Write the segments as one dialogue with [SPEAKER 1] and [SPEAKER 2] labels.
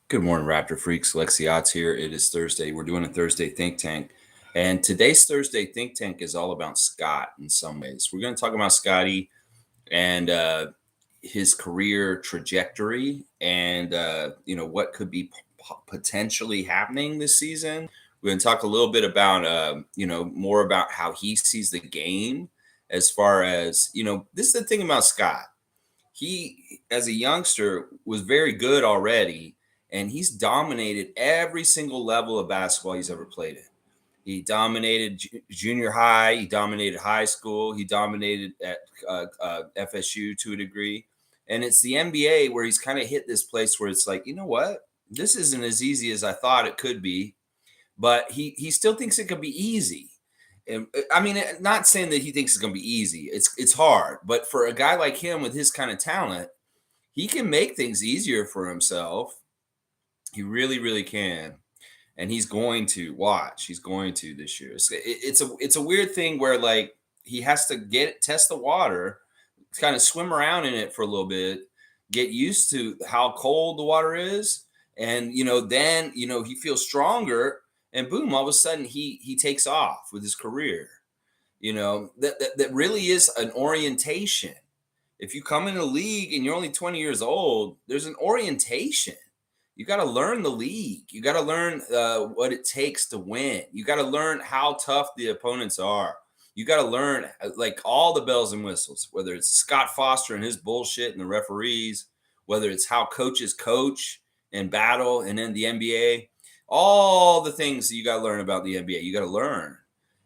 [SPEAKER 1] Good morning, Raptor Freaks. Lexiot's here. It is Thursday. We're doing a Thursday Think Tank. And today's Thursday Think Tank is all about Scott in some ways. We're going to talk about Scottie and his career trajectory and, what could be potentially happening this season. We're going to talk a little bit about, more about how he sees the game as far as, this is the thing about Scott. He, as a youngster, was very good already, and he's dominated every single level of basketball he's ever played in. He dominated junior high, he dominated high school, he dominated at FSU to a degree. And it's the NBA where he's kind of hit this place where it's like, you know what? This isn't as easy as I thought it could be, but he still thinks it could be easy. And I mean, not saying that he thinks it's going to be easy. It's hard, but for a guy like him with his kind of talent, he can make things easier for himself. He really, really can, and he's going to watch. He's going to this year. It's a weird thing where like he has to test the water, kind of swim around in it for a little bit, get used to how cold the water is, and then he feels stronger, and boom, all of a sudden he takes off with his career. That really is an orientation. If you come in the league and you're only 20 years old, there's an orientation. You got to learn the league. You got to learn what it takes to win. You got to learn how tough the opponents are. You got to learn like all the bells and whistles, whether it's Scott Foster and his bullshit and the referees, whether it's how coaches coach and battle and then the NBA, all the things that you got to learn about the NBA, you got to learn.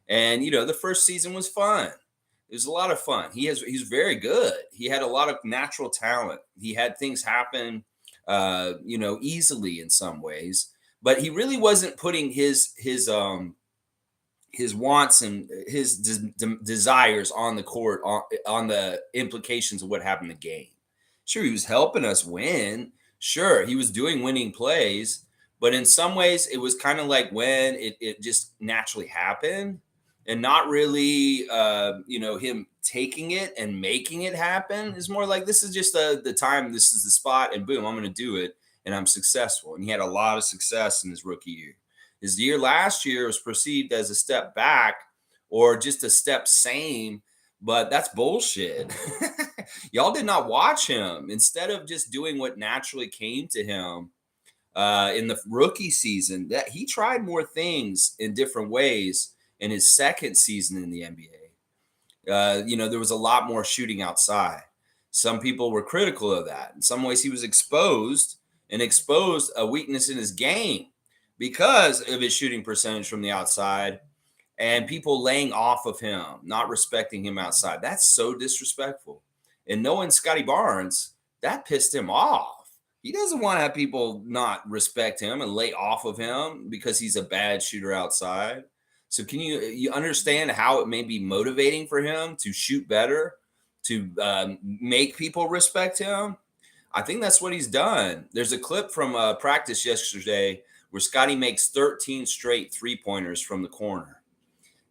[SPEAKER 1] And, the first season was fun. It was a lot of fun. He's very good. He had a lot of natural talent. He had things happen easily in some ways, but he really wasn't putting his wants and his desires on the court on the implications of what happened in the game. Sure, he was helping us win. Sure, he was doing winning plays, but in some ways it was kind of like when it just naturally happened and not really him taking it and making it happen. Is more like, this is just the time, this is the spot, and boom, I'm going to do it, and I'm successful. And he had a lot of success in his rookie year. His year last year was perceived as a step back or just a step same, but that's bullshit. Y'all did not watch him. Instead of just doing what naturally came to him in the rookie season, that he tried more things in different ways in his second season in the NBA. There was a lot more shooting outside. Some people were critical of that. In some ways, he was exposed a weakness in his game because of his shooting percentage from the outside and people laying off of him, not respecting him outside. That's so disrespectful. And knowing Scottie Barnes, that pissed him off. He doesn't want to have people not respect him and lay off of him because he's a bad shooter outside. So can you understand how it may be motivating for him to shoot better, to make people respect him? I think that's what he's done. There's a clip from practice yesterday where Scottie makes 13 straight three-pointers from the corner.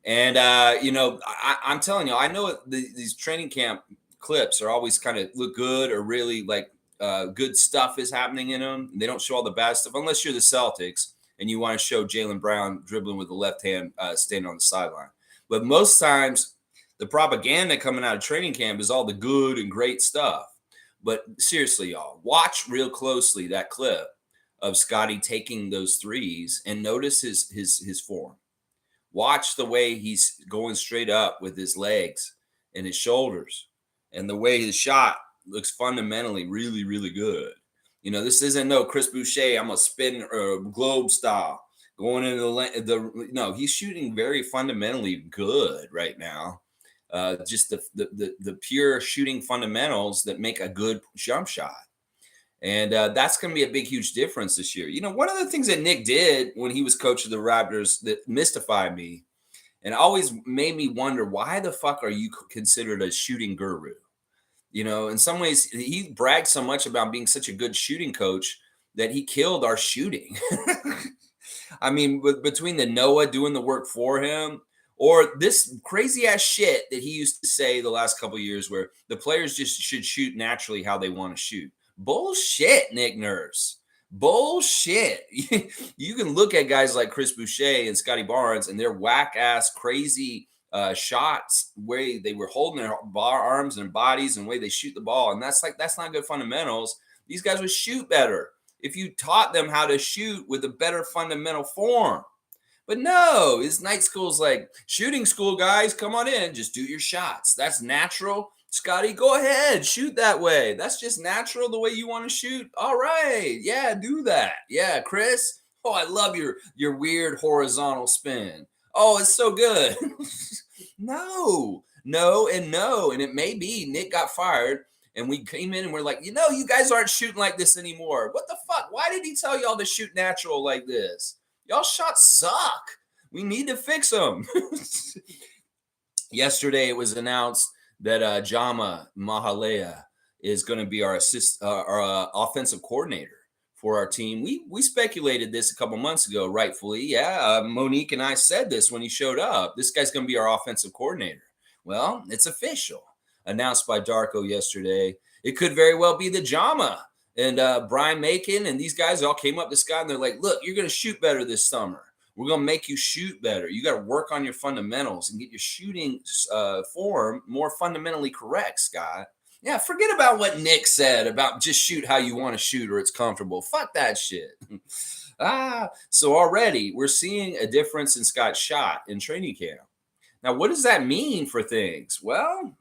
[SPEAKER 1] And, I'm telling you, I know these training camp clips are always kind of look good or really like good stuff is happening in them. They don't show all the bad stuff unless you're the Celtics and you want to show Jaylen Brown dribbling with the left hand standing on the sideline. But most times, the propaganda coming out of training camp is all the good and great stuff. But seriously, y'all, watch real closely that clip of Scottie taking those threes and notice his form. Watch the way he's going straight up with his legs and his shoulders, and the way his shot looks fundamentally really, really good. This isn't no Chris Boucher, I'm a spin or globe style going into no, he's shooting very fundamentally good right now. Just the pure shooting fundamentals that make a good jump shot. And that's going to be a big, huge difference this year. One of the things that Nick did when he was coach of the Raptors that mystified me and always made me wonder, why the fuck are you considered a shooting guru? In some ways, he bragged so much about being such a good shooting coach that he killed our shooting. I mean, between the Noah doing the work for him or this crazy ass shit that he used to say the last couple of years where the players just should shoot naturally how they want to shoot. Bullshit, Nick Nurse. Bullshit. You can look at guys like Chris Boucher and Scottie Barnes and their whack ass crazy shots, way they were holding their arms and bodies and way they shoot the ball, and that's not good fundamentals. These guys would shoot better if you taught them how to shoot with a better fundamental form. But no, his night school's like, shooting school, guys, come on in, just do your shots. That's natural. Scottie, go ahead, shoot that way. That's just natural, the way you want to shoot. All right, yeah, do that. Yeah, Chris. Oh, I love your weird horizontal spin. Oh, it's so good. No, no, and no. And it may be Nick got fired and we came in and we're like, you guys aren't shooting like this anymore. What the fuck? Why did he tell y'all to shoot natural like this? Y'all shots suck. We need to fix them. Yesterday, it was announced that Jama Mahlalela is going to be our offensive coordinator for our team. We speculated this a couple months ago, rightfully. Yeah, Monique and I said this when he showed up. This guy's going to be our offensive coordinator. Well, it's official. Announced by Darko yesterday. It could very well be the Jama. And Brian Macon and these guys all came up to Scott and they're like, look, you're going to shoot better this summer. We're going to make you shoot better. You got to work on your fundamentals and get your shooting form more fundamentally correct, Scott. Yeah, forget about what Nick said about just shoot how you want to shoot or it's comfortable. Fuck that shit. So already we're seeing a difference in Scott's shot in training camp. Now, what does that mean for things? Well,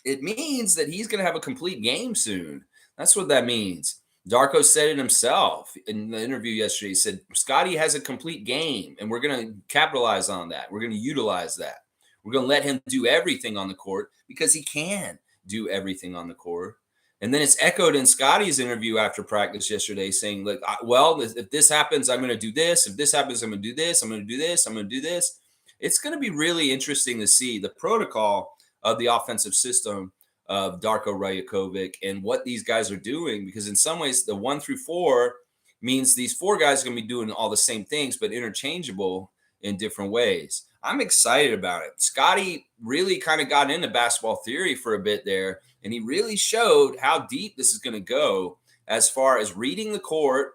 [SPEAKER 1] it means that he's going to have a complete game soon. That's what that means. Darko said it himself in the interview yesterday. He said, Scottie has a complete game, and we're going to capitalize on that. We're going to utilize that. We're going to let him do everything on the court because he can do everything on the court. And then it's echoed in Scottie's interview after practice yesterday saying, look, if this happens, I'm going to do this. If this happens, I'm going to do this. I'm going to do this. I'm going to do this. It's going to be really interesting to see the protocol of the offensive system of Darko Rajakovic and what these guys are doing, because in some ways the 1 through 4 means these 4 guys are going to be doing all the same things but interchangeable in different ways. I'm excited about it. Scottie really kind of got into basketball theory for a bit there, and he really showed how deep this is going to go as far as reading the court,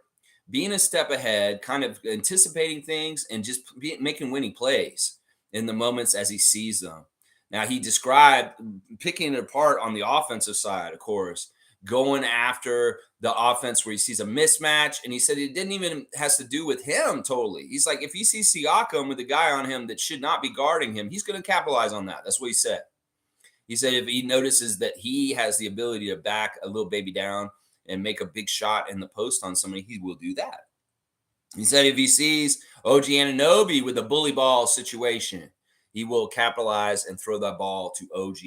[SPEAKER 1] being a step ahead, kind of anticipating things, and just making winning plays in the moments as he sees them. Now, he described picking it apart on the offensive side, of course, going after the offense where he sees a mismatch. And he said it didn't even has to do with him totally. He's like, if he sees Siakam with a guy on him that should not be guarding him, he's going to capitalize on that. That's what he said. He said if he notices that he has the ability to back a little baby down and make a big shot in the post on somebody, he will do that. He said if he sees OG Anunoby with a bully ball situation, he will capitalize and throw that ball to OG.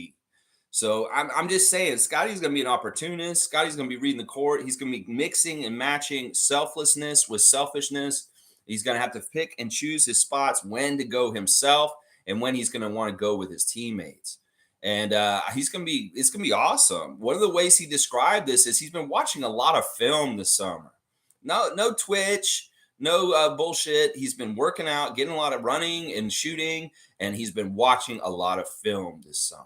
[SPEAKER 1] So I'm just saying, Scottie's going to be an opportunist. Scottie's going to be reading the court. He's going to be mixing and matching selflessness with selfishness. He's going to have to pick and choose his spots, when to go himself and when he's going to want to go with his teammates. And it's going to be awesome. One of the ways he described this is he's been watching a lot of film this summer. No Twitch. No bullshit. He's been working out, getting a lot of running and shooting, and he's been watching a lot of film this summer.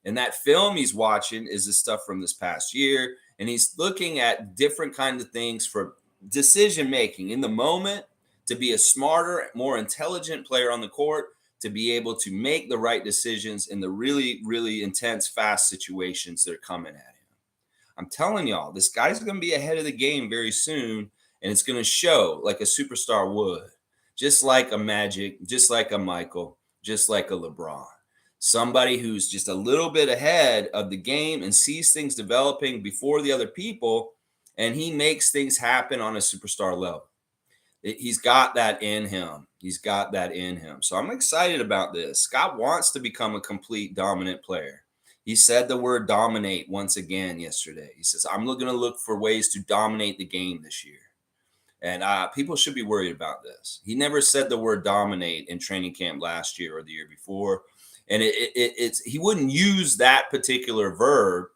[SPEAKER 1] And that film he's watching is the stuff from this past year, and he's looking at different kinds of things for decision-making in the moment, to be a smarter, more intelligent player on the court, to be able to make the right decisions in the really, really intense, fast situations that are coming at him. I'm telling y'all, this guy's going to be ahead of the game very soon, and it's going to show like a superstar would, just like a Magic, just like a Michael, just like a LeBron. Somebody who's just a little bit ahead of the game and sees things developing before the other people, and he makes things happen on a superstar level. He's got that in him. He's got that in him. So I'm excited about this. Scott wants to become a complete dominant player. He said the word dominate once again yesterday. He says, I'm going to look for ways to dominate the game this year. And people should be worried about this. He never said the word dominate in training camp last year or the year before. And he wouldn't use that particular verb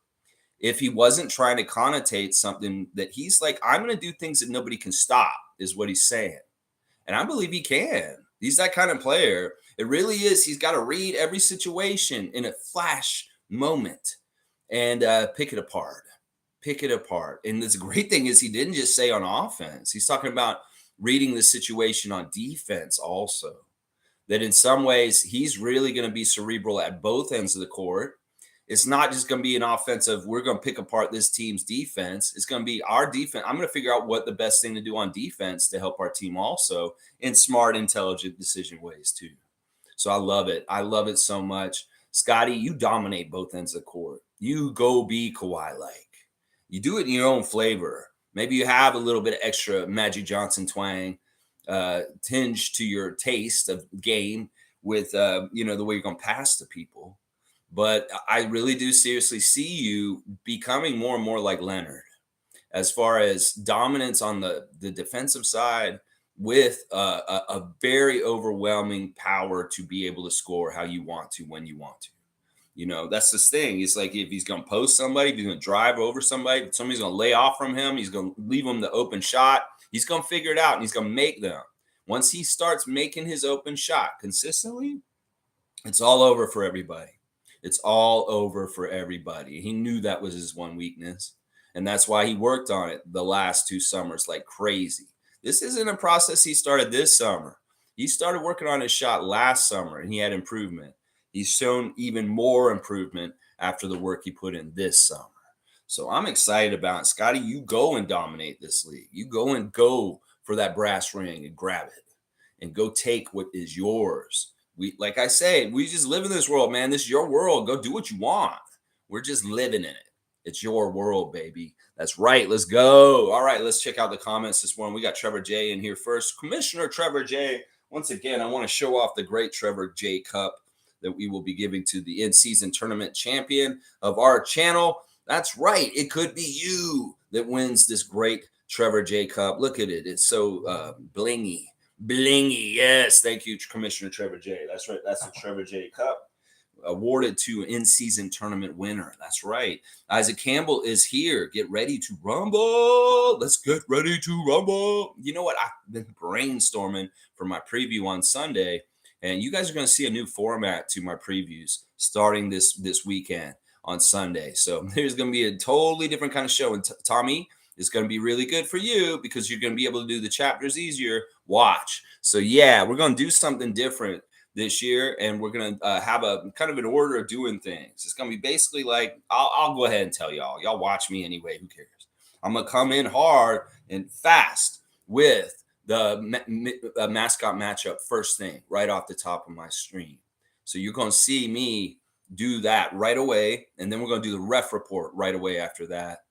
[SPEAKER 1] if he wasn't trying to connotate something that he's like, I'm going to do things that nobody can stop, is what he's saying. And I believe he can. He's that kind of player. It really is. He's got to read every situation in a flash moment and pick it apart. pick it apart. And the great thing is he didn't just say on offense. He's talking about reading the situation on defense also. That in some ways he's really going to be cerebral at both ends of the court. It's not just going to be an offensive, we're going to pick apart this team's defense. It's going to be our defense. I'm going to figure out what the best thing to do on defense to help our team also in smart, intelligent decision ways too. So I love it. I love it so much. Scottie, you dominate both ends of the court. You go be Kawhi-like. You do it in your own flavor. Maybe you have a little bit of extra Magic Johnson twang tinge to your taste of game with, the way you're going to pass to people. But I really do seriously see you becoming more and more like Leonard as far as dominance on the defensive side with a very overwhelming power to be able to score how you want to, when you want to. That's this thing. It's like if he's going to post somebody, if he's going to drive over somebody, somebody's going to lay off from him, he's going to leave him the open shot. He's going to figure it out, and he's going to make them. Once he starts making his open shot consistently, it's all over for everybody. It's all over for everybody. He knew that was his one weakness, and that's why he worked on it the last 2 summers like crazy. This isn't a process he started this summer. He started working on his shot last summer, and he had improvement. He's shown even more improvement after the work he put in this summer. So I'm excited about it. Scottie, you go and dominate this league. You go for that brass ring and grab it and go take what is yours. Like I say, we just live in this world, man. This is your world. Go do what you want. We're just living in it. It's your world, baby. That's right. Let's go. All right, let's check out the comments this morning. We got Trevor J in here first. Commissioner Trevor J. Once again, I want to show off the great Trevor J Cup that we will be giving to the in-season tournament champion of our channel. That's right. It could be you that wins this great Trevor J Cup. Look at it. It's so blingy. Blingy. Yes. Thank you, Commissioner Trevor J. That's right. That's the Trevor J Cup awarded to an in-season tournament winner. That's right. Isaac Campbell is here. Get ready to rumble. Let's get ready to rumble. You know what? I've been brainstorming for my preview on Sunday, and you guys are going to see a new format to my previews starting this weekend on Sunday. So there's going to be a totally different kind of show. And Tommy, it's going to be really good for you because you're going to be able to do the chapters easier. Watch. So yeah, we're going to do something different this year, and we're going to have a kind of an order of doing things. It's going to be basically like, I'll go ahead and tell y'all watch me anyway. Who cares? I'm going to come in hard and fast with the mascot matchup first thing right off the top of my screen. So you're going to see me do that right away. And then we're going to do the ref report right away after that.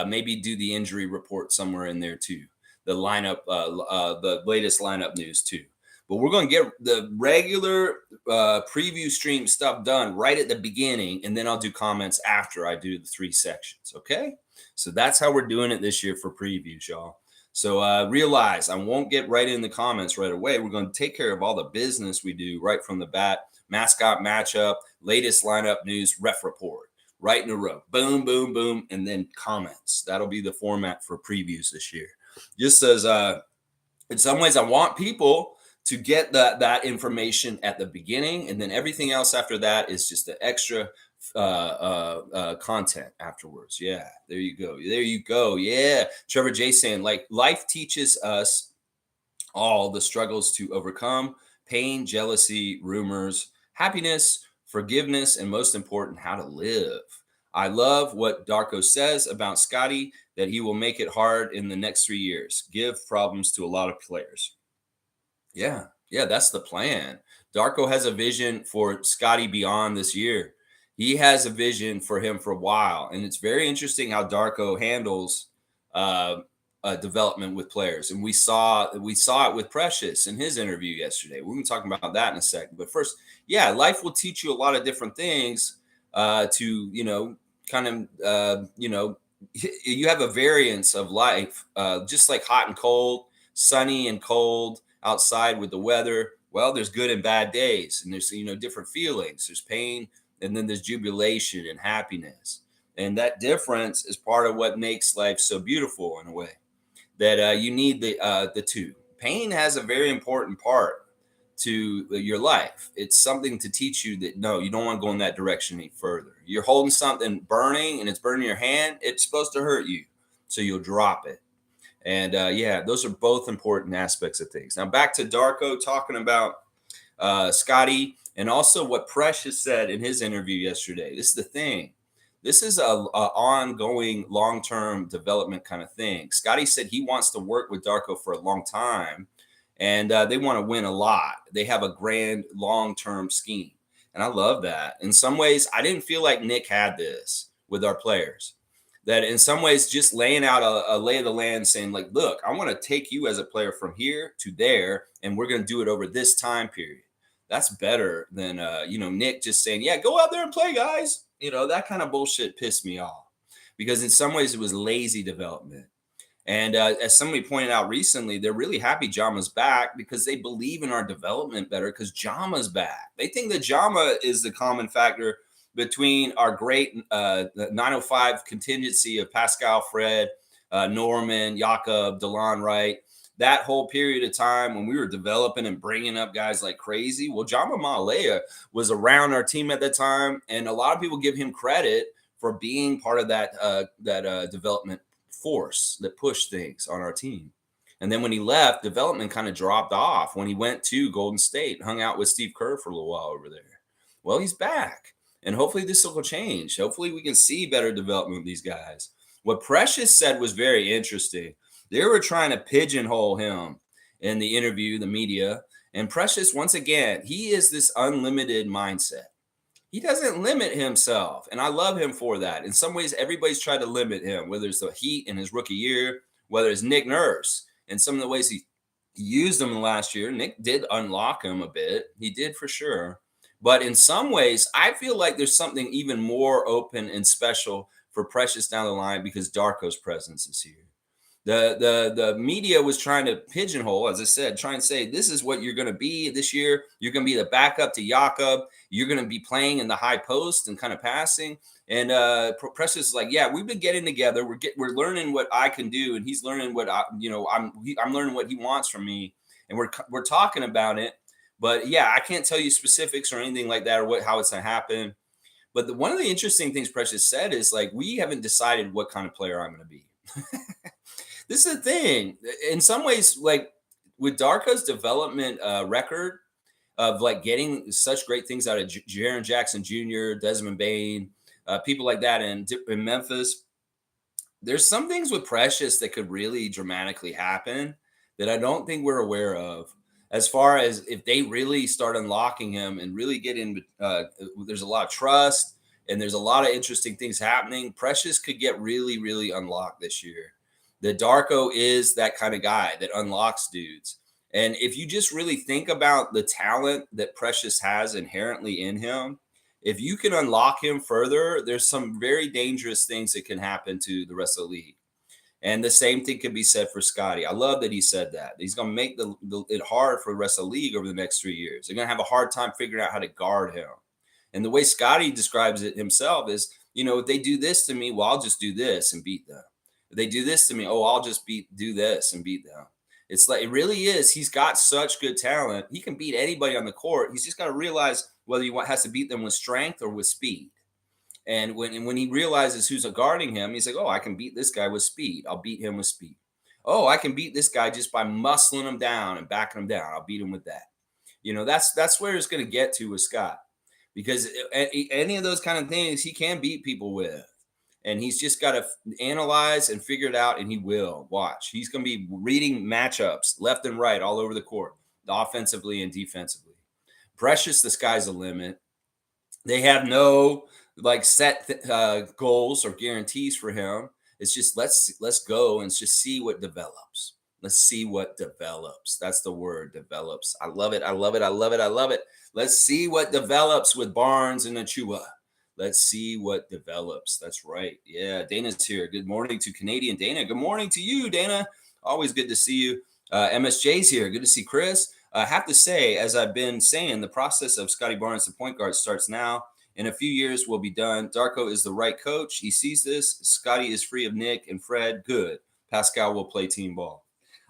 [SPEAKER 1] Maybe do the injury report somewhere in there too. The lineup, the latest lineup news too. But we're going to get the regular preview stream stuff done right at the beginning, and then I'll do comments after I do the 3 sections, okay? So that's how we're doing it this year for previews, y'all. So realize I won't get right in the comments right away. We're going to take care of all the business we do right from the bat. Mascot matchup, latest lineup news, ref report, right in a row. Boom, boom, boom, and then comments. That'll be the format for previews this year. Just as in some ways I want people to get that information at the beginning, and then everything else after that is just the extra content afterwards. Yeah, there you go. There you go. Yeah, Trevor J saying, like, life teaches us all the struggles to overcome: pain, jealousy, rumors, happiness, forgiveness, and most important, how to live. I love what Darko says about Scottie, that he will make it hard in the next 3 years, give problems to a lot of players. Yeah, that's the plan. Darko has a vision for Scottie beyond this year. He has a vision for him for a while, and it's very interesting how Darko handles development with players. And we saw it with Precious in his interview yesterday. We're going to talk about that in a second. But first, yeah, life will teach you a lot of different things to you have a variance of life, just like hot and cold, sunny and cold outside with the weather. Well, there's good and bad days, and there's different feelings. There's pain, and then there's jubilation and happiness, and that difference is part of what makes life so beautiful in a way. That you need the two. Pain has a very important part to your life. It's something to teach you that, no, you don't want to go in that direction any further. You're holding something burning and it's burning your hand. It's supposed to hurt you. So you'll drop it. And yeah, those are both important aspects of things. Now back to Darko talking about Scottie, and also what Precious said in his interview yesterday. This is the thing. This is a ongoing long-term development kind of thing. Scottie said he wants to work with Darko for a long time, and they want to win a lot. They have a grand long-term scheme, and I love that. In some ways, I didn't feel like Nick had this with our players. That in some ways, just laying out a lay of the land, saying like, look, I want to take you as a player from here to there, and we're going to do it over this time period. That's better than, Nick just saying, yeah, go out there and play, guys. That kind of bullshit pissed me off, because in some ways it was lazy development. And as somebody pointed out recently, they're really happy Jama's back because they believe in our development better because Jama's back. They think that Jama is the common factor between our great 905 contingency of Pascal, Fred, Norman, Jakob, DeLon Wright, that whole period of time when we were developing and bringing up guys like crazy. Well, Jama Mahlalela was around our team at the time, and a lot of people give him credit for being part of that development force that pushed things on our team. And then when he left, development kind of dropped off when he went to Golden State, hung out with Steve Kerr for a little while over there. Well, he's back, and hopefully this will change. Hopefully we can see better development with these guys. What Precious said was very interesting. They were trying to pigeonhole him in the interview, the media. And Precious, once again, he is this unlimited mindset. He doesn't limit himself. And I love him for that. In some ways, everybody's tried to limit him, whether it's the Heat in his rookie year, whether it's Nick Nurse, and some of the ways he used him last year. Nick did unlock him a bit. He did for sure. But in some ways, I feel like there's something even more open and special for Precious down the line because Darko's presence is here. The media was trying to pigeonhole, as I said, trying to say, this is what you're going to be this year. You're going to be the backup to Jakob. You're going to be playing in the high post and kind of passing. And Precious is like, yeah, we've been getting together. We're learning what I can do, and he's learning what I'm learning what he wants from me, and we're talking about it. But yeah, I can't tell you specifics or anything like that or how it's going to happen. But one of the interesting things Precious said is like, we haven't decided what kind of player I'm going to be. This is the thing. In some ways, like with Darko's development record of like getting such great things out of Jaren Jackson Jr., Desmond Bane, people like that in Memphis, there's some things with Precious that could really dramatically happen that I don't think we're aware of. As far as if they really start unlocking him and really get in, there's a lot of trust and there's a lot of interesting things happening. Precious could get really, really unlocked this year. The Darko is that kind of guy that unlocks dudes. And if you just really think about the talent that Precious has inherently in him, if you can unlock him further, there's some very dangerous things that can happen to the rest of the league. And the same thing could be said for Scottie. I love that he said that. He's going to make it hard for the rest of the league over the next 3 years. They're going to have a hard time figuring out how to guard him. And the way Scottie describes it himself is, if they do this to me, well, I'll just do this and beat them. If they do this to me, I'll just do this and beat them. It's like, it really is. He's got such good talent. He can beat anybody on the court. He's just got to realize whether he has to beat them with strength or with speed. And when he realizes who's guarding him, he's like, I can beat this guy with speed. I'll beat him with speed. I can beat this guy just by muscling him down and backing him down. I'll beat him with that. That's where it's going to get to with Scott, because any of those kind of things he can beat people with. And he's just got to analyze and figure it out, and he will. Watch. He's going to be reading matchups left and right all over the court, offensively and defensively. Precious, the sky's the limit. They have no set goals or guarantees for him. It's just let's go and just see what develops. Let's see what develops. That's the word, develops. I love it. I love it. I love it. I love it. Let's see what develops with Barnes and Achiuwa. Let's see what develops. That's right. Yeah, Dana's here. Good morning to Canadian Dana. Good morning to you, Dana. Always good to see you. MSJ's here. Good to see Chris. I have to say, as I've been saying, the process of Scottie Barnes, the point guard, starts now. In a few years, we'll be done. Darko is the right coach. He sees this. Scottie is free of Nick and Fred. Good. Pascal will play team ball.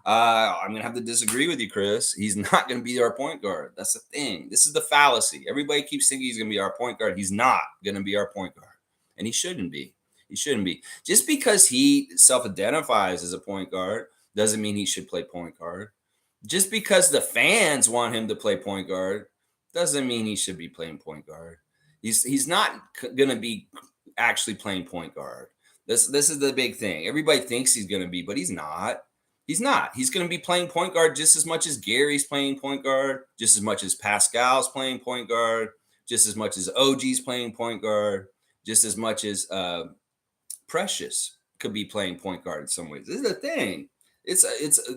[SPEAKER 1] I'm going to have to disagree with you, Chris. He's not going to be our point guard. That's the thing. This is the fallacy. Everybody keeps thinking he's going to be our point guard. He's not going to be our point guard. And he shouldn't be. He shouldn't be. Just because he self-identifies as a point guard doesn't mean he should play point guard. Just because the fans want him to play point guard doesn't mean he should be playing point guard. He's not going to be actually playing point guard. This is the big thing. Everybody thinks he's going to be, but he's not. He's not. He's going to be playing point guard just as much as Gary's playing point guard, just as much as Pascal's playing point guard, just as much as OG's playing point guard, just as much as Precious could be playing point guard in some ways. This is the thing.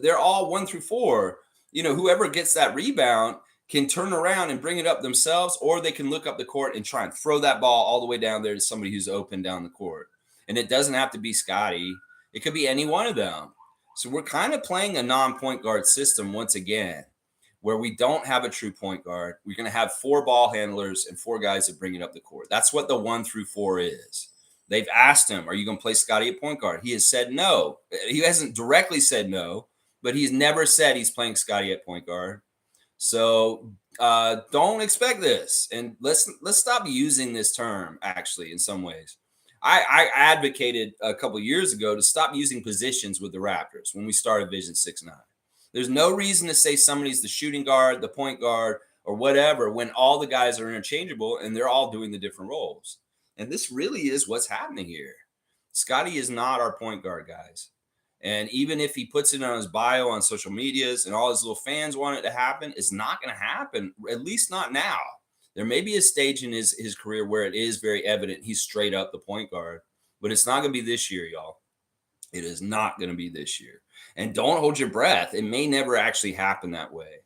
[SPEAKER 1] They're all 1 through 4. Whoever gets that rebound can turn around and bring it up themselves, or they can look up the court and try and throw that ball all the way down there to somebody who's open down the court. And it doesn't have to be Scottie. It could be any one of them. So we're kind of playing a non-point guard system once again, where we don't have a true point guard. We're going to have 4 ball handlers and 4 guys that bring it up the court. That's what the 1 through 4 is. They've asked him, are you going to play Scottie at point guard? He has said no. He hasn't directly said no, but he's never said he's playing Scottie at point guard. So don't expect this. And let's stop using this term, actually, in some ways. I advocated a couple of years ago to stop using positions with the Raptors when we started Vision 6-9. There's no reason to say somebody's the shooting guard, the point guard, or whatever when all the guys are interchangeable and they're all doing the different roles. And this really is what's happening here. Scottie is not our point guard, guys. And even if he puts it on his bio on social medias and all his little fans want it to happen, it's not going to happen, at least not now. There may be a stage in his career where it is very evident he's straight up the point guard, but it's not going to be this year, y'all. It is not going to be this year. And don't hold your breath. It may never actually happen that way.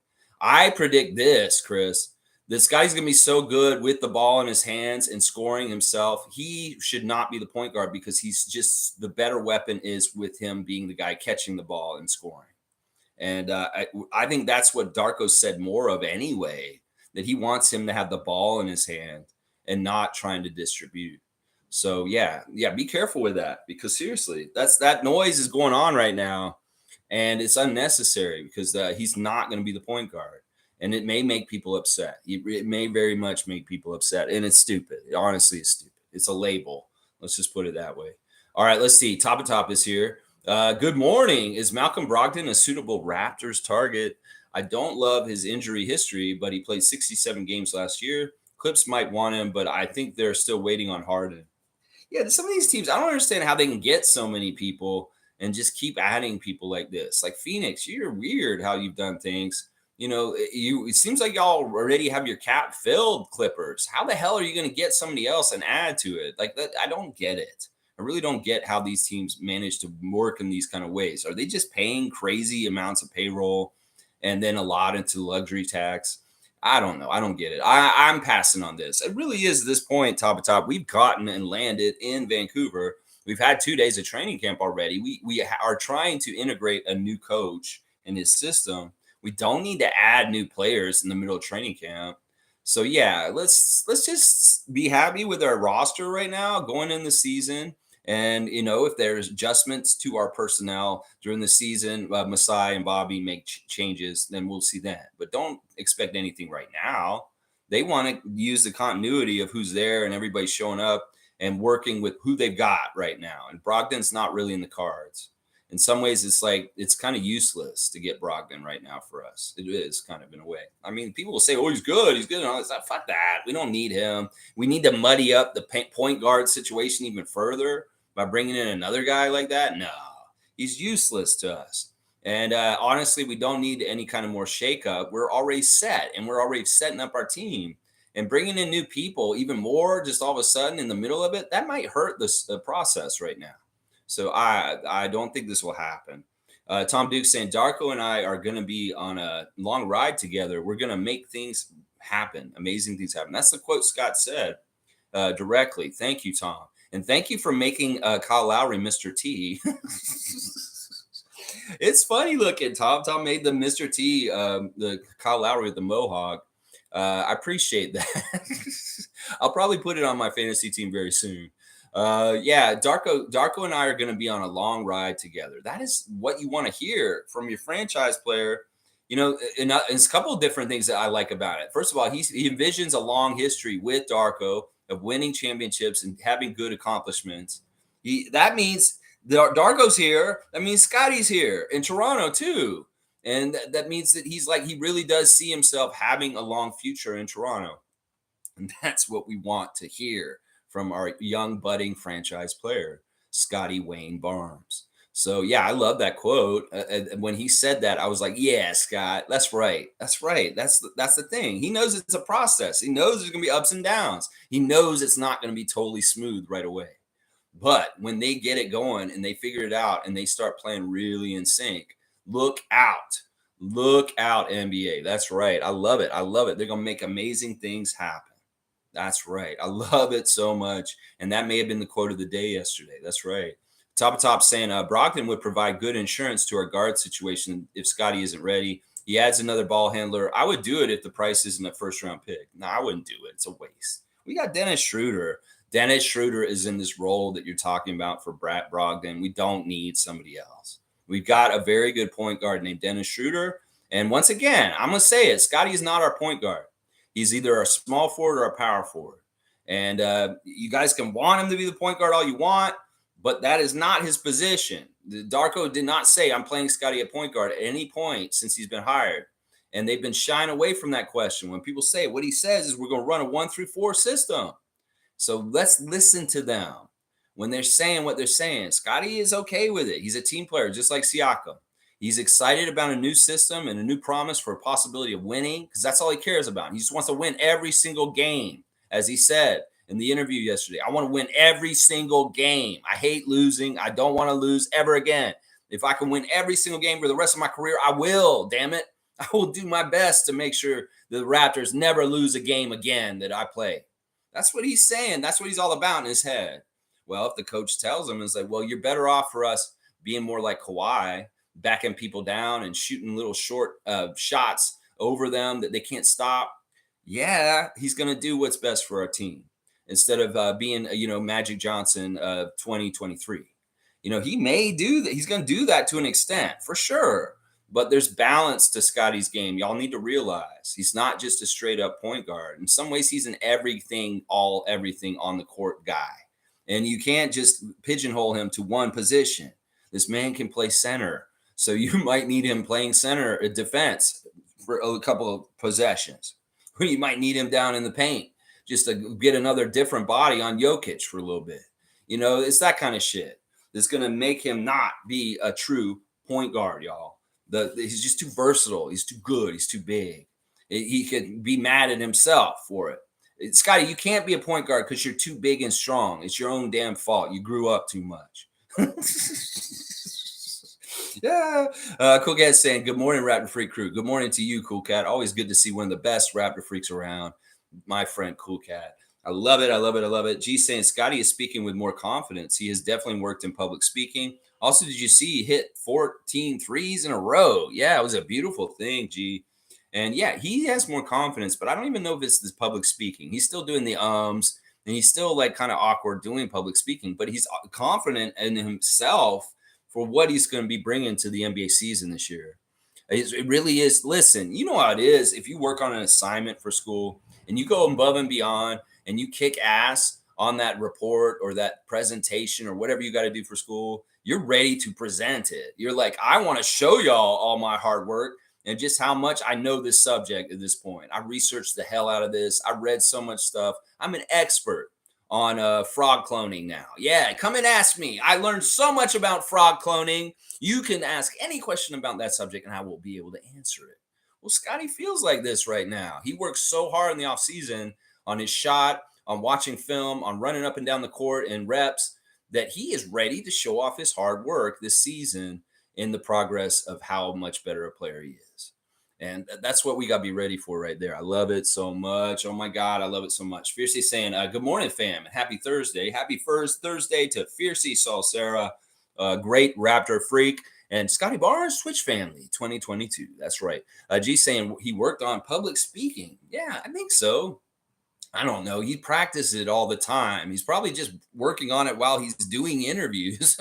[SPEAKER 1] I predict this, Chris. This guy's going to be so good with the ball in his hands and scoring himself. He should not be the point guard because he's just the better weapon is with him being the guy catching the ball and scoring. And I think that's what Darko said more of anyway, that he wants him to have the ball in his hand and not trying to distribute. So, yeah, be careful with that because seriously, that noise is going on right now and it's unnecessary because he's not going to be the point guard. And it may make people upset. It may very much make people upset. And it's stupid. Honestly, it's stupid. It's a label. Let's just put it that way. All right, let's see. Top of Top is here. Good morning. Is Malcom Brogdon a suitable Raptors target? I don't love his injury history, but he played 67 games last year. Clips might want him, but I think they're still waiting on Harden. Yeah, some of these teams, I don't understand how they can get so many people and just keep adding people like this. Like Phoenix, you're weird how you've done things. It seems like y'all already have your cap filled, Clippers. How the hell are you going to get somebody else and add to it? Like that, I don't get it. I really don't get how these teams manage to work in these kind of ways. Are they just paying crazy amounts of payroll and then a lot into luxury tax? I don't know. I don't get it. I'm passing on this. It really is this point, Top of Top. We've gotten and landed in Vancouver. We've had 2 days of training camp already. We are trying to integrate a new coach in his system. We don't need to add new players in the middle of training camp. So, yeah, let's just be happy with our roster right now going in the season. And, if there's adjustments to our personnel during the season, Masai and Bobby make changes, then we'll see that. But don't expect anything right now. They want to use the continuity of who's there and everybody showing up and working with who they've got right now. And Brogdon's not really in the cards. In some ways, it's kind of useless to get Brogdon right now for us. It is kind of in a way. I mean, people will say, oh, he's good. He's good. And all that. Fuck that. We don't need him. We need to muddy up the point guard situation even further by bringing in another guy like that. No, he's useless to us. And honestly, we don't need any kind of more shakeup. We're already set, and we're already setting up our team. And bringing in new people, even more, just all of a sudden in the middle of it, that might hurt the process right now. So I don't think this will happen. Tom Duke saying, Darko and I are going to be on a long ride together. We're going to make things happen. Amazing things happen. That's the quote Scott said directly. Thank you, Tom. And thank you for making Kyle Lowry Mr. T. It's funny looking, Tom. Tom made the Mr. T, the Kyle Lowry with the mohawk. I appreciate that. I'll probably put it on my fantasy team very soon. Yeah, Darko and I are going to be on a long ride together. That is what you want to hear from your franchise player. And it's a couple of different things that I like about it. First of all, he envisions a long history with Darko of winning championships and having good accomplishments. That means Darko's here. That means Scottie's here in Toronto too. And that means that he really does see himself having a long future in Toronto. And that's what we want to hear from our young budding franchise player, Scottie Wayne Barnes. So yeah, I love that quote. And when he said that, I was like, "Yeah, Scott, that's right. That's right. That's the thing. He knows it's a process. He knows there's gonna be ups and downs. He knows it's not gonna be totally smooth right away. But when they get it going and they figure it out and they start playing really in sync, look out. Look out, NBA. That's right. I love it. I love it. They're gonna make amazing things happen. That's right. I love it so much. And that may have been the quote of the day yesterday. That's right. Top saying Brogdon would provide good insurance to our guard situation if Scottie isn't ready. He adds another ball handler. I would do it if the price isn't a first round pick. No, I wouldn't do it. It's a waste. We got Dennis Schroeder. Dennis Schroeder is in this role that you're talking about for Brogdon. We don't need somebody else. We've got a very good point guard named Dennis Schroeder. And once again, I'm going to say it. Scottie is not our point guard. He's either a small forward or a power forward. And you guys can want him to be the point guard all you want, but that is not his position. Darko did not say, I'm playing Scottie at point guard at any point since he's been hired. And they've been shying away from that question. When people say, what he says is we're going to run a 1-3-4 system. So let's listen to them. When they're saying what they're saying, Scottie is okay with it. He's a team player, just like Siakam. He's excited about a new system and a new promise for a possibility of winning because that's all he cares about. He just wants to win every single game. As he said in the interview yesterday, I want to win every single game. I hate losing. I don't want to lose ever again. If I can win every single game for the rest of my career, I will, damn it. I will do my best to make sure the Raptors never lose a game again that I play. That's what he's saying. That's what he's all about in his head. Well, if the coach tells him, it's like, well, you're better off for us being more like Kawhi, backing people down and shooting little short shots over them that they can't stop. Yeah, he's going to do what's best for our team instead of being, Magic Johnson 2023. He may do that. He's going to do that to an extent for sure. But there's balance to Scottie's game. Y'all need to realize he's not just a straight up point guard. In some ways, he's an everything on the court guy. And you can't just pigeonhole him to one position. This man can play center. So you might need him playing center at defense for a couple of possessions. Or you might need him down in the paint just to get another different body on Jokic for a little bit. It's that kind of shit that's going to make him not be a true point guard, y'all. He's just too versatile. He's too good. He's too big. He could be mad at himself for it. Scottie, you can't be a point guard because you're too big and strong. It's your own damn fault. You grew up too much. Yeah. Cool Cat's saying, good morning, Raptor Freak crew. Good morning to you, Cool Cat. Always good to see one of the best Raptor Freaks around. My friend, Cool Cat. I love it. I love it. I love it. G saying, Scottie is speaking with more confidence. He has definitely worked in public speaking. Also, did you see he hit 14 threes in a row? Yeah, it was a beautiful thing, G. And yeah, he has more confidence, but I don't even know if it's this public speaking. He's still doing the ums, and he's still like kind of awkward doing public speaking, but he's confident in himself for what he's going to be bringing to the NBA season this year. It really is. Listen, you know how it is. If you work on an assignment for school and you go above and beyond and you kick ass on that report or that presentation or whatever you got to do for school, you're ready to present it. You're like, I want to show y'all all my hard work and just how much I know this subject at this point. I researched the hell out of this. I read so much stuff. I'm an expert on frog cloning now. Yeah, come and ask me. I learned so much about frog cloning. You can ask any question about that subject and I will be able to answer it. Well, Scottie feels like this right now. He works so hard in the offseason on his shot, on watching film, on running up and down the court in reps, that he is ready to show off his hard work this season in the progress of how much better a player he is. And that's what we got to be ready for right there. I love it so much. Oh, my God, I love it so much. Fiercey saying, good morning, fam, and happy Thursday. Happy first Thursday to Fiercey Salsera, great Raptor freak, and Scottie Barnes, Twitch family, 2022. That's right. G saying he worked on public speaking. Yeah, I think so. I don't know. He practices it all the time. He's probably just working on it while he's doing interviews.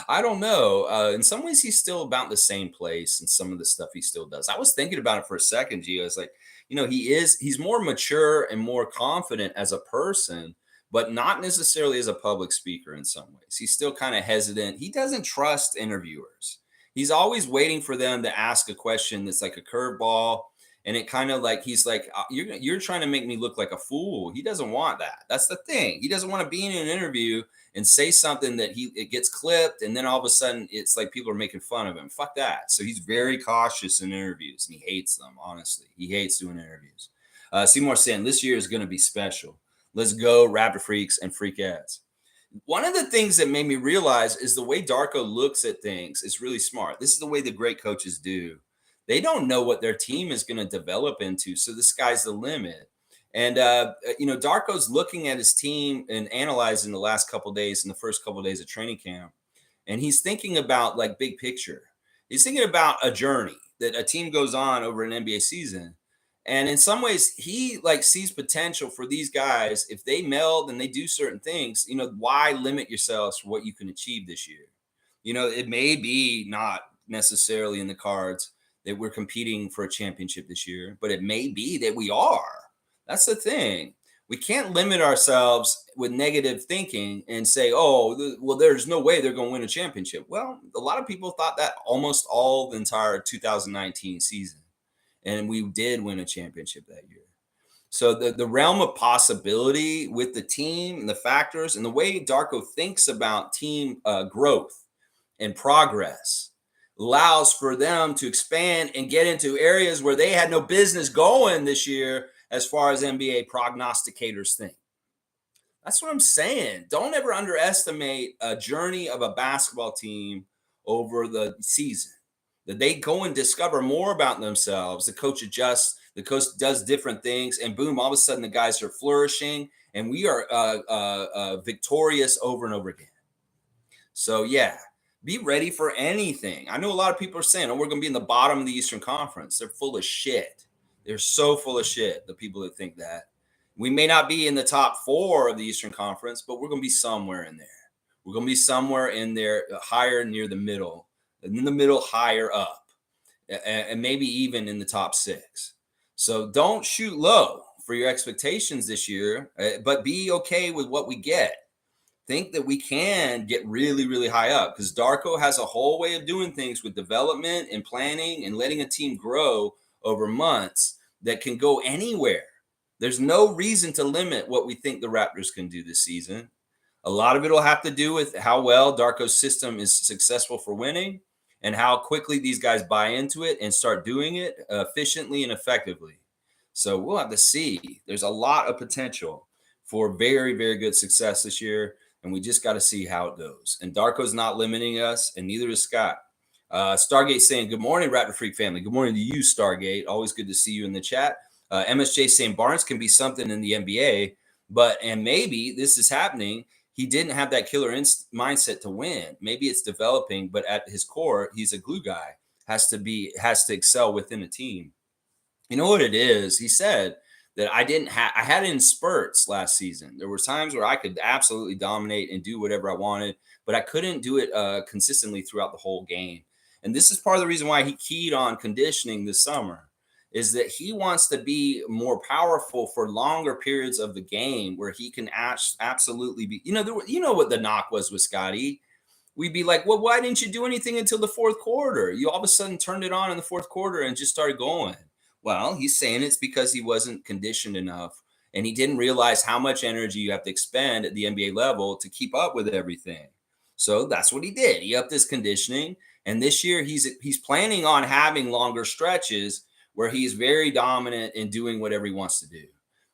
[SPEAKER 1] I don't know. In some ways, he's still about the same place and some of the stuff he still does. I was thinking about it for a second, Gio. It's like, he's more mature and more confident as a person, but not necessarily as a public speaker in some ways. He's still kind of hesitant. He doesn't trust interviewers. He's always waiting for them to ask a question that's like a curveball. And it kind of like he's like, you're trying to make me look like a fool. He doesn't want that. That's the thing. He doesn't want to be in an interview and say something that it gets clipped, and then all of a sudden it's like people are making fun of him. Fuck that. So he's very cautious in interviews, and he hates them. Honestly, he hates doing interviews. Seymour saying this year is going to be special. Let's go, Raptor freaks and freakettes. One of the things that made me realize is the way Darko looks at things is really smart. This is the way the great coaches do. They don't know what their team is going to develop into, so the sky's the limit. And Darko's looking at his team and analyzing the last couple of days and the first couple of days of training camp, and he's thinking about like big picture. He's thinking about a journey that a team goes on over an NBA season. And in some ways, he like sees potential for these guys if they meld and they do certain things. Why limit yourselves for what you can achieve this year? It may be not necessarily in the cards that we're competing for a championship this year, but it may be that we are. That's the thing. We can't limit ourselves with negative thinking and say, oh, well, there's no way they're going to win a championship. Well, a lot of people thought that almost all the entire 2019 season. And we did win a championship that year. So the realm of possibility with the team and the factors and the way Darko thinks about team growth and progress allows for them to expand and get into areas where they had no business going this year as far as NBA prognosticators think. That's what I'm saying. Don't ever underestimate a journey of a basketball team over the season. That they go and discover more about themselves. The coach adjusts, the coach does different things, and boom, all of a sudden the guys are flourishing, and we are victorious over and over again. So, yeah. Be ready for anything. I know a lot of people are saying, oh, we're going to be in the bottom of the Eastern Conference. They're full of shit. They're so full of shit, the people that think that. We may not be in the top 4 of the Eastern Conference, but we're going to be somewhere in there. We're going to be somewhere in there, higher near the middle, in the middle, higher up, and maybe even in the top 6. So don't shoot low for your expectations this year, but be okay with what we get. Think that we can get really, really high up because Darko has a whole way of doing things with development and planning and letting a team grow over months that can go anywhere. There's no reason to limit what we think the Raptors can do this season. A lot of it will have to do with how well Darko's system is successful for winning and how quickly these guys buy into it and start doing it efficiently and effectively. So we'll have to see. There's a lot of potential for very, very good success this year. And we just got to see how it goes. And Darko's not limiting us, and neither is Scott. Stargate saying, good morning, Raptor Freak family. Good morning to you, Stargate. Always good to see you in the chat. MSJ saying Barnes can be something in the NBA, and maybe this is happening. He didn't have that killer mindset to win. Maybe it's developing, but at his core, he's a glue guy, has to excel within a team. You know what it is? He said that I had it in spurts last season. There were times where I could absolutely dominate and do whatever I wanted, but I couldn't do it consistently throughout the whole game. And this is part of the reason why he keyed on conditioning this summer, is that he wants to be more powerful for longer periods of the game where he can absolutely be, you know what the knock was with Scottie. We'd be like, well, why didn't you do anything until the fourth quarter? You all of a sudden turned it on in the fourth quarter and just started going. Well, he's saying it's because he wasn't conditioned enough and he didn't realize how much energy you have to expend at the NBA level to keep up with everything. So that's what he did. He upped his conditioning. And this year he's planning on having longer stretches where he's very dominant in doing whatever he wants to do.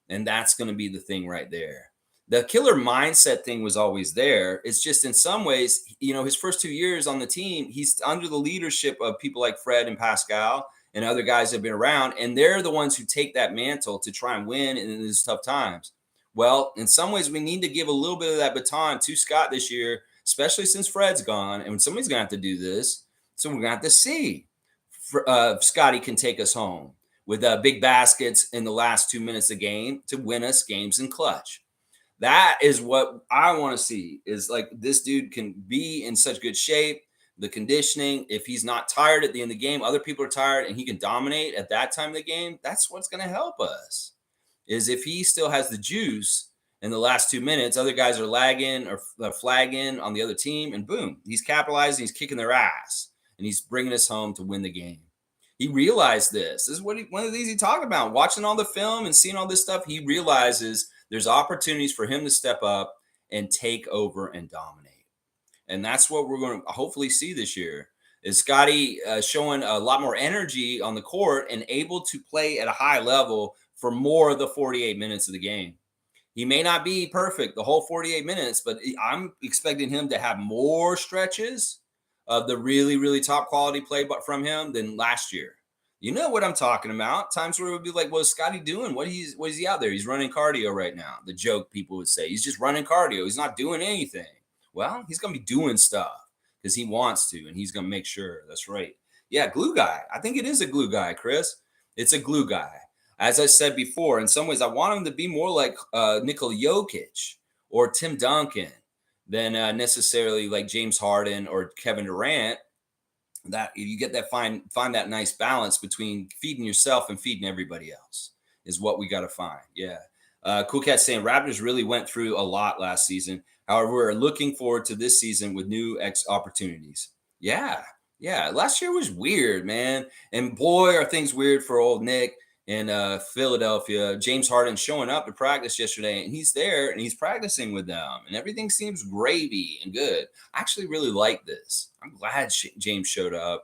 [SPEAKER 1] And that's going to be the thing right there. The killer mindset thing was always there. It's just in some ways, his first 2 years on the team, he's under the leadership of people like Fred and Pascal and other guys have been around, and they're the ones who take that mantle to try and win in these tough times. Well, in some ways, we need to give a little bit of that baton to Scott this year, especially since Fred's gone, and somebody's going to have to do this. So we're going to have to see if Scottie can take us home. with big baskets in the last 2 minutes of the game to win us games in clutch. That is what I want to see, is like this dude can be in such good shape, the conditioning. If he's not tired at the end of the game, other people are tired, and he can dominate at that time of the game. That's what's going to help us, is if he still has the juice in the last 2 minutes, other guys are lagging or flagging on the other team, and boom, he's capitalizing, he's kicking their ass, and he's bringing us home to win the game. He realized this. This is what one of the things he talked about. Watching all the film and seeing all this stuff, he realizes there's opportunities for him to step up and take over and dominate. And that's what we're going to hopefully see this year, is Scottie showing a lot more energy on the court and able to play at a high level for more of the 48 minutes of the game. He may not be perfect the whole 48 minutes, but I'm expecting him to have more stretches of the really, really top quality play from him than last year. You know what I'm talking about. Times where it would be like, what's Scottie doing? What is he out there? He's running cardio right now. The joke people would say, he's just running cardio. He's not doing anything. Well, he's going to be doing stuff because he wants to, and he's going to make sure. That's right. Yeah, glue guy. I think it is a glue guy, Chris. It's a glue guy. As I said before, in some ways, I want him to be more like Nikola Jokic or Tim Duncan than necessarily like James Harden or Kevin Durant. That you get that find that nice balance between feeding yourself and feeding everybody else is what we got to find. Yeah. Cool Cat saying Raptors really went through a lot last season. However, we're looking forward to this season with new opportunities. Yeah. Yeah. Last year was weird, man. And boy, are things weird for old Nick in Philadelphia. James Harden showing up to practice yesterday, and he's there and he's practicing with them, and everything seems gravy and good. I actually really like this. I'm glad James showed up,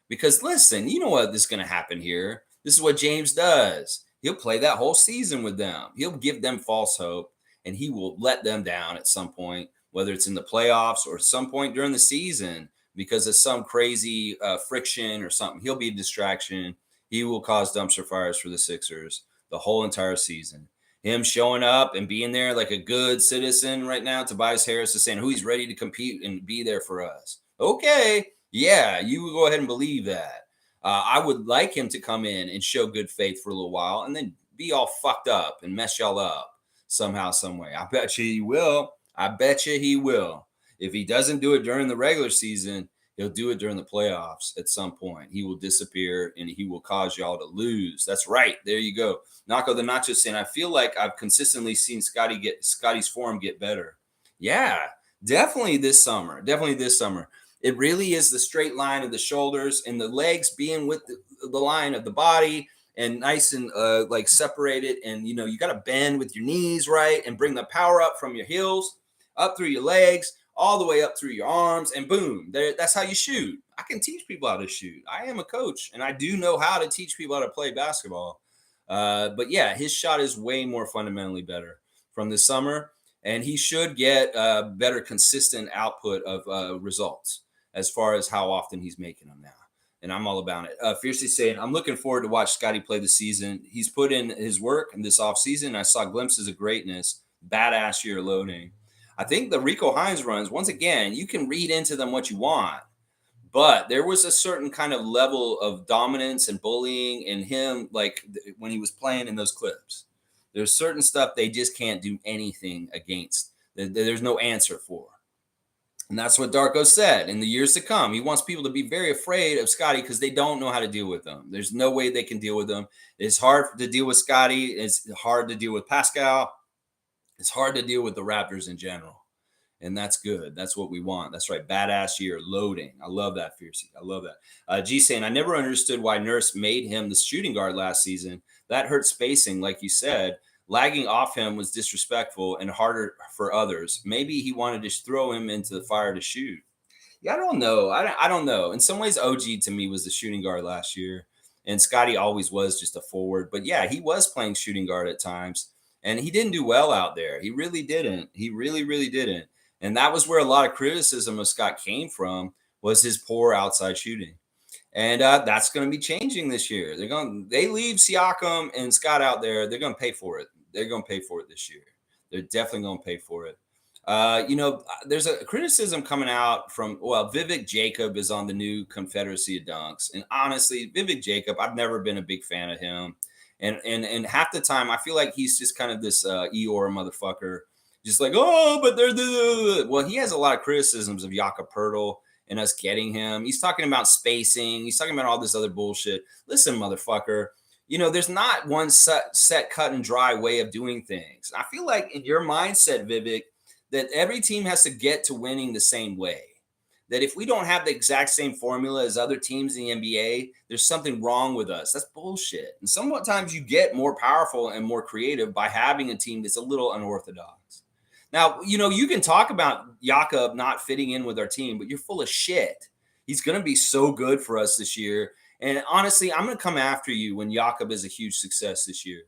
[SPEAKER 1] because listen, you know what is going to happen here. This is what James does. He'll play that whole season with them. He'll give them false hope, and he will let them down at some point, whether it's in the playoffs or some point during the season, because of some crazy friction or something. He'll be a distraction. He will cause dumpster fires for the Sixers the whole entire season. Him showing up and being there like a good citizen right now, Tobias Harris is saying who he's ready to compete and be there for us. Okay, yeah, you go ahead and believe that. I would like him to come in and show good faith for a little while and then be all fucked up and mess y'all up somehow, some way. I bet you he will. I bet you he will. If he doesn't do it during the regular season, he'll do it during the playoffs at some point. He will disappear and he will cause y'all to lose. That's right. There you go. Naco the Nacho saying, I feel like I've consistently seen Scottie's form get better. Yeah, definitely this summer. Definitely this summer. It really is the straight line of the shoulders and the legs being with the line of the body and nice and like separated. And, you know, you got to bend with your knees, right? And bring the power up from your heels, up through your legs, all the way up through your arms, and boom, that's how you shoot. I can teach people how to shoot. I am a coach, and I do know how to teach people how to play basketball. But yeah, his shot is way more fundamentally better from this summer, and he should get better consistent output of results as far as how often he's making them now. And I'm all about it. Fiercely saying, I'm looking forward to watch Scottie play this season. He's put in his work in this offseason. I saw glimpses of greatness, badass year loading. I think the Rico Hines runs, once again, you can read into them what you want, but there was a certain kind of level of dominance and bullying in him, like when he was playing in those clips. There's certain stuff they just can't do anything against. There's no answer for. And that's what Darko said in the years to come. He wants people to be very afraid of Scottie because they don't know how to deal with them. There's no way they can deal with them. It's hard to deal with Scottie. It's hard to deal with Pascal. It's hard to deal with the Raptors in general. And that's good. That's what we want. That's right. Badass year loading. I love that, Fiercey. I love that. G saying, I never understood why Nurse made him the shooting guard last season. That hurt spacing, like you said. Lagging off him was disrespectful and harder for others. Maybe he wanted to throw him into the fire to shoot. Yeah, I don't know. I don't know. In some ways, OG to me was the shooting guard last year. And Scottie always was just a forward. But yeah, he was playing shooting guard at times. And he didn't do well out there. He really didn't. He really, really didn't. And that was where a lot of criticism of Scott came from, was his poor outside shooting. And that's going to be changing this year. They leave Siakam and Scott out there. They're going to pay for it. They're going to pay for it this year. They're definitely going to pay for it. There's a criticism coming out from, Vivek Jacob is on the new Confederacy of Dunks. And honestly, Vivek Jacob, I've never been a big fan of him. And half the time, I feel like he's just kind of this Eeyore motherfucker. Just like, oh, but they're the. Well, he has a lot of criticisms of Jakob Poeltle and us getting him. He's talking about spacing. He's talking about all this other bullshit. Listen, motherfucker, there's not one set cut and dry way of doing things. I feel like in your mindset, Vivek, that every team has to get to winning the same way. That if we don't have the exact same formula as other teams in the NBA, there's something wrong with us. That's bullshit. And sometimes you get more powerful and more creative by having a team that's a little unorthodox. Now, you can talk about Jakob not fitting in with our team, but you're full of shit. He's going to be so good for us this year. And honestly, I'm going to come after you when Jakob is a huge success this year.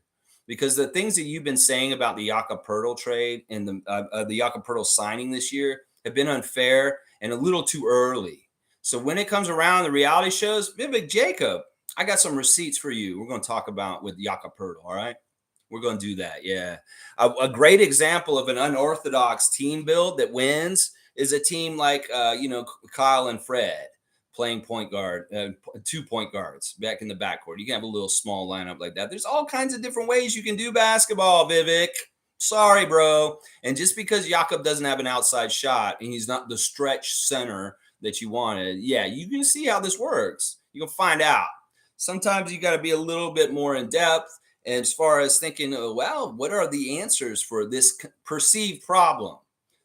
[SPEAKER 1] Because the things that you've been saying about the Jakob Poeltle trade and the Jakob Poeltle signing this year have been unfair and a little too early. So when it comes around, the reality shows, Vivek Jacob, I got some receipts for you. We're going to talk about with Jakob Poeltle, all right? We're going to do that, yeah. A great example of an unorthodox team build that wins is a team like, Kyle and Fred playing point guard, 2 point guards back in the backcourt. You can have a little small lineup like that. There's all kinds of different ways you can do basketball, Vivek. Sorry, bro. And just because Jakob doesn't have an outside shot and he's not the stretch center that you wanted, yeah, you can see how this works. You can find out. Sometimes you got to be a little bit more in depth as far as thinking, what are the answers for this perceived problem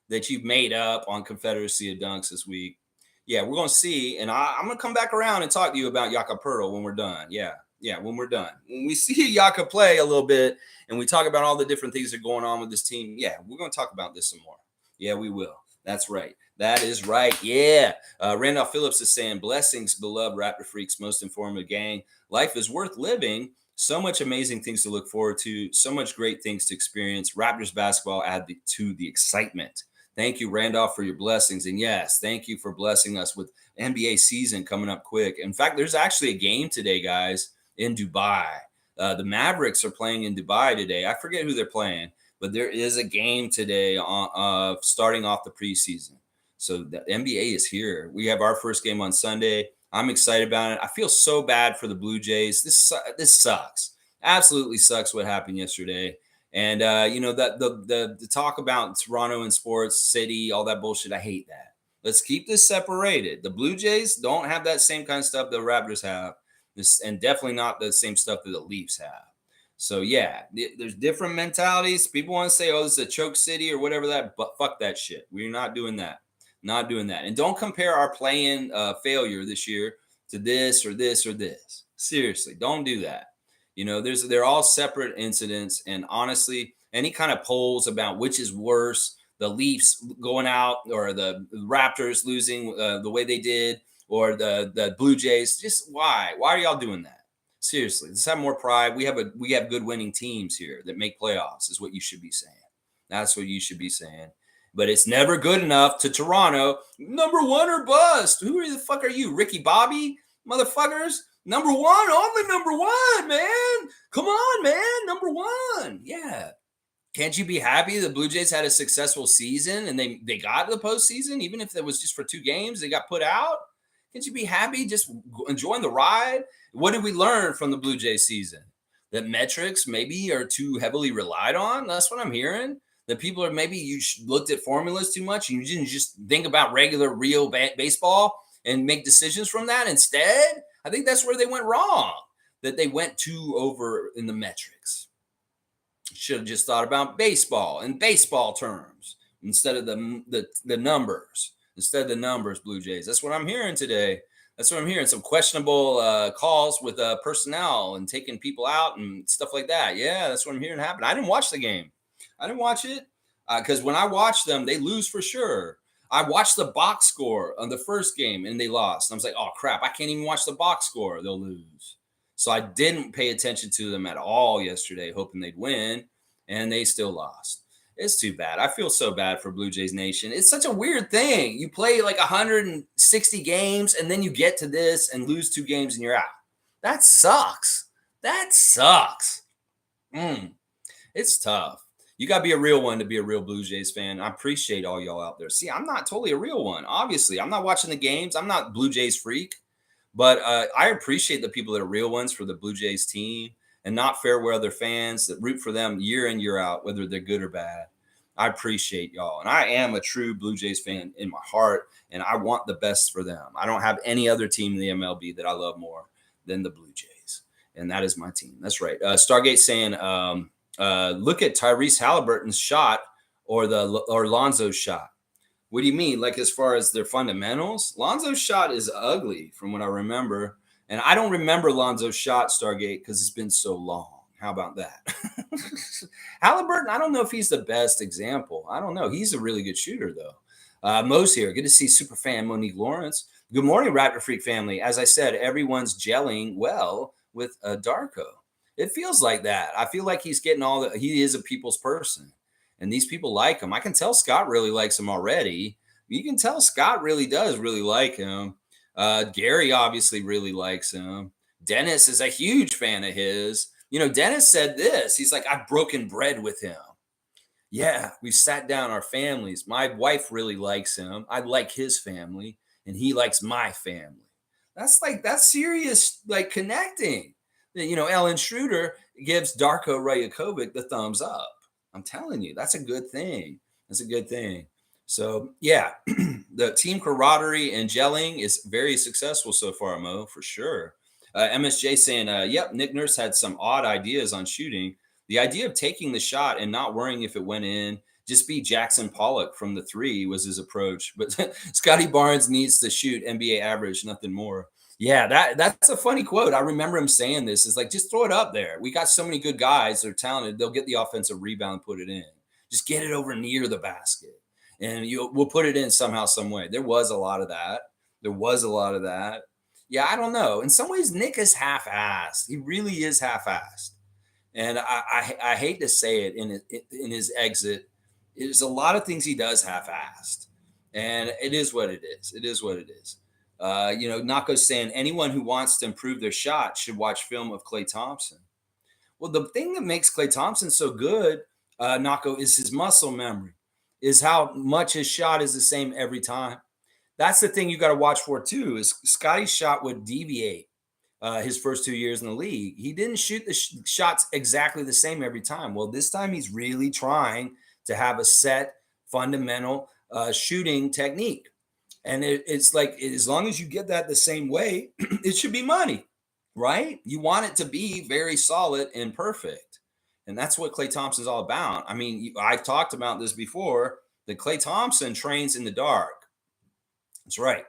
[SPEAKER 1] that you've made up on Confederacy of Dunks this week? Yeah, we're going to see. And I'm going to come back around and talk to you about Jakob Poeltle when we're done. Yeah, when we're done. When we see Jakob play a little bit and we talk about all the different things that are going on with this team, yeah, we're going to talk about this some more. Yeah, we will. That's right. That is right. Yeah. Randolph Phillips is saying, blessings, beloved Raptor Freaks, most informative gang. Life is worth living. So much amazing things to look forward to. So much great things to experience. Raptors basketball add to the excitement. Thank you, Randolph, for your blessings. And yes, thank you for blessing us with NBA season coming up quick. In fact, there's actually a game today, guys, in Dubai. The Mavericks are playing in Dubai today. I forget who they're playing, but there is a game today starting off the preseason. So the NBA is here. We have our first game on Sunday. I'm excited about it. I feel so bad for the Blue Jays. This sucks. Absolutely sucks what happened yesterday. And, that the talk about Toronto and sports, city, all that bullshit, I hate that. Let's keep this separated. The Blue Jays don't have that same kind of stuff the Raptors have, and definitely not the same stuff that the Leafs have. So, yeah, there's different mentalities. People want to say, oh, this is a choke city or whatever that, but fuck that shit. We're not doing that. Not doing that. And don't compare our play-in failure this year to this or this or this. Seriously, don't do that. They're all separate incidents. And honestly, any kind of polls about which is worse, the Leafs going out or the Raptors losing the way they did, or the Blue Jays, just why? Why are y'all doing that? Seriously, let's have more pride. We have good winning teams here that make playoffs is what you should be saying. That's what you should be saying. But it's never good enough to Toronto. Number one or bust. Who the fuck are you? Ricky Bobby? Motherfuckers? Number one, only number one, man. Come on, man. Number one. Yeah. Can't you be happy the Blue Jays had a successful season and they got to the postseason, even if it was just for 2 games, they got put out? Can't you be happy just enjoying the ride? What did we learn from the Blue Jays season? That metrics maybe are too heavily relied on? That's what I'm hearing. That people are maybe you looked at formulas too much and you didn't just think about regular, real baseball and make decisions from that instead. I think that's where they went wrong, that they went too over in the metrics. Should have just thought about baseball in baseball terms instead of the numbers. Instead of the numbers, Blue Jays. That's what I'm hearing today. That's what I'm hearing. Some questionable calls with personnel and taking people out and stuff like that. Yeah, that's what I'm hearing happen. I didn't watch the game. I didn't watch it because when I watch them, they lose for sure. I watched the box score on the first game and they lost. And I was like, oh, crap, I can't even watch the box score. They'll lose. So I didn't pay attention to them at all yesterday, hoping they'd win, and they still lost. It's too bad. I feel so bad for Blue Jays Nation. It's such a weird thing. You play like 160 games, and then you get to this and lose 2 games and you're out. That sucks. That sucks. It's tough. You got to be a real one to be a real Blue Jays fan. I appreciate all y'all out there. See, I'm not totally a real one. Obviously, I'm not watching the games. I'm not Blue Jays freak, but I appreciate the people that are real ones for the Blue Jays team and not fair weather fans that root for them year in, year out, whether they're good or bad. I appreciate y'all. And I am a true Blue Jays fan in my heart, and I want the best for them. I don't have any other team in the MLB that I love more than the Blue Jays. And that is my team. That's right. Stargate saying, look at Tyrese Halliburton's shot or Lonzo's shot. What do you mean? Like, as far as their fundamentals? Lonzo's shot is ugly from what I remember. And I don't remember Lonzo's shot, Stargate, because it's been so long. How about that? Halliburton, I don't know if he's the best example. I don't know. He's a really good shooter, though. Mo's here. Good to see superfan Monique Lawrence. Good morning, Raptor Freak family. As I said, everyone's gelling well with Darko. It feels like that. I feel like he's getting he is a people's person. And these people like him. I can tell Scott really likes him already. You can tell Scott really does really like him. Gary obviously really likes him. Dennis is a huge fan of his. You know, Dennis said this. He's like, I've broken bread with him. Yeah, we've sat down, our families. My wife really likes him. I like his family, and he likes my family. That's serious, like, connecting. You know, Ellen Schroeder gives Darko Rajakovic the thumbs up. I'm telling you, that's a good thing. That's a good thing. So, yeah, the team camaraderie and gelling is very successful so far, Mo, for sure. MSJ saying, yep, Nick Nurse had some odd ideas on shooting. The idea of taking the shot and not worrying if it went in, just be Jackson Pollock from the three was his approach. But Scottie Barnes needs to shoot NBA average, nothing more. Yeah, that's a funny quote. I remember him saying this. It's like, just throw it up there. We got so many good guys. They're talented. They'll get the offensive rebound and put it in. Just get it over near the basket. And we'll put it in somehow, some way. There was a lot of that. Yeah, I don't know. In some ways, Nick is half-assed. He really is half-assed. And I hate to say it in his exit. There's a lot of things he does half-assed. And it is what it is. It is what it is. Nako's saying anyone who wants to improve their shot should watch film of Klay Thompson. Well, the thing that makes Klay Thompson so good, Nako, is his muscle memory, is how much his shot is the same every time. That's the thing you got to watch for, too, is Scottie's shot would deviate his first 2 years in the league. He didn't shoot the shots exactly the same every time. Well, this time he's really trying to have a set fundamental shooting technique. And it's like, as long as you get that the same way, it should be money, right? You want it to be very solid and perfect. And that's what Klay Thompson's all about. I mean, I've talked about this before, that Klay Thompson trains in the dark. That's right.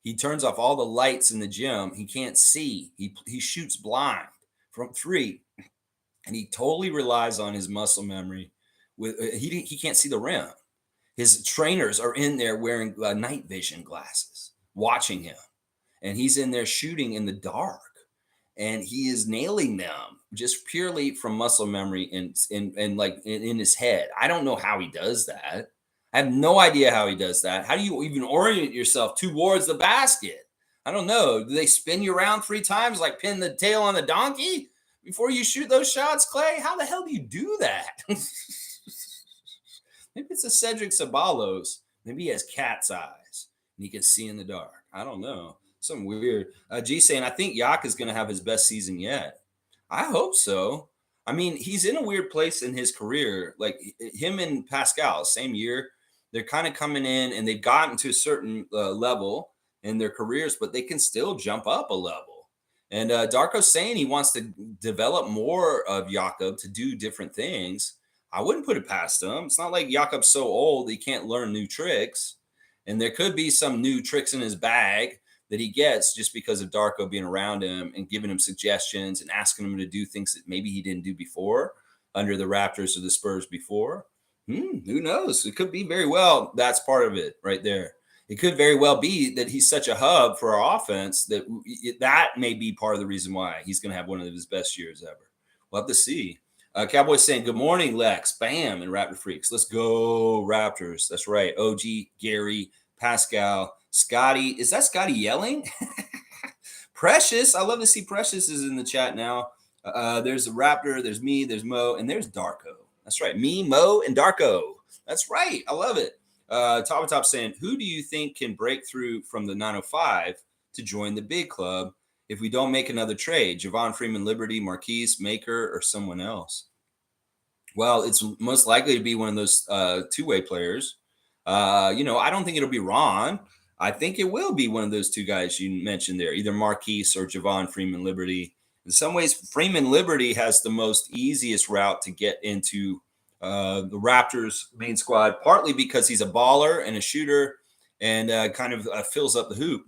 [SPEAKER 1] He turns off all the lights in the gym. He can't see. He shoots blind from three. And he totally relies on his muscle memory. He can't see the rim. His trainers are in there wearing night vision glasses, watching him. And he's in there shooting in the dark. And he is nailing them just purely from muscle memory and like in his head. I don't know how he does that. I have no idea how he does that. How do you even orient yourself towards the basket? I don't know. Do they spin you around 3 times like pin the tail on the donkey before you shoot those shots, Klay? How the hell do you do that? Maybe it's a Cedric Ceballos. Maybe he has cat's eyes and he can see in the dark. I don't know. Something weird. G saying, I think Yak is going to have his best season yet. I hope so. I mean, he's in a weird place in his career. Like him and Pascal, same year. They're kind of coming in and they've gotten to a certain level in their careers, but they can still jump up a level. And Darko's saying he wants to develop more of Jakob to do different things. I wouldn't put it past him. It's not like Jakob's so old he can't learn new tricks. And there could be some new tricks in his bag that he gets just because of Darko being around him and giving him suggestions and asking him to do things that maybe he didn't do before under the Raptors or the Spurs before. Who knows? It could be very well that's part of it right there. It could very well be that he's such a hub for our offense that may be part of the reason why he's going to have one of his best years ever. We'll have to see. Cowboys saying, good morning, Lex. Bam, and Raptor Freaks. Let's go, Raptors. That's right. OG, Gary, Pascal, Scottie. Is that Scottie yelling? Precious. I love to see Precious is in the chat now. There's a Raptor. There's me. There's Mo. And there's Darko. That's right. Me, Mo, and Darko. That's right. I love it. Top saying, who do you think can break through from the 905 to join the big club if we don't make another trade? Javon Freeman, Liberty, Marquise, Maker, or someone else? Well, it's most likely to be one of those two-way players. I don't think it'll be Ron. I think it will be one of those two guys you mentioned there, either Marquise or Javon Freeman Liberty. In some ways, Freeman Liberty has the most easiest route to get into the Raptors main squad, partly because he's a baller and a shooter and kind of fills up the hoop.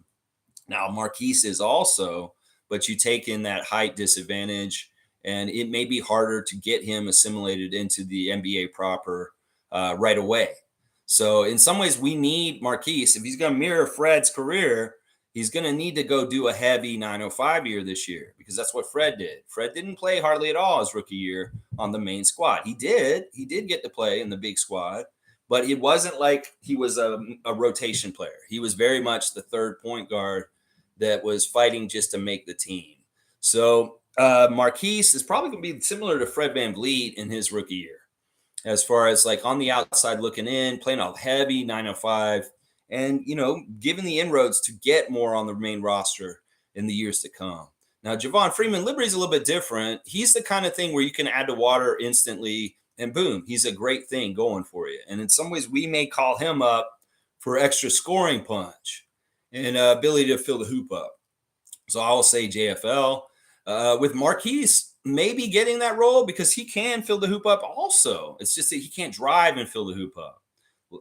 [SPEAKER 1] Now, Marquise is also, but you take in that height disadvantage, and it may be harder to get him assimilated into the NBA proper right away. So in some ways, we need Marquise. If he's going to mirror Fred's career, he's going to need to go do a heavy 905 year this year, because that's what Fred did. Fred didn't play hardly at all his rookie year on the main squad. He did get to play in the big squad, but it wasn't like he was a rotation player. He was very much the third point guard that was fighting just to make the team. So Marquise is probably going to be similar to Fred VanVleet in his rookie year, as far as like on the outside looking in, playing a heavy 905, and given the inroads to get more on the main roster in the years to come. Now, Javon Freeman Liberty is a little bit different. He's the kind of thing where you can add to water instantly, and boom, he's a great thing going for you. And in some ways, we may call him up for extra scoring punch and ability to fill the hoop up. So I will say JFL. With Marquise maybe getting that role, because he can fill the hoop up also. It's just that he can't drive and fill the hoop up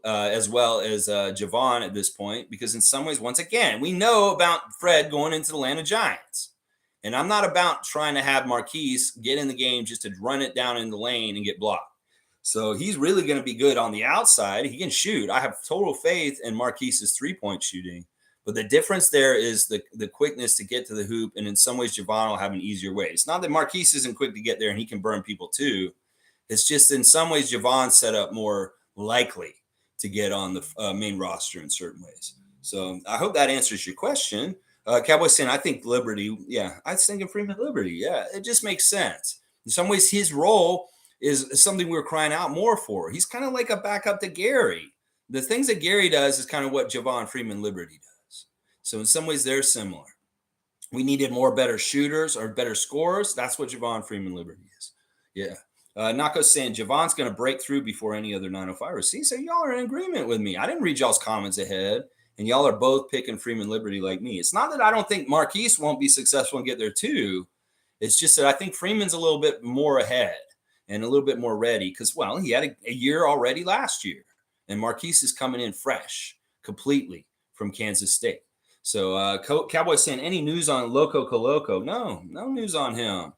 [SPEAKER 1] as well as Javon at this point, because in some ways, once again, we know about Fred going into the Atlanta Giants. And I'm not about trying to have Marquise get in the game just to run it down in the lane and get blocked. So he's really going to be good on the outside. He can shoot. I have total faith in Marquise's three-point shooting. But the difference there is the quickness to get to the hoop. And in some ways, Javon will have an easier way. It's not that Marquise isn't quick to get there and he can burn people too. It's just in some ways, Javon's set up more likely to get on the main roster in certain ways. So I hope that answers your question. Cowboy saying, I think Liberty. Yeah, I was thinking Freeman Liberty. Yeah, it just makes sense. In some ways, his role is something we're crying out more for. He's kind of like a backup to Gary. The things that Gary does is kind of what Javon Freeman Liberty does. So in some ways, they're similar. We needed more better shooters or better scorers. That's what Javon Freeman Liberty is. Yeah. Nako's saying Javon's going to break through before any other 905ers. See, so y'all are in agreement with me. I didn't read y'all's comments ahead, and y'all are both picking Freeman Liberty like me. It's not that I don't think Marquise won't be successful and get there too. It's just that I think Freeman's a little bit more ahead and a little bit more ready because, well, he had a year already last year, and Marquise is coming in fresh completely from Kansas State. So Cowboys saying, any news on Koloko? No news on him.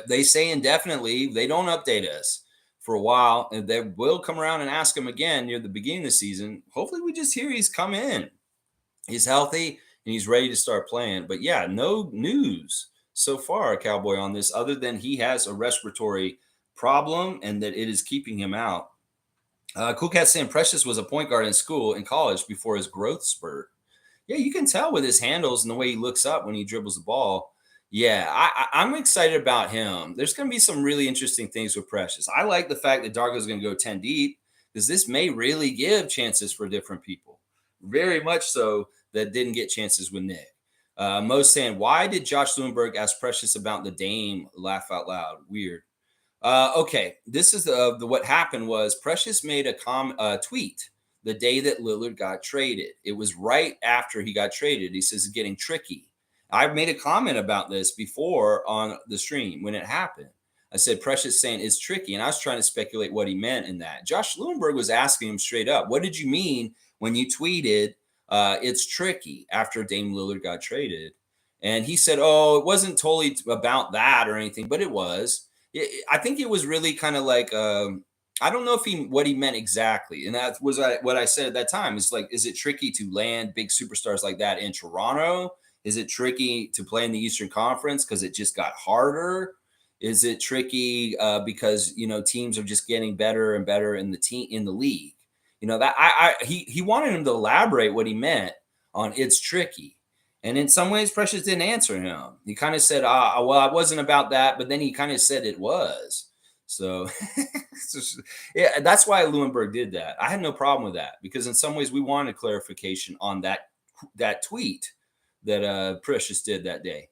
[SPEAKER 1] They say indefinitely. They don't update us for a while, and they will come around and ask him again near the beginning of the season. Hopefully we just hear he's come in. He's healthy, and he's ready to start playing. But, yeah, no news so far, Cowboy, on this other than he has a respiratory problem and that it is keeping him out. Cool Cat saying Precious was a point guard in college before his growth spurt. Yeah, you can tell with his handles and the way he looks up when he dribbles the ball. Yeah, I'm excited about him. There's going to be some really interesting things with Precious. I like the fact that Darko is going to go 10 deep because this may really give chances for different people. Very much so that didn't get chances with Nick. Mo's saying, why did Josh Lewinberg ask Precious about the Dame? Laugh out loud. Weird. Okay, this is what happened was Precious made a tweet the day that Lillard got traded. It was right after he got traded. He says it's getting tricky. I've made a comment about this before on the stream when it happened. I said, Precious saying it's tricky. And I was trying to speculate what he meant in that. Josh Lewinberg was asking him straight up, what did you mean when you tweeted it's tricky after Dame Lillard got traded? And he said, oh, it wasn't totally about that or anything, but it was. I think it was really kind of like, I don't know what he meant exactly. And that was what I said at that time. It's like, is it tricky to land big superstars like that in Toronto? Is it tricky to play in the Eastern Conference because it just got harder? Is it tricky because teams are just getting better and better in the league? That he wanted him to elaborate what he meant on it's tricky, and in some ways, Precious didn't answer him. He kind of said, "Well, it wasn't about that," but then he kind of said it was. So, yeah, that's why Lewinberg did that. I had no problem with that because in some ways we wanted clarification on that tweet that Precious did that day.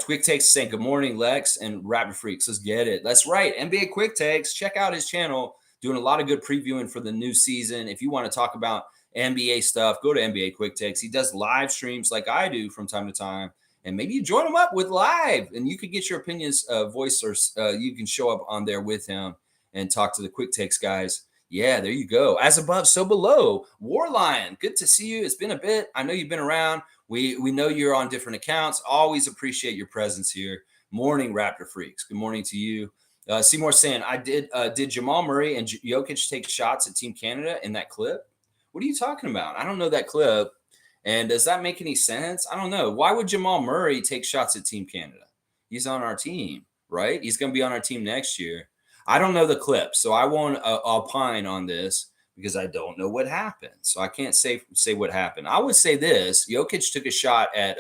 [SPEAKER 1] Quick Takes saying, good morning, Lex and Raptor Freaks. Let's get it. That's right. NBA Quick Takes. Check out his channel. Doing a lot of good previewing for the new season. If you want to talk about NBA stuff, go to NBA Quick Takes. He does live streams like I do from time to time. And maybe you join him up with live and you could get your opinions voiced, or you can show up on there with him and talk to the Quick Takes guys. Yeah, there you go. As above, so below. Warlion, good to see you. It's been a bit. I know you've been around. We know you're on different accounts. Always appreciate your presence here. Morning, Raptor Freaks. Good morning to you. Seymour saying, did Jamal Murray and Jokic take shots at Team Canada in that clip? What are you talking about? I don't know that clip. And does that make any sense? I don't know. Why would Jamal Murray take shots at Team Canada? He's on our team, right? He's going to be on our team next year. I don't know the clip, so I won't opine on this because I don't know what happened. So I can't say what happened. I would say this. Jokic took a shot at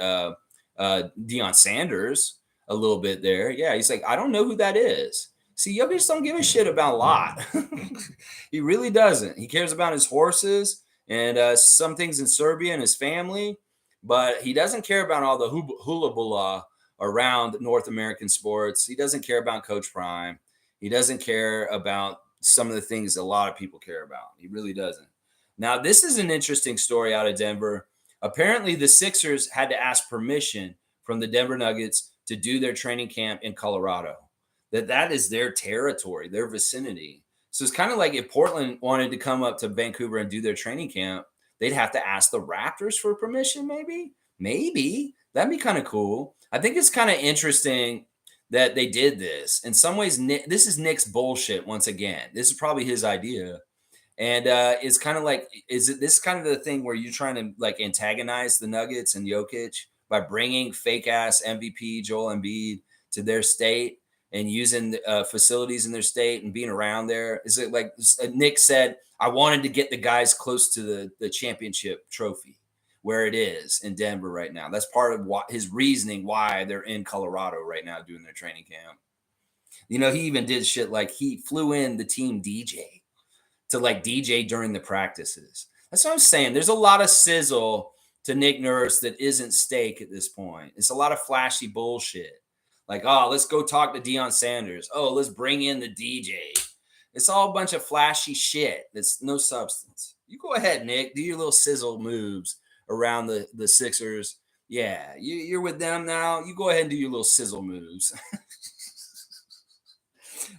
[SPEAKER 1] Deion Sanders a little bit there. Yeah, he's like, I don't know who that is. See, Jokic don't give a shit about a lot. He really doesn't. He cares about his horses and some things in Serbia and his family, but he doesn't care about all the hula bula around North American sports. He doesn't care about Coach Prime. He doesn't care about some of the things a lot of people care about. He really doesn't. Now, this is an interesting story out of Denver. Apparently, the Sixers had to ask permission from the Denver Nuggets to do their training camp in Colorado. That is their territory, their vicinity. So it's kind of like if Portland wanted to come up to Vancouver and do their training camp, they'd have to ask the Raptors for permission, maybe. Maybe. That'd be kind of cool. I think it's kind of interesting that they did this. In some ways, this is Nick's bullshit once again. This is probably his idea. And it's kind of like, is it this kind of the thing where you're trying to like antagonize the Nuggets and Jokic by bringing fake ass MVP Joel Embiid to their state and using facilities in their state and being around there? Is it like Nick said, I wanted to get the guys close to the championship trophy where it is in Denver right now. That's part of his reasoning why they're in Colorado right now doing their training camp. You know, he even did shit like he flew in the team DJ to like DJ during the practices. That's what I'm saying. There's a lot of sizzle to Nick Nurse that isn't steak at this point. It's a lot of flashy bullshit. Like, oh, let's go talk to Deion Sanders. Oh, let's bring in the DJ. It's all a bunch of flashy shit. That's no substance. You go ahead, Nick. Do your little sizzle moves around the Sixers. Yeah, you're with them now. You go ahead and do your little sizzle moves.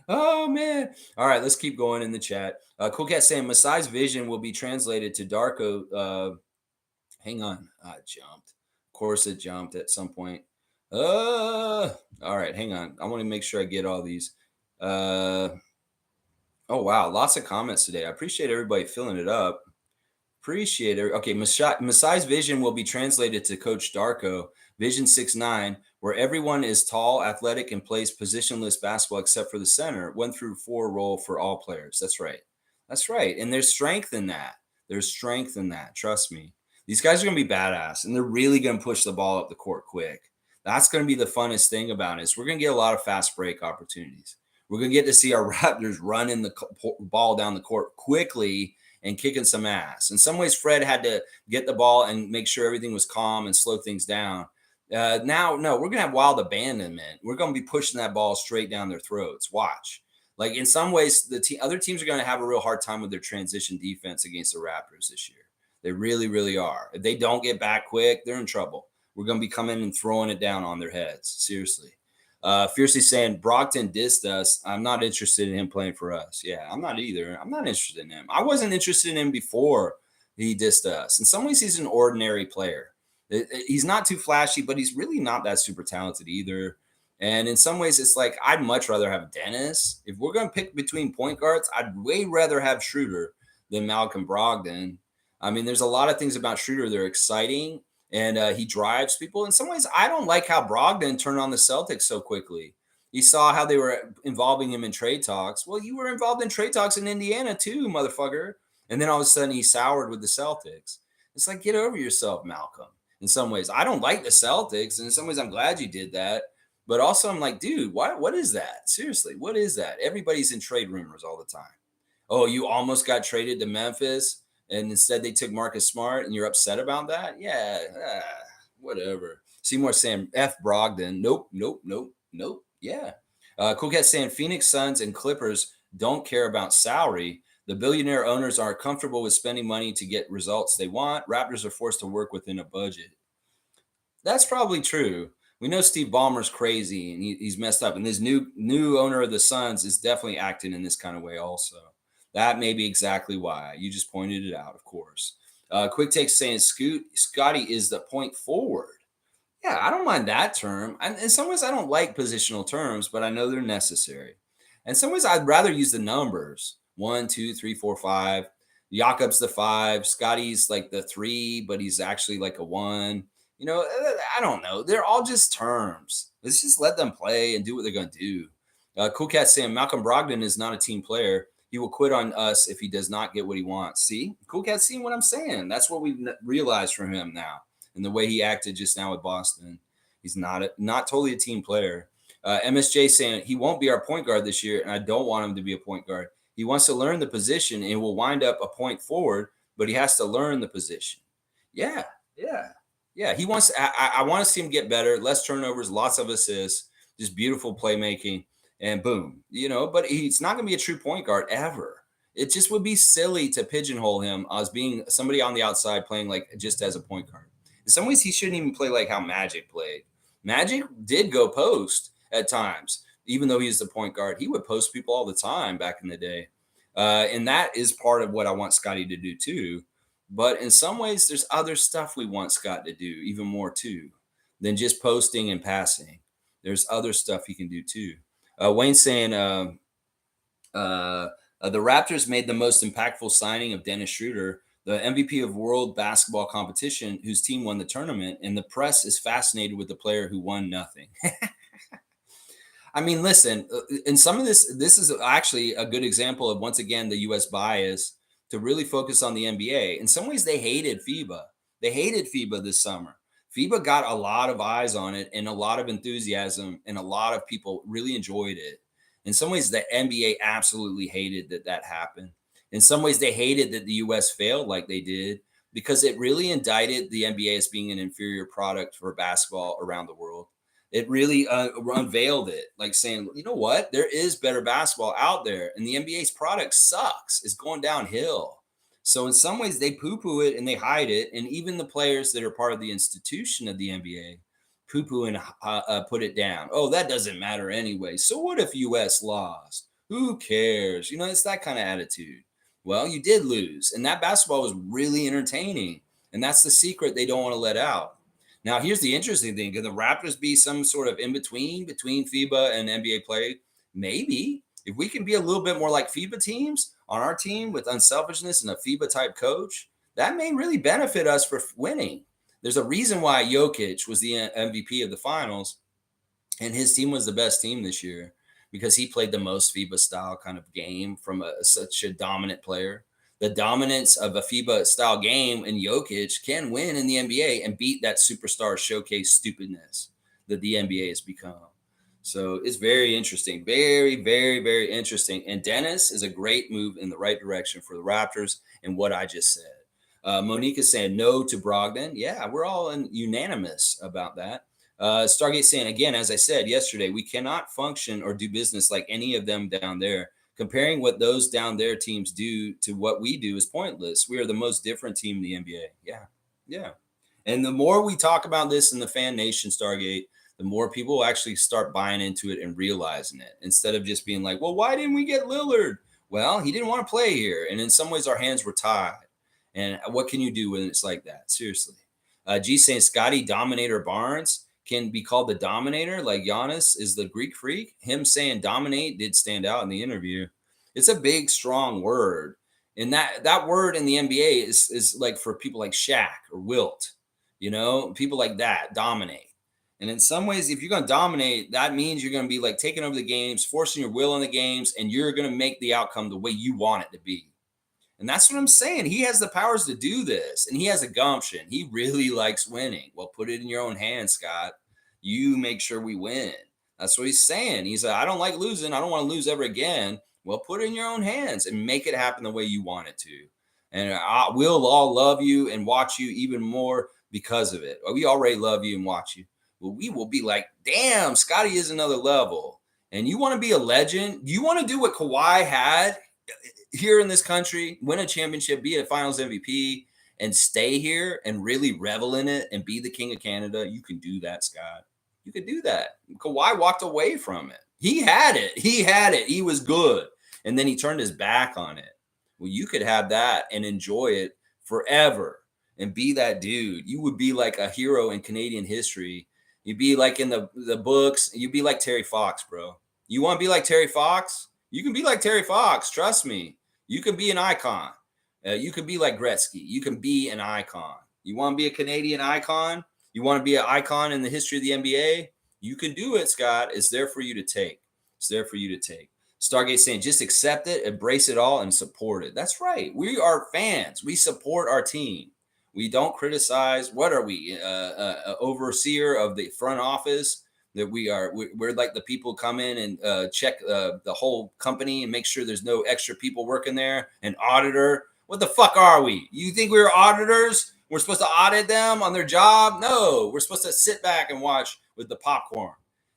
[SPEAKER 1] Oh, man. All right, let's keep going in the chat. Cool Cat saying Masai's vision will be translated to Darko. Hang on. It jumped. Of course, it jumped at some point. All right, hang on. I want to make sure I get all these. Oh, wow. Lots of comments today. I appreciate everybody filling it up. Appreciate it. Okay, Masai's vision will be translated to Coach Darko. Vision 6'9", where everyone is tall, athletic, and plays positionless basketball except for the center. 1-4 role for all players. That's right. That's right. And there's strength in that. There's strength in that. Trust me. These guys are going to be badass, and they're really going to push the ball up the court quick. That's going to be the funnest thing about it. Is we're going to get a lot of fast break opportunities. We're going to get to see our Raptors running the ball down the court quickly and kicking some ass. In some ways, Fred had to get the ball and make sure everything was calm and slow things down. Now, no, we're going to have wild abandonment. We're going to be pushing that ball straight down their throats. Watch. Like in some ways, the other teams are going to have a real hard time with their transition defense against the Raptors this year. They really, really are. If they don't get back quick, they're in trouble. We're going to be coming and throwing it down on their heads. Seriously. Fiercely saying, Brogdon dissed us. I'm not interested in him playing for us. Yeah, I'm not either. I'm not interested in him. I wasn't interested in him before he dissed us. In some ways, he's an ordinary player. He's not too flashy, but he's really not that super talented either. And in some ways, it's like I'd much rather have Dennis. If we're going to pick between point guards, I'd way rather have Schroeder than Malcom Brogdon. I mean, there's a lot of things about Schroeder that are exciting. And he drives people. In some ways, I don't like how Brogdon turned on the Celtics so quickly. You saw how they were involving him in trade talks. Well, you were involved in trade talks in Indiana too, motherfucker. And then all of a sudden he soured with the Celtics. It's like, get over yourself, Malcolm. In some ways, I don't like the Celtics. And in some ways, I'm glad you did that. But also I'm like, dude, what is that? Seriously, what is that? Everybody's in trade rumors all the time. Oh, you almost got traded to Memphis and instead they took Marcus Smart and you're upset about that? Yeah, whatever. Seymour saying F Brogdon. Nope, nope, nope, nope. Yeah. Cool Cat saying Phoenix Suns and Clippers don't care about salary. The billionaire owners are comfortable with spending money to get results they want. Raptors are forced to work within a budget. That's probably true. We know Steve Ballmer's crazy and he's messed up, and this new owner of the Suns is definitely acting in this kind of way. Also, that may be exactly why you just pointed it out. Of course, quick take saying Scottie is the point forward. Yeah, I don't mind that term. And in some ways, I don't like positional terms, but I know they're necessary. In some ways, I'd rather use the numbers 1, 2, 3, 4, 5. Jakob's the 5. Scottie's like the 3, but he's actually like a 1. I don't know. They're all just terms. Let's just let them play and do what they're going to do. Cool Cat saying Malcolm Brogdon is not a team player. He will quit on us if he does not get what he wants. See, Cool Cat seeing what I'm saying. That's what we've realized from him now. And the way he acted just now with Boston, he's not totally a team player. MSJ saying he won't be our point guard this year, and I don't want him to be a point guard. He wants to learn the position, and will wind up a point forward, but he has to learn the position. Yeah, yeah, yeah. He wants. I want to see him get better, less turnovers, lots of assists, just beautiful playmaking, and boom, But he's not going to be a true point guard ever. It just would be silly to pigeonhole him as being somebody on the outside playing like just as a point guard. In some ways, he shouldn't even play like how Magic played. Magic did go post at times, even though he's the point guard. He would post people all the time back in the day. And that is part of what I want Scottie to do too. But in some ways, there's other stuff we want Scott to do even more too than just posting and passing. There's other stuff he can do too. Wayne saying the Raptors made the most impactful signing of Dennis Schroeder, the MVP of World Basketball Competition, whose team won the tournament, and the press is fascinated with the player who won nothing. I mean, listen, in some of this is actually a good example of, once again, the U.S. bias to really focus on the NBA. In some ways, they hated FIBA. They hated FIBA this summer. FIBA got a lot of eyes on it and a lot of enthusiasm, and a lot of people really enjoyed it. In some ways, the NBA absolutely hated that happened. In some ways, they hated that the U.S. failed like they did, because it really indicted the NBA as being an inferior product for basketball around the world. It really unveiled it, like saying, you know what? There is better basketball out there, and the NBA's product sucks. It's going downhill. So in some ways, they poo-poo it and they hide it. And even the players that are part of the institution of the NBA poo-poo and put it down. Oh, that doesn't matter anyway. So what if U.S. lost? Who cares? It's that kind of attitude. Well, you did lose, and that basketball was really entertaining, and that's the secret they don't want to let out. Now, here's the interesting thing. Can the Raptors be some sort of in-between FIBA and NBA play? Maybe. If we can be a little bit more like FIBA teams on our team with unselfishness and a FIBA-type coach, that may really benefit us for winning. There's a reason why Jokic was the MVP of the finals, and his team was the best team this year, because he played the most FIBA-style kind of game from such a dominant player. The dominance of a FIBA-style game and Jokic can win in the NBA and beat that superstar showcase stupidness that the NBA has become. So it's very interesting. Very, very, very interesting. And Dennis is a great move in the right direction for the Raptors and what I just said. Monique is saying no to Brogdon. Yeah, we're all unanimous about that. Stargate saying, again, as I said yesterday, we cannot function or do business like any of them down there. Comparing what those down there teams do to what we do is pointless. We are the most different team in the NBA. Yeah. Yeah. And the more we talk about this in the fan nation, Stargate, the more people will actually start buying into it and realizing it, instead of just being like, well, why didn't we get Lillard? Well, he didn't want to play here. And in some ways, our hands were tied. And what can you do when it's like that? Seriously. G saying Scottie Dominator Barnes can be called the Dominator, like Giannis is the Greek freak. Him saying dominate did stand out in the interview. It's a big, strong word. And that word in the NBA is like for people like Shaq or Wilt, people like that, dominate. And in some ways, if you're going to dominate, that means you're going to be like taking over the games, forcing your will in the games, and you're going to make the outcome the way you want it to be. And that's what I'm saying. He has the powers to do this, and he has a gumption. He really likes winning. Well, put it in your own hands, Scott. You make sure we win. That's what he's saying. He's like, I don't like losing. I don't want to lose ever again. Well, put it in your own hands and make it happen the way you want it to. And we'll all love you and watch you even more because of it. We already love you and watch you. Well, we will be like, damn, Scottie is another level. And you want to be a legend? You want to do what Kawhi had here in this country, win a championship, be a finals MVP, and stay here and really revel in it and be the king of Canada? You can do that, Scott. You could do that. Kawhi walked away from it. He had it. He had it. He was good. And then he turned his back on it. Well, you could have that and enjoy it forever and be that dude. You would be like a hero in Canadian history. You'd be like in the books. You'd be like Terry Fox, bro. You want to be like Terry Fox? You can be like Terry Fox. Trust me. You can be an icon. You can be like Gretzky. You can be an icon. You want to be a Canadian icon? You want to be an icon in the history of the NBA? You can do it, Scott. It's there for you to take. It's there for you to take. Stargate saying, just accept it, embrace it all, and support it. That's right. We are fans. We support our team. We don't criticize. What are we? Overseer of the front office? That we're like the people come in and check the whole company and make sure there's no extra people working there. An auditor. What the fuck are we? You think we're auditors? We're supposed to audit them on their job? No, we're supposed to sit back and watch with the popcorn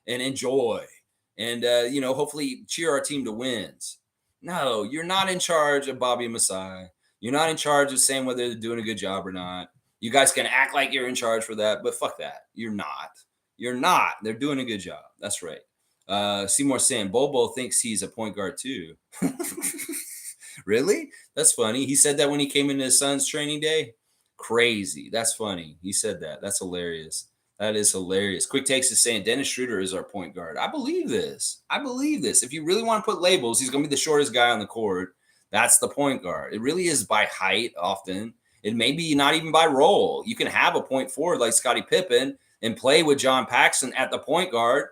[SPEAKER 1] and enjoy and, hopefully cheer our team to wins. No, you're not in charge of Bobby and Masai. You're not in charge of saying whether they're doing a good job or not. You guys can act like you're in charge for that, but fuck that. You're not. You're not. They're doing a good job. That's right. Seymour saying, Bobo thinks he's a point guard too. Really? That's funny. He said that when he came into his son's training day. Crazy. That's funny. He said that. That's hilarious. That is hilarious. Quick Takes is saying Dennis Schroeder is our point guard. I believe this. If you really want to put labels, he's going to be the shortest guy on the court. That's the point guard. It really is by height often. It may be not even by role. You can have a point forward like Scottie Pippen and play with John Paxson at the point guard.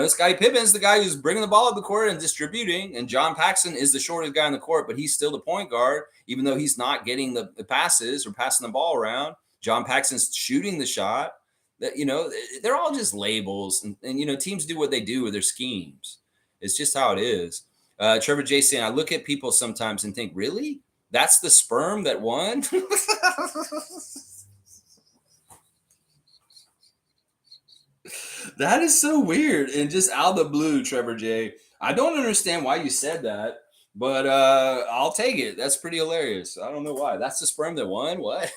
[SPEAKER 1] Scottie Pippen's the guy who's bringing the ball up the court and distributing, and John Paxson is the shortest guy on the court, but he's still the point guard, even though he's not getting the passes or passing the ball around. John Paxson's shooting the shot. They're all just labels, and teams do what they do with their schemes. It's just how it is. Trevor J saying, I look at people sometimes and think, really? That's the sperm that won? That is so weird and just out of the blue, Trevor J. I don't understand why you said that, but I'll take it. That's pretty hilarious. I don't know why. That's the sperm that won? What?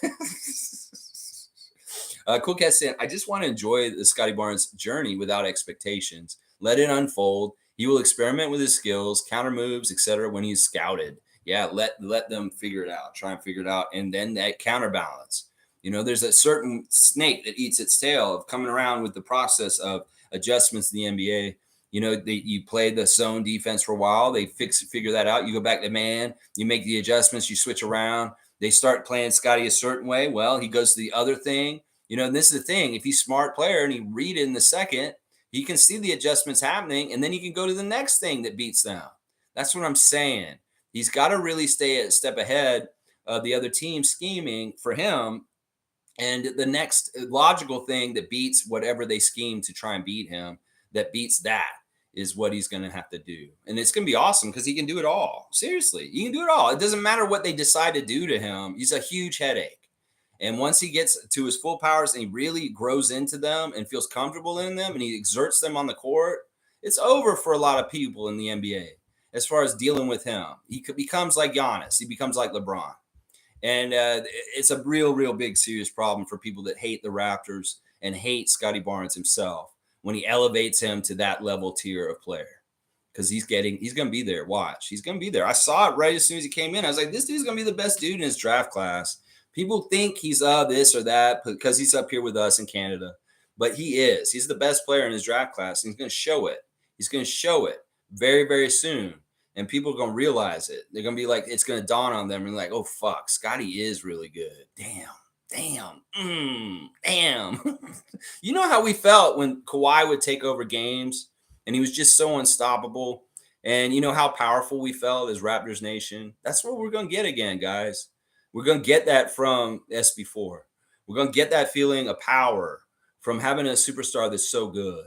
[SPEAKER 1] Cool Cat saying, I just want to enjoy the Scottie Barnes journey without expectations. Let it unfold. He will experiment with his skills, counter moves, etc. when he's scouted. Yeah, let them figure it out. Try and figure it out. And then that counterbalance. There's a certain snake that eats its tail of coming around with the process of adjustments in the NBA. You play the zone defense for a while. They figure that out. You go back to man. You make the adjustments. You switch around. They start playing Scottie a certain way. Well, he goes to the other thing. And this is the thing. If he's a smart player and he read it in the second, he can see the adjustments happening, and then he can go to the next thing that beats them. That's what I'm saying. He's got to really stay a step ahead of the other team scheming for him. And the next logical thing that beats whatever they scheme to try and beat him, that beats that, is what he's going to have to do. And it's going to be awesome because he can do it all. Seriously, he can do it all. It doesn't matter what they decide to do to him. He's a huge headache. And once he gets to his full powers and he really grows into them and feels comfortable in them and he exerts them on the court, it's over for a lot of people in the NBA as far as dealing with him. He becomes like Giannis. He becomes like LeBron. And it's a real big, serious problem for people that hate the Raptors and hate Scottie Barnes himself when he elevates him to that level tier of player. Because he's going to be there. Watch. He's going to be there. I saw it right as soon as he came in. I was like, this dude's going to be the best dude in his draft class. People think he's this or that because he's up here with us in Canada. But he is. He's the best player in his draft class. And he's going to show it. He's going to show it very, very soon. And people are going to realize it. They're going to be like, it's going to dawn on them and like, oh, fuck, Scottie is really good. Damn. You know how we felt when Kawhi would take over games and he was just so unstoppable. And you know how powerful we felt as Raptors Nation. That's what we're going to get again, guys. We're going to get that from SB4. We're going to get that feeling of power from having a superstar that's so good.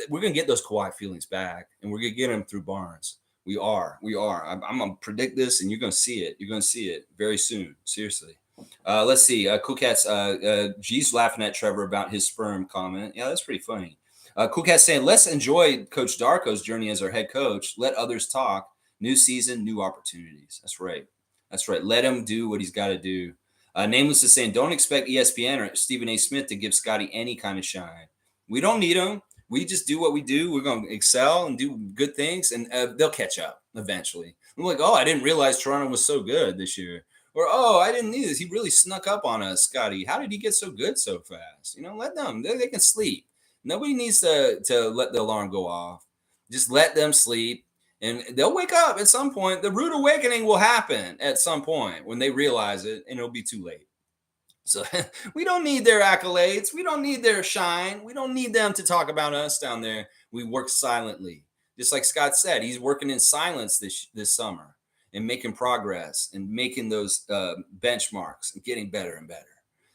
[SPEAKER 1] we're going to get those Kawhi feelings back, and we're going to get them through Barnes. We are. I'm going to predict this, and you're going to see it. You're going to see it very soon. Seriously. Let's see. Cool Cat's G's laughing at Trevor about his sperm comment. Yeah, that's pretty funny. Cool Cat's saying, let's enjoy Coach Darko's journey as our head coach. Let others talk. New season, new opportunities. That's right. That's right. Let him do what he's got to do. Nameless is saying, don't expect ESPN or Stephen A. Smith to give Scottie any kind of shine. We don't need him. We just do what we do. We're going to excel and do good things, and they'll catch up eventually. I'm like, oh, I didn't realize Toronto was so good this year. Or, oh, I didn't need this. He really snuck up on us, Scottie. How did he get so good so fast? Let them. They can sleep. Nobody needs to let the alarm go off. Just let them sleep, and they'll wake up at some point. The rude awakening will happen at some point when they realize it, and it'll be too late. So we don't need their accolades. We don't need their shine. We don't need them to talk about us down there. We work silently. Just like Scott said, he's working in silence this summer and making progress and making those benchmarks and getting better and better.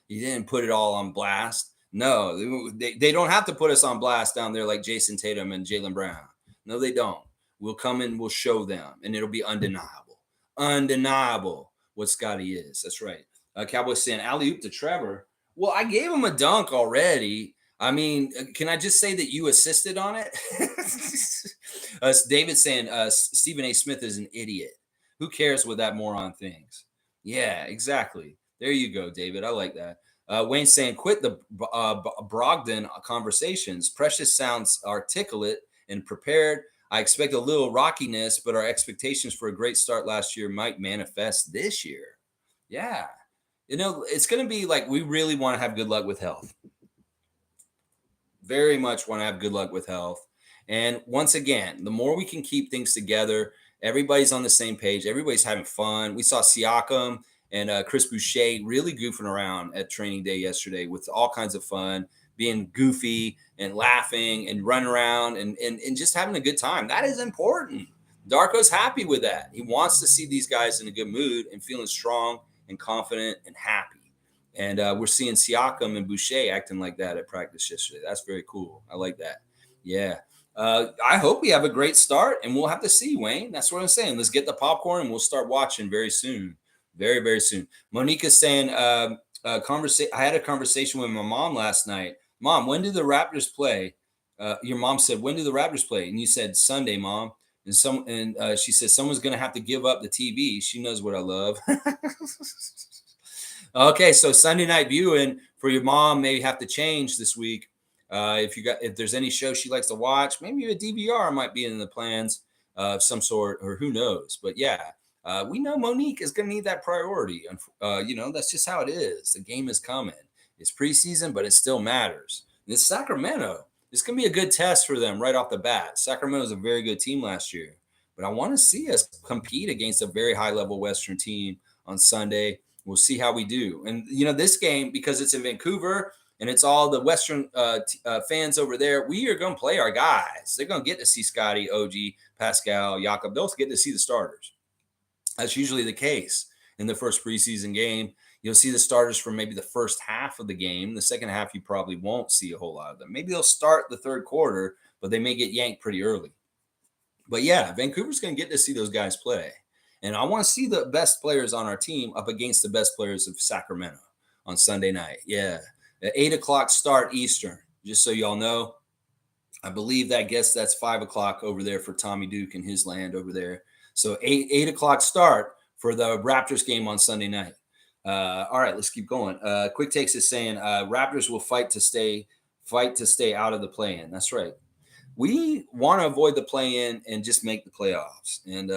[SPEAKER 1] He didn't put it all on blast. No, they don't have to put us on blast down there like Jason Tatum and Jaylen Brown. No, they don't. We'll come and we'll show them, and it'll be undeniable. Undeniable what Scottie is. That's right. Cowboys saying alley-oop to Trevor. Well, I gave him a dunk already. I mean, can I just say that you assisted on it? David saying Stephen A. Smith is an idiot. Who cares what that moron thinks? Yeah, exactly. There you go, David. I like that. Wayne saying, quit the Brogdon conversations. Precious sounds articulate and prepared. I expect a little rockiness, but our expectations for a great start last year might manifest this year. Yeah. It's going to be like we really want to have good luck with health. Very much want to have good luck with health. And once again, the more we can keep things together, everybody's on the same page. Everybody's having fun. We saw Siakam and Chris Boucher really goofing around at training day yesterday with all kinds of fun, being goofy and laughing and running around and just having a good time. That is important. Darko's happy with that. He wants to see these guys in a good mood and feeling strong and confident and happy. And we're seeing Siakam and Boucher acting like that at practice yesterday. That's very cool. I like that. Yeah. I hope we have a great start, and we'll have to see, Wayne. That's what I'm saying. Let's get the popcorn, and we'll start watching very soon. Very, very soon. Monica's saying, I had a conversation with my mom last night. Mom, when do the Raptors play? Your mom said, when do the Raptors play? And you said, Sunday, Mom. And she said, someone's going to have to give up the TV. She knows what I love. Okay, so Sunday night viewing for your mom may have to change this week. If there's any show she likes to watch, maybe a DVR might be in the plans of some sort, or who knows. But yeah, we know Monique is going to need that priority. That's just how it is. The game is coming. It's preseason, but it still matters. It's Sacramento. It's going to be a good test for them right off the bat. Sacramento is a very good team last year, but I want to see us compete against a very high-level Western team on Sunday. We'll see how we do. And, this game, because it's in Vancouver and it's all the Western fans over there, we are going to play our guys. They're going to get to see Scottie, OG, Pascal, Jakob. They'll get to see the starters. That's usually the case in the first preseason game. You'll see the starters for maybe the first half of the game. The second half, you probably won't see a whole lot of them. Maybe they'll start the third quarter, but they may get yanked pretty early. But yeah, Vancouver's going to get to see those guys play. And I want to see the best players on our team up against the best players of Sacramento on Sunday night. Yeah. At 8 o'clock start Eastern, just so y'all know. I believe that's 5 o'clock over there for Tommy Duke and his land over there. So 8 o'clock start for the Raptors game on Sunday night. All right, let's keep going. Quick Takes is saying Raptors will fight to stay out of the play-in. That's right. We want to avoid the play-in and just make the playoffs. And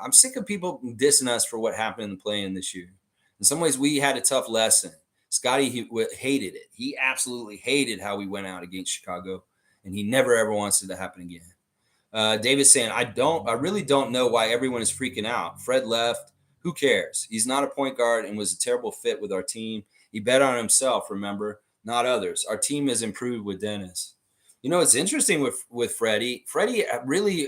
[SPEAKER 1] I'm sick of people dissing us for what happened in the play-in this year. In some ways, we had a tough lesson. Scottie hated it. He absolutely hated how we went out against Chicago, and he never ever wants it to happen again. David's saying, I really don't know why everyone is freaking out. Fred left. Who cares? He's not a point guard and was a terrible fit with our team. He bet on himself, remember, not others. Our team has improved with Dennis. It's interesting with Freddie. Freddie really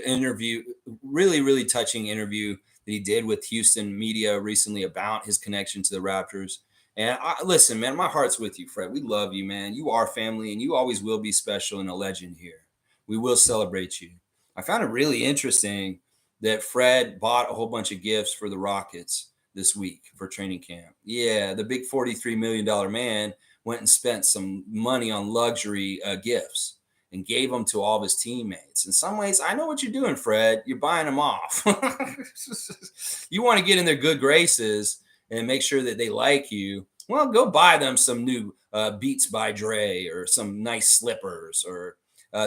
[SPEAKER 1] touching interview that he did with Houston media recently about his connection to the Raptors. And listen, man, my heart's with you, Fred. We love you, man. You are family, and you always will be special and a legend here. We will celebrate you. I found it really interesting that Fred bought a whole bunch of gifts for the Rockets this week for training camp. Yeah, the big $43 million man went and spent some money on luxury gifts and gave them to all of his teammates. In some ways, I know what you're doing, Fred. You're buying them off. You want to get in their good graces and make sure that they like you. Well, go buy them some new Beats by Dre or some nice slippers or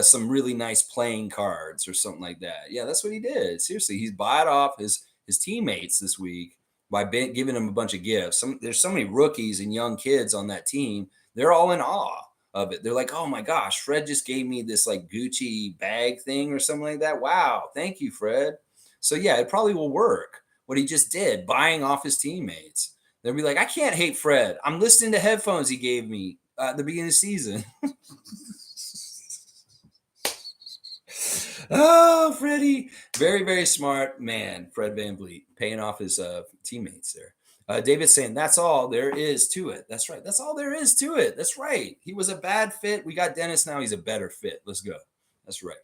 [SPEAKER 1] some really nice playing cards or something like that. Yeah, that's what he did. Seriously, he's bought off his teammates this week by giving them a bunch of gifts. There's so many rookies and young kids on that team. They're all in awe of it. They're like, oh my gosh, Fred just gave me this like Gucci bag thing or something like that. Wow, thank you, Fred. So yeah, it probably will work. What he just did, buying off his teammates. They'll be like, I can't hate Fred. I'm listening to headphones he gave me at the beginning of the season. Oh, Freddie. Very, very smart man, Fred VanVleet, paying off his teammates there. David's saying, that's all there is to it. That's right. That's all there is to it. That's right. He was a bad fit. We got Dennis now. He's a better fit. Let's go. That's right.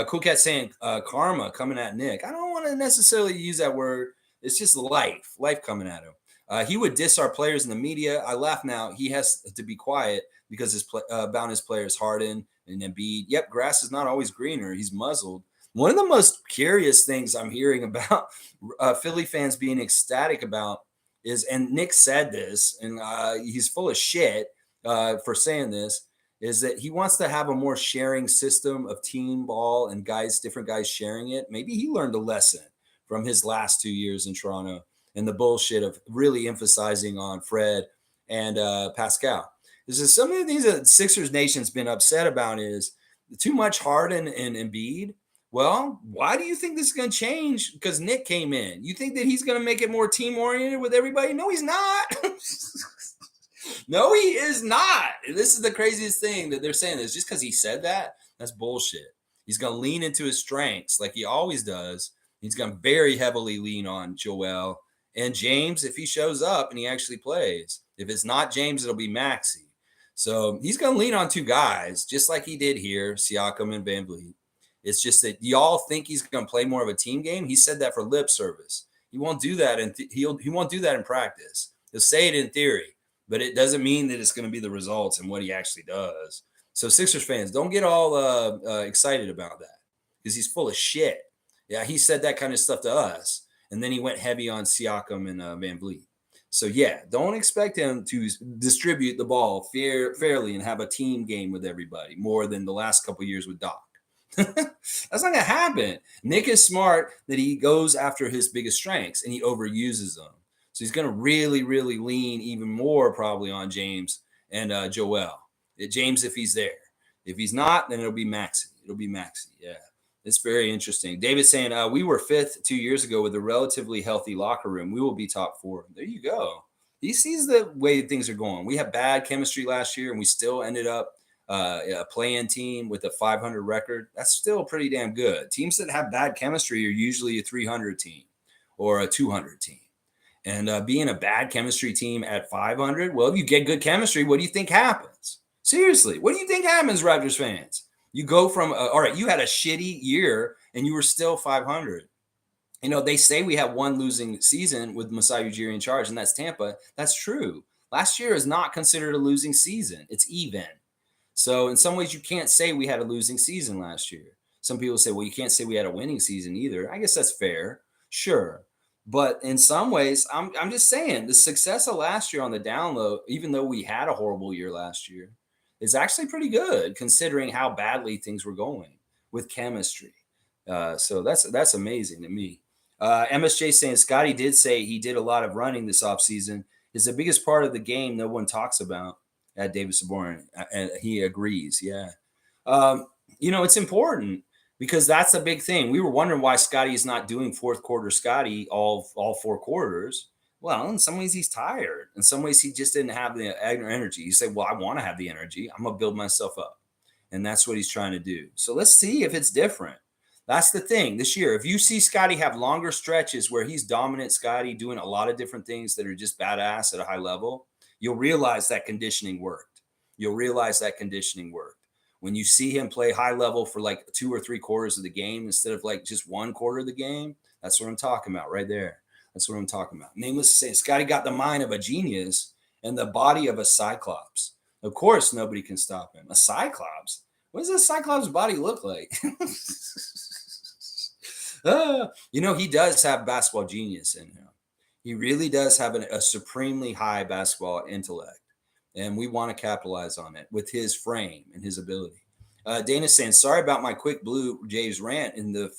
[SPEAKER 1] Cool Cat saying, karma coming at Nick. I don't want to necessarily use that word. It's just life coming at him. He would diss our players in the media. I laugh now. He has to be quiet because about his players, Harden and Embiid. Yep, grass is not always greener. He's muzzled. One of the most curious things I'm hearing about Philly fans being ecstatic about is, and Nick said this, and he's full of shit for saying this, is that he wants to have a more sharing system of team ball and different guys sharing it. Maybe he learned a lesson from his last 2 years in Toronto and the bullshit of really emphasizing on Fred and Pascal. This is some of the things that Sixers Nation's been upset about is too much Harden and Embiid. Well, why do you think this is going to change? Because Nick came in. You think that he's going to make it more team-oriented with everybody? No, he's not. No, he is not. This is the craziest thing that they're saying this. Just because he said that, that's bullshit. He's going to lean into his strengths like he always does. He's going to very heavily lean on Joel and James if he shows up and he actually plays. If it's not James, it'll be Maxey. So he's going to lean on two guys, just like he did here, Siakam and VanVleet. It's just that y'all think he's going to play more of a team game. He said that for lip service. He won't do that, and he won't do that in practice. He'll say it in theory, but it doesn't mean that it's going to be the results and what he actually does. So Sixers fans, don't get all excited about that because he's full of shit. Yeah, he said that kind of stuff to us, and then he went heavy on Siakam and VanVleet. So, yeah, don't expect him to distribute the ball fairly and have a team game with everybody more than the last couple of years with Doc. That's not going to happen. Nick is smart that he goes after his biggest strengths and he overuses them. So he's going to really, really lean even more probably on James and Joel. James if he's there. If he's not, then it'll be Maxey. Yeah. It's very interesting. David's saying, we were 5th 2 years ago with a relatively healthy locker room. We will be top 4. There you go. He sees the way things are going. We had bad chemistry last year, and we still ended up a play-in team with a 500 record. That's still pretty damn good. Teams that have bad chemistry are usually a 300 team or a 200 team. And being a bad chemistry team at 500, well, if you get good chemistry, what do you think happens? Seriously, what do you think happens, Raptors fans? You go from, all right, you had a shitty year and you were still 500. You know, they say we have one losing season with Masai Ujiri in charge, and that's Tampa. That's true. Last year is not considered a losing season. It's even. So in some ways, you can't say we had a losing season last year. Some people say, well, you can't say we had a winning season either. I guess that's fair. Sure. But in some ways, I'm just saying the success of last year on the down low, even though we had a horrible year last year, is actually pretty good considering how badly things were going with chemistry. So that's amazing to me. MSJ saying Scottie did say he did a lot of running this offseason. Is the biggest part of the game no one talks about at David Saborin. And he agrees. Yeah. You know, it's important because that's a big thing. We were wondering why Scottie is not doing fourth quarter Scottie all 4 quarters. Well, in some ways he's tired. In some ways he just didn't have the energy. He said, well, I want to have the energy. I'm going to build myself up. And that's what he's trying to do. So let's see if it's different. That's the thing this year. If you see Scottie have longer stretches where he's dominant Scottie doing a lot of different things that are just badass at a high level, you'll realize that conditioning worked. When you see him play high level for like 2 or 3 quarters of the game instead of like just 1 quarter of the game, that's what I'm talking about right there. That's what I'm talking about. Nameless to say, Scottie got the mind of a genius and the body of a cyclops. Of course, nobody can stop him. A cyclops? What does a cyclops body look like? He does have basketball genius in him. He really does have a supremely high basketball intellect, and we want to capitalize on it with his frame and his ability. Dana's saying, sorry about my quick Blue Jays rant in the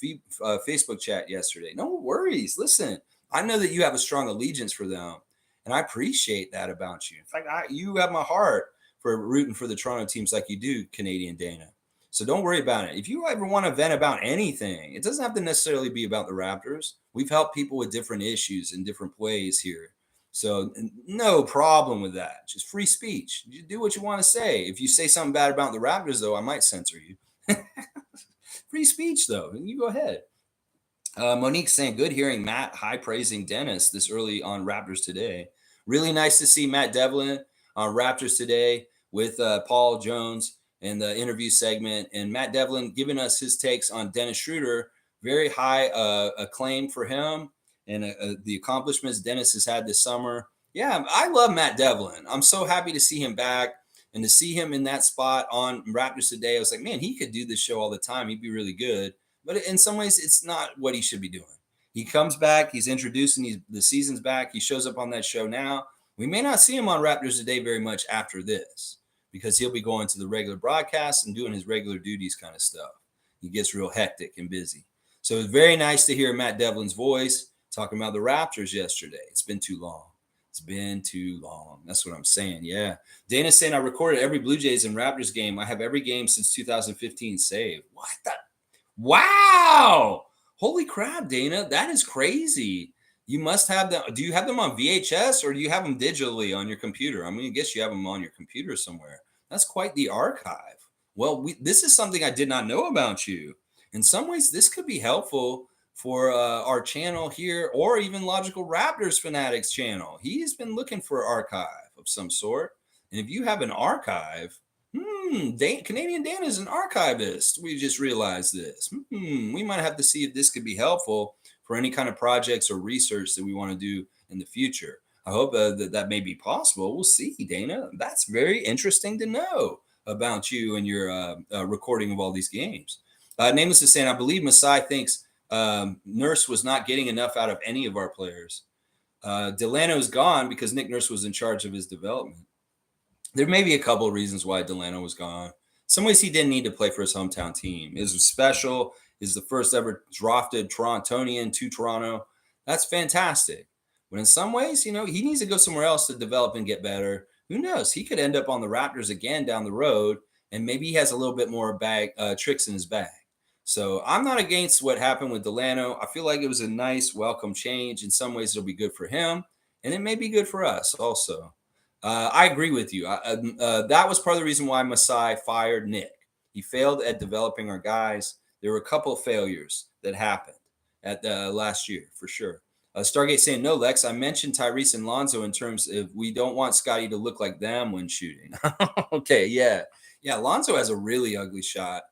[SPEAKER 1] Facebook chat yesterday. No worries. Listen, I know that you have a strong allegiance for them, and I appreciate that about you. In fact, you have my heart for rooting for the Toronto teams like you do, Canadian Dana. So don't worry about it. If you ever want to vent about anything, it doesn't have to necessarily be about the Raptors. We've helped people with different issues and different plays here. So no problem with that. Just free speech. You do what you want to say. If you say something bad about the Raptors, though, I might censor you. Free speech, though. You go ahead. Monique's saying, good hearing Matt high praising Dennis this early on Raptors Today. Really nice to see Matt Devlin on Raptors Today with Paul Jones in the interview segment, and Matt Devlin giving us his takes on Dennis Schroeder. Very high acclaim for him and the accomplishments Dennis has had this summer. Yeah, I love Matt Devlin. I'm so happy to see him back and to see him in that spot on Raptors Today. I was like, man, he could do this show all the time. He'd be really good. But in some ways, it's not what he should be doing. He comes back. He's introduced, and the season's back. He shows up on that show now. We may not see him on Raptors Today very much after this because he'll be going to the regular broadcast and doing his regular duties kind of stuff. He gets real hectic and busy. So it's very nice to hear Matt Devlin's voice talking about the Raptors yesterday. It's been too long. It's been too long. That's what I'm saying. Yeah. Dana's saying I recorded every Blue Jays and Raptors game. I have every game since 2015 saved. What the? Wow. Holy crap, Dana. That is crazy. You must have them. Do you have them on VHS or do you have them digitally on your computer? I mean, I guess you have them on your computer somewhere. That's quite the archive. Well, this is something I did not know about you. In some ways, this could be helpful for our channel here or even Logical Raptors Fanatics channel. He's been looking for an archive of some sort. And if you have an archive, Canadian Dan is an archivist. We just realized this. We might have to see if this could be helpful for any kind of projects or research that we want to do in the future. I hope that may be possible. We'll see, Dana. That's very interesting to know about you and your recording of all these games. Nameless is saying, I believe Masai thinks Nurse was not getting enough out of any of our players. Delano's gone because Nick Nurse was in charge of his development. There may be a couple of reasons why Delano was gone. In some ways, he didn't need to play for his hometown team. It was special. He's the first ever drafted Torontonian to Toronto. That's fantastic. But in some ways, he needs to go somewhere else to develop and get better. Who knows? He could end up on the Raptors again down the road, and maybe he has a little bit more tricks in his bag. So I'm not against what happened with Delano. I feel like it was a nice, welcome change. In some ways, it'll be good for him, and it may be good for us also. I agree with you. That was part of the reason why Masai fired Nick. He failed at developing our guys. There were a couple of failures that happened at last year, for sure. Stargate saying, no, Lex, I mentioned Tyrese and Lonzo in terms of we don't want Scottie to look like them when shooting. Okay, yeah. Yeah, Lonzo has a really ugly shot.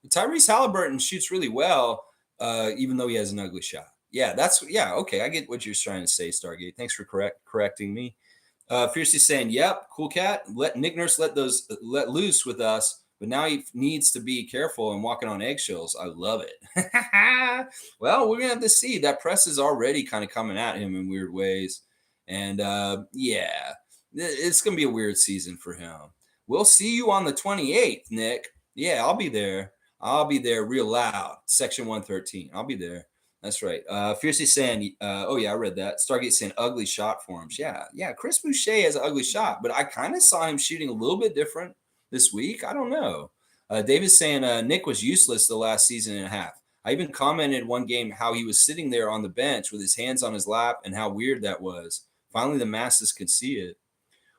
[SPEAKER 1] Tyrese Halliburton shoots really well, even though he has an ugly shot. Yeah, okay. I get what you're trying to say, Stargate. Thanks for correcting me. Fiercely saying, yep, cool cat. Let Nick Nurse let loose with us, but now he needs to be careful and walking on eggshells. I love it. Well, we're gonna have to see. That press is already kind of coming at him in weird ways, and yeah, it's gonna be a weird season for him. We'll see you on the 28th, Nick. Yeah, I'll be there. I'll be there real loud. Section 113. I'll be there. That's right. Fiercely saying, oh, yeah, I read that. Stargate saying ugly shot forms. Yeah. Chris Boucher has an ugly shot, but I kind of saw him shooting a little bit different this week. I don't know. David's saying Nick was useless the last season and a half. I even commented one game how he was sitting there on the bench with his hands on his lap and how weird that was. Finally, the masses could see it.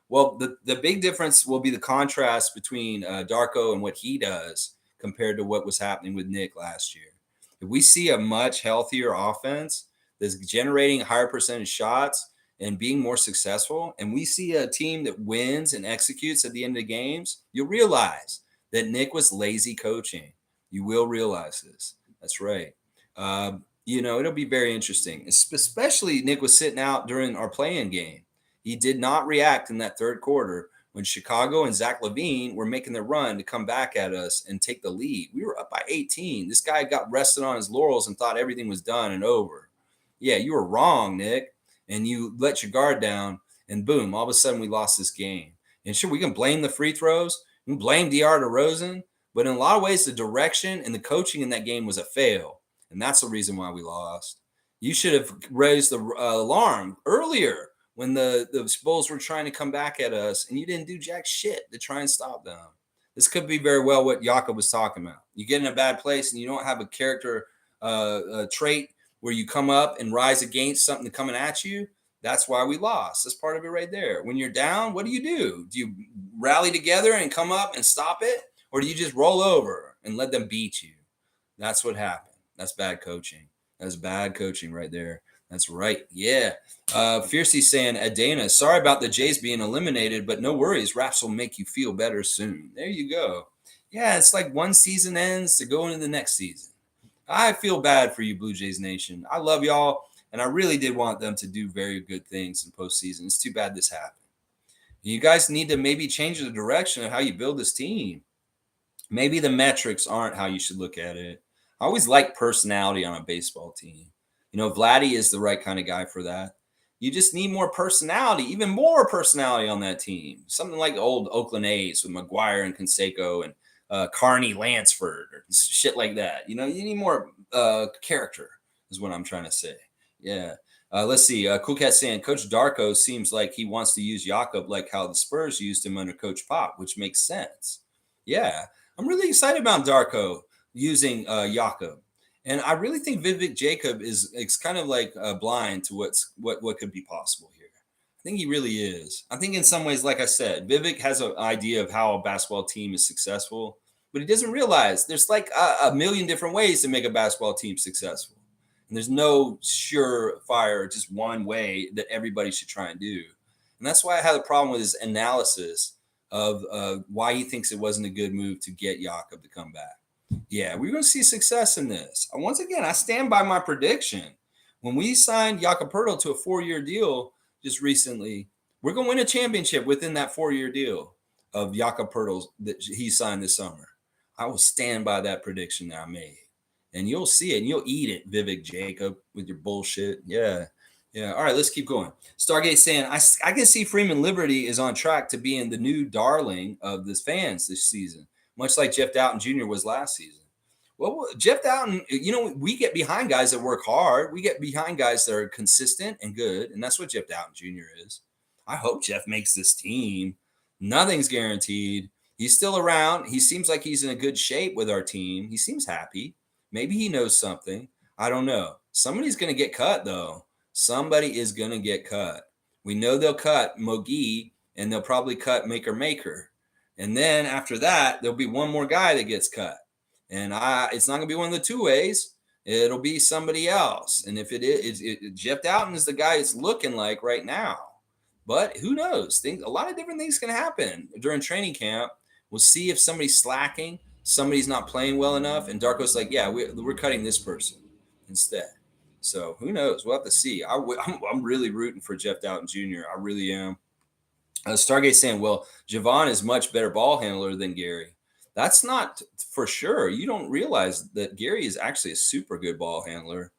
[SPEAKER 1] Well, the big difference will be the contrast between Darko and what he does compared to what was happening with Nick last year. If we see a much healthier offense that's generating higher percentage shots and being more successful, and we see a team that wins and executes at the end of the games, you'll realize that Nick was lazy coaching. You will realize this. That's right. It'll be very interesting, especially Nick was sitting out during our play-in game. He did not react in that third quarter when Chicago and Zach LaVine were making their run to come back at us and take the lead. We were up by 18. This guy got rested on his laurels and thought everything was done and over. Yeah, you were wrong, Nick. And you let your guard down, and boom, all of a sudden we lost this game. And sure, we can blame the free throws. We can blame DeAndre DeRozan. But in a lot of ways, the direction and the coaching in that game was a fail. And that's the reason why we lost. You should have raised the alarm earlier when the Bulls were trying to come back at us, and you didn't do jack shit to try and stop them. This could be very well what Jakob was talking about. You get in a bad place and you don't have a character trait where you come up and rise against something coming at you. That's why we lost. That's part of it right there. When you're down, what do? Do you rally together and come up and stop it? Or do you just roll over and let them beat you? That's what happened. That's bad coaching. That's bad coaching right there. That's right. Yeah. Fiercey saying, Adana, sorry about the Jays being eliminated, but no worries. Raps will make you feel better soon. There you go. Yeah, it's like one season ends to go into the next season. I feel bad for you, Blue Jays Nation. I love y'all, and I really did want them to do very good things in postseason. It's too bad this happened. You guys need to maybe change the direction of how you build this team. Maybe the metrics aren't how you should look at it. I always like personality on a baseball team. Vladdy is the right kind of guy for that. You just need more personality, even more personality on that team. Something like the old Oakland A's with McGuire and Canseco and Carney Lansford or shit like that. You need more character is what I'm trying to say. Yeah. Let's see. Cool Cat saying Coach Darko seems like he wants to use Jakob like how the Spurs used him under Coach Pop, which makes sense. Yeah. I'm really excited about Darko using Jakob. And I really think Vivek Jacob is kind of like blind to what could be possible here. I think he really is. I think in some ways, like I said, Vivek has an idea of how a basketball team is successful, but he doesn't realize there's like a million different ways to make a basketball team successful. And there's no surefire, just one way that everybody should try and do. And that's why I had a problem with his analysis of why he thinks it wasn't a good move to get Jakob to come back. Yeah, we're going to see success in this. Once again, I stand by my prediction. When we signed Jakob Poeltle to a 4-year deal just recently, we're going to win a championship within that 4-year deal of Jakob Poeltle that he signed this summer. I will stand by that prediction that I made. And you'll see it, and you'll eat it, Vivek Jacob, with your bullshit. Yeah. Yeah. All right, let's keep going. Stargate saying, I can see Freeman Liberty is on track to being the new darling of the fans this season, much like Jeff Doughton Jr. was last season. Well, Jeff Doughton, we get behind guys that work hard. We get behind guys that are consistent and good, and that's what Jeff Doughton Jr. is. I hope Jeff makes this team. Nothing's guaranteed. He's still around. He seems like he's in a good shape with our team. He seems happy. Maybe he knows something. I don't know. Somebody's going to get cut, though. Somebody is going to get cut. We know they'll cut Mogi, and they'll probably cut Maker. And then after that, there'll be one more guy that gets cut. And it's not going to be one of the two ways. It'll be somebody else. And if it is, Jeff Doughton is the guy it's looking like right now. But who knows? A lot of different things can happen during training camp. We'll see if somebody's slacking, somebody's not playing well enough, and Darko's like, yeah, we're cutting this person instead. So who knows? We'll have to see. I'm really rooting for Jeff Doughton Jr. I really am. Stargate saying, well, Javon is much better ball handler than Gary. That's not for sure. You don't realize that Gary is actually a super good ball handler.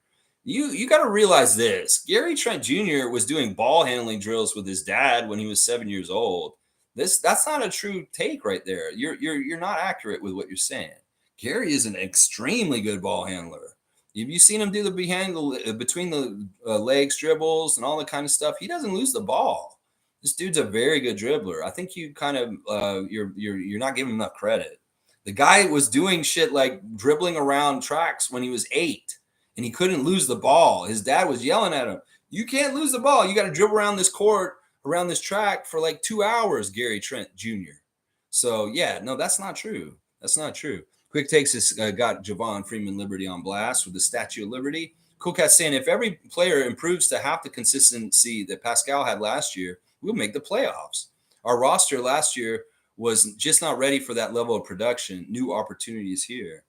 [SPEAKER 1] You got to realize this. Gary Trent Jr. was doing ball handling drills with his dad when he was 7 years old. That's not a true take right there. You're not accurate with what you're saying. Gary is an extremely good ball handler. Have you seen him do the between the legs dribbles and all that kind of stuff? He doesn't lose the ball. This dude's a very good dribbler. I think you kind of you're not giving him enough credit. The guy was doing shit like dribbling around tracks when he was 8, and he couldn't lose the ball. His dad was yelling at him, "You can't lose the ball. You got to dribble around this court, around this track for like 2 hours." Gary Trent Jr. So yeah, no, that's not true. That's not true. Quick Takes has got Javon Freeman Liberty on blast with the Statue of Liberty. Cool Cat saying, if every player improves to half the consistency that Pascal had last year, we'll make the playoffs. Our roster last year was just not ready for that level of production. New opportunities here.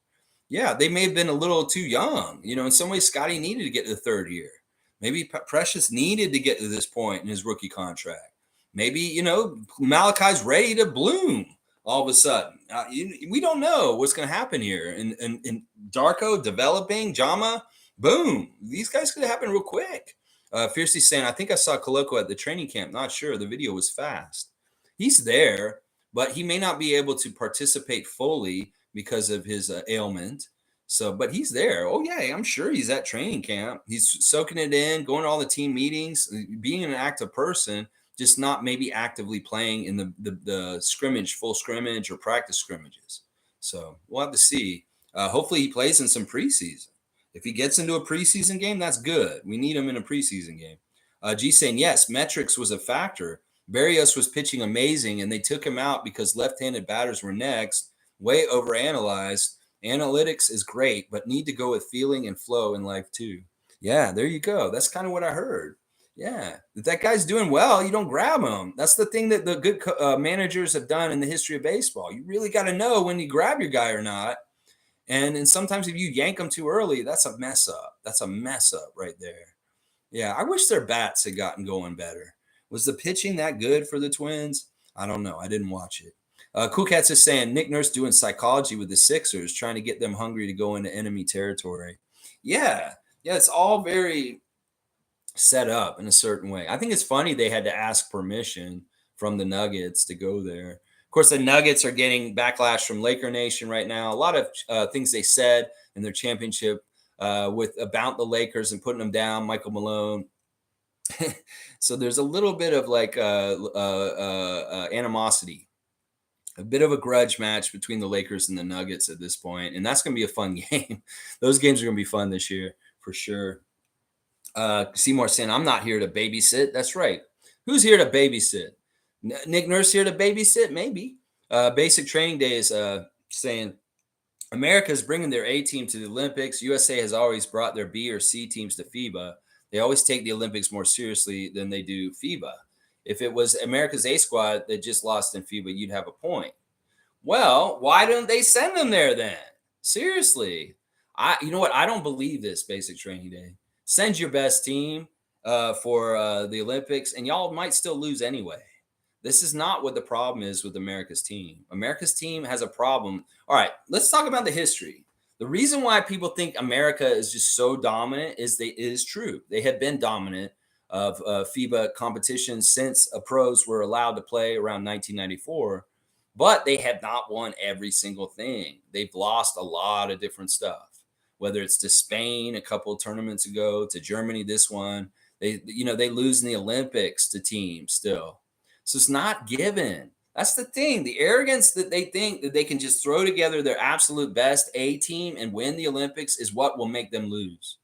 [SPEAKER 1] Yeah, they may have been a little too young. In some ways, Scottie needed to get to the third year. Maybe Precious needed to get to this point in his rookie contract. Maybe, Malachi's ready to bloom all of a sudden. We don't know what's going to happen here. And Darko developing, Jama, boom. These guys could happen real quick. Fiercely saying, I think I saw Koloko at the training camp. Not sure. The video was fast. He's there, but he may not be able to participate fully because of his ailment. So, but he's there. Oh yeah, I'm sure he's at training camp. He's soaking it in, going to all the team meetings, being an active person, just not maybe actively playing in the scrimmage, full scrimmage or practice scrimmages. So we'll have to see. Hopefully he plays in some preseason. If he gets into a preseason game, that's good. We need him in a preseason game. G saying, yes, metrics was a factor. Barrios was pitching amazing, and they took him out because left-handed batters were next. Way overanalyzed. Analytics is great, but need to go with feeling and flow in life too. Yeah, there you go. That's kind of what I heard. Yeah, if that guy's doing well, you don't grab him. That's the thing that the good managers have done in the history of baseball. You really got to know when you grab your guy or not. And sometimes if you yank them too early, that's a mess up. That's a mess up right there. Yeah, I wish their bats had gotten going better. Was the pitching that good for the Twins? I don't know. I didn't watch it. Cool Cats is saying Nick Nurse doing psychology with the Sixers, trying to get them hungry to go into enemy territory. Yeah, it's all very set up in a certain way. I think it's funny they had to ask permission from the Nuggets to go there. Of course, the Nuggets are getting backlash from Laker Nation right now. A lot of things they said in their championship about the Lakers and putting them down, Michael Malone. So there's a little bit of like animosity, a bit of a grudge match between the Lakers and the Nuggets at this point. And that's going to be a fun game. Those games are going to be fun this year for sure. Seymour saying, I'm not here to babysit. That's right. Who's here to babysit? Nick Nurse here to babysit? Maybe. Basic Training Day is saying America is bringing their A team to the Olympics. USA has always brought their B or C teams to FIBA. They always take the Olympics more seriously than they do FIBA. If it was America's A squad that just lost in FIBA, you'd have a point. Well, why don't they send them there then? Seriously. You know what? I don't believe this Basic Training Day. Send your best team for the Olympics, and y'all might still lose anyway. This is not what the problem is with America's team. America's team has a problem. All right, let's talk about the history. The reason why people think America is just so dominant is it is true. They have been dominant of FIBA competitions since pros were allowed to play around 1994, but they have not won every single thing. They've lost a lot of different stuff, whether it's to Spain a couple of tournaments ago, to Germany this one. They lose in the Olympics to teams still. So it's not given. That's the thing. The arrogance that they think that they can just throw together their absolute best A team and win the Olympics is what will make them lose.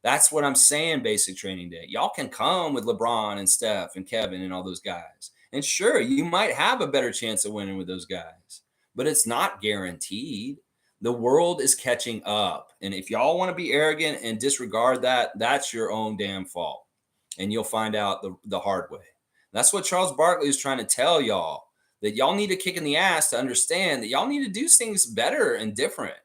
[SPEAKER 1] That's what I'm saying, Basic Training Day. Y'all can come with LeBron and Steph and Kevin and all those guys. And sure, you might have a better chance of winning with those guys, but it's not guaranteed. The world is catching up. And if y'all want to be arrogant and disregard that, that's your own damn fault. And you'll find out the hard way. That's what Charles Barkley is trying to tell y'all, that y'all need a kick in the ass to understand that y'all need to do things better and different.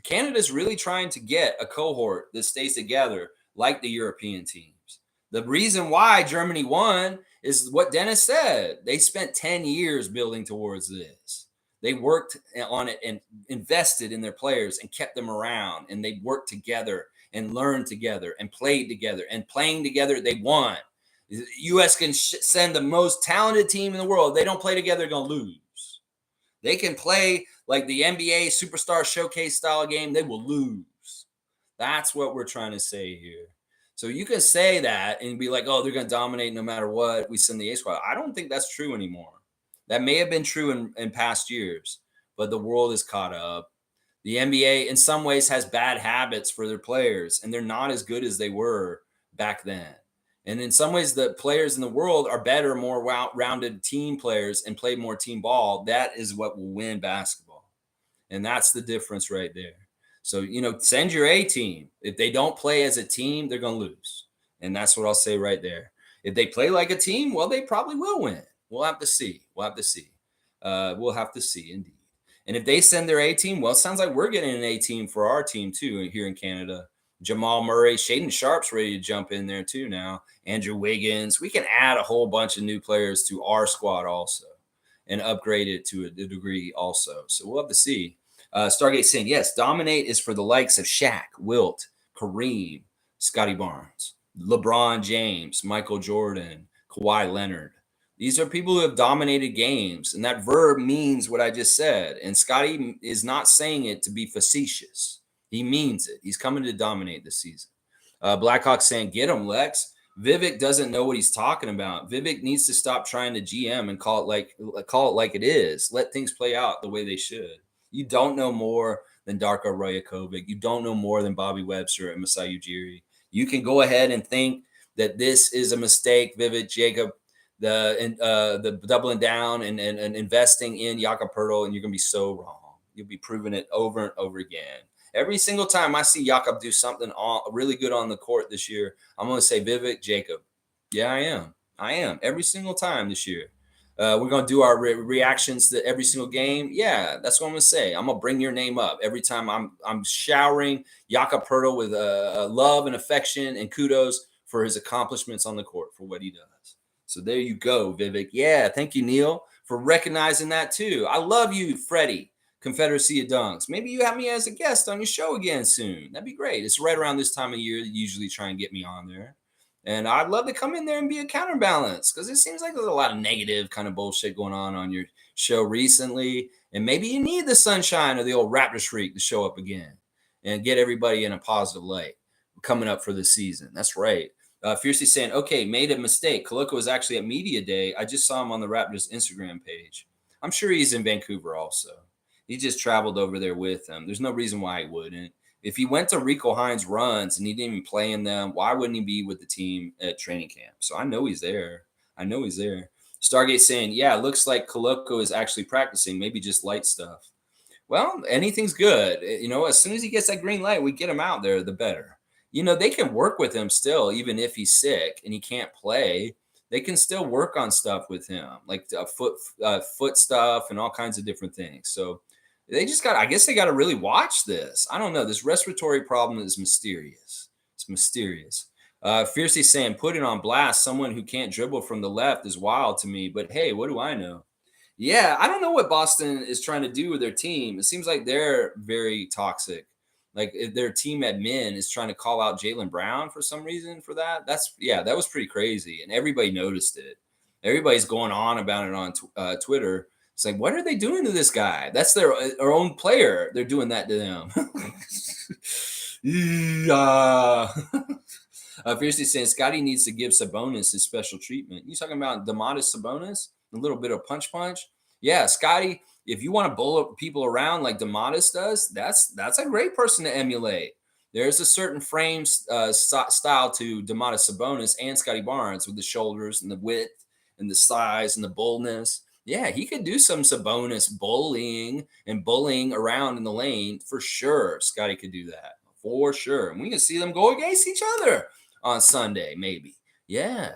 [SPEAKER 1] Canada's really trying to get a cohort that stays together like the European teams. The reason why Germany won is what Dennis said. They spent 10 years building towards this. They worked on it and invested in their players and kept them around. And they worked together and learned together and played together. And playing together, they won. The U.S. can send the most talented team in the world. If they don't play together, they're going to lose. They can play like the NBA Superstar Showcase style game. They will lose. That's what we're trying to say here. So you can say that and be like, oh, they're going to dominate no matter what. We send the A squad. I don't think that's true anymore. That may have been true in past years, but the world is caught up. The NBA, in some ways, has bad habits for their players, and they're not as good as they were back then. And in some ways, the players in the world are better, more rounded team players and play more team ball. That is what will win basketball. And that's the difference right there. So, send your A team. If they don't play as a team, they're going to lose. And that's what I'll say right there. If they play like a team, well, they probably will win. We'll have to see. We'll have to see, indeed. And if they send their A team, well, it sounds like we're getting an A team for our team too here in Canada. Jamal Murray, Shaden Sharp's ready to jump in there too now. Andrew Wiggins. We can add a whole bunch of new players to our squad also and upgrade it to a degree also. So we'll have to see. Stargate saying, yes, dominate is for the likes of Shaq, Wilt, Kareem, Scottie Barnes, LeBron James, Michael Jordan, Kawhi Leonard. These are people who have dominated games, and that verb means what I just said. And Scottie is not saying it to be facetious. He means it. He's coming to dominate this season. Blackhawk saying, get him, Lex. Vivek doesn't know what he's talking about. Vivek needs to stop trying to GM and call it like it is. Let things play out the way they should. You don't know more than Darko Jakob. You don't know more than Bobby Webster and Masai Ujiri. You can go ahead and think that this is a mistake, Vivek Jacob, the doubling down and investing in Jakob Poeltle, and you're going to be so wrong. You'll be proving it over and over again. Every single time I see Jakob do something really good on the court this year, I'm going to say Vivek Jacob. Yeah, I am. Every single time this year. We're going to do our reactions to every single game. Yeah, that's what I'm going to say. I'm going to bring your name up every time I'm showering Jakob Poeltle with love and affection and kudos for his accomplishments on the court, for what he does. So there you go, Vivek. Yeah, thank you, Neil, for recognizing that too. I love you, Freddie. Confederacy of Dunks. Maybe you have me as a guest on your show again soon. That'd be great. It's right around this time of year that you usually try and get me on there. And I'd love to come in there and be a counterbalance, because it seems like there's a lot of negative kind of bullshit going on your show recently. And maybe you need the sunshine of the old Raptors freak to show up again and get everybody in a positive light coming up for the season. That's right. Fiercely saying, okay, made a mistake. Koloko was actually at Media Day. I just saw him on the Raptors Instagram page. I'm sure he's in Vancouver also. He just traveled over there with them. There's no reason why he wouldn't. If he went to Rico Hines runs and he didn't even play in them, why wouldn't he be with the team at training camp? So I know he's there. Stargate saying, yeah, looks like Koloko is actually practicing, maybe just light stuff. Well, anything's good. As soon as he gets that green light, we get him out there, the better. They can work with him still, even if he's sick and he can't play. They can still work on stuff with him, like foot stuff and all kinds of different things. So they got to really watch this. I don't know. This respiratory problem is mysterious. It's mysterious. Fiercely saying, put it on blast. Someone who can't dribble from the left is wild to me, but hey, what do I know? Yeah, I don't know what Boston is trying to do with their team. It seems like they're very toxic. Like their team admin is trying to call out Jaylen Brown for some reason for that. That was pretty crazy. And everybody noticed it. Everybody's going on about it on Twitter. It's like, what are they doing to this guy? That's their own player. They're doing that to them. Fiercely saying Scottie needs to give Sabonis his special treatment. You talking about Domantas Sabonis? A little bit of punch. Yeah, Scottie, if you want to bowl people around like Domantas does, that's a great person to emulate. There's a certain frame style to Domantas Sabonis and Scottie Barnes with the shoulders and the width and the size and the boldness. Yeah, he could do some Sabonis bullying around in the lane for sure. Scottie could do that for sure. And we can see them go against each other on Sunday, maybe. Yeah.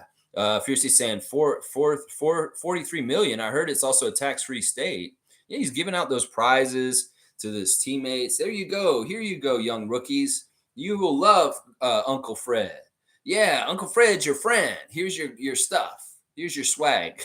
[SPEAKER 1] Fiercely saying 43 million. I heard it's also a tax-free state. Yeah, he's giving out those prizes to his teammates. There you go. Here you go, young rookies. You will love Uncle Fred. Yeah, Uncle Fred's your friend. Here's your stuff. Here's your swag.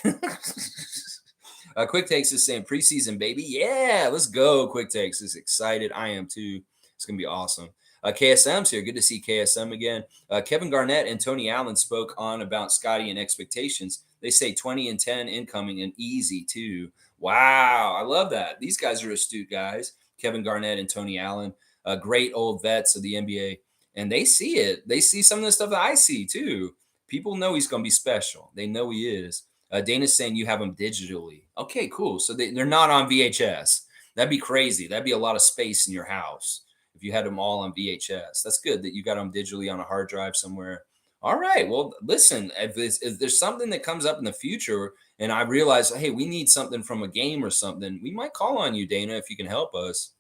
[SPEAKER 1] Quick Takes is saying preseason, baby. Yeah, let's go. Quick Takes is excited. I am too. It's going to be awesome. KSM's here. Good to see KSM again. Kevin Garnett and Tony Allen spoke on about Scottie and expectations. They say 20 and 10 incoming and easy too. Wow. I love that. These guys are astute guys. Kevin Garnett and Tony Allen, great old vets of the NBA. And they see it. They see some of the stuff that I see too. People know he's going to be special. They know he is. Dana's saying you have them digitally. Okay, cool. So they're not on VHS. That'd be crazy. That'd be a lot of space in your house if you had them all on VHS. That's good that you got them digitally on a hard drive somewhere. All right. Well, listen, if there's something that comes up in the future and I realize, hey, we need something from a game or something, we might call on you, Dana, if you can help us.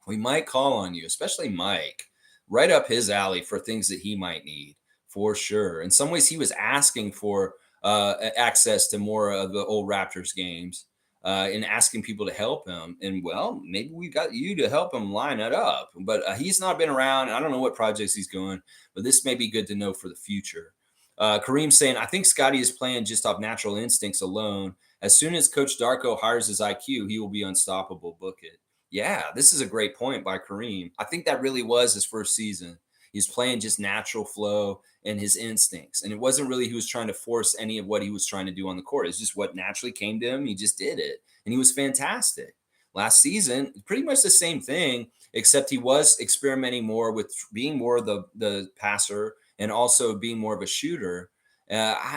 [SPEAKER 1] We might call on you, especially Mike, right up his alley for things that he might need for sure. In some ways, he was asking for access to more of the old Raptors games. and asking people to help him. And well, maybe we got you to help him line it up. But he's not been around. I don't know what projects he's going, but this may be good to know for the future. Kareem saying, I think Scottie is playing just off natural instincts alone. As soon as Coach Darko hires his IQ, he will be unstoppable. Book it. Yeah, this is a great point by Kareem. I think that really was his first season. He's playing just natural flow and his instincts. And it wasn't really he was trying to force any of what he was trying to do on the court. It's just what naturally came to him. He just did it. And he was fantastic. Last season, pretty much the same thing, except he was experimenting more with being more the passer and also being more of a shooter.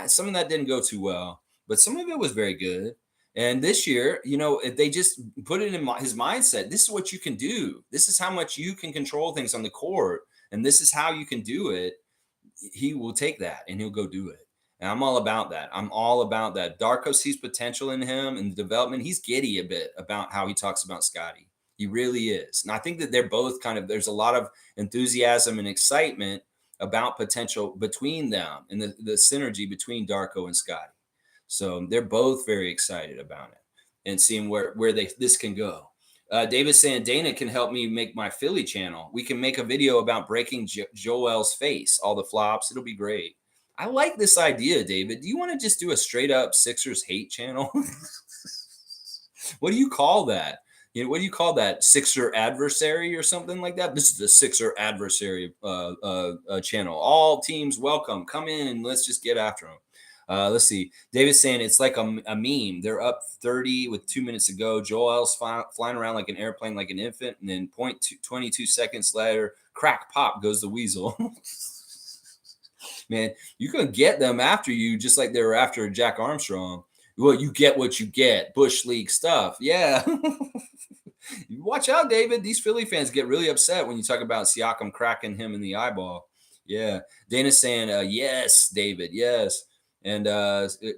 [SPEAKER 1] Some of that didn't go too well, but some of it was very good. And this year, if they just put it in his mindset, this is what you can do. This is how much you can control things on the court. And this is how you can do it. He will take that and he'll go do it. And I'm all about that. I'm all about that. Darko sees potential in him and the development. He's giddy a bit about how he talks about Scottie. He really is. And I think that they're both there's a lot of enthusiasm and excitement about potential between them and the synergy between Darko and Scottie. So they're both very excited about it and seeing where this can go. David saying, Dana can help me make my Philly channel. We can make a video about breaking Joel's face, all the flops. It'll be great. I like this idea, David. Do you want to just do a straight up Sixers hate channel? What do you call that? What do you call that? Sixer adversary or something like that? This is the Sixer adversary channel. All teams welcome. Come in and let's just get after them. Let's see. David's saying it's like a meme. They're up 30 with 2 minutes to go. Joel's flying around like an airplane, like an infant. And then 22 seconds later, crack, pop goes the weasel. Man, you can get them after you just like they were after Jack Armstrong. Well, you get what you get. Bush League stuff. Yeah. Watch out, David. These Philly fans get really upset when you talk about Siakam cracking him in the eyeball. Yeah. Dana's saying, yes, David. Yes. And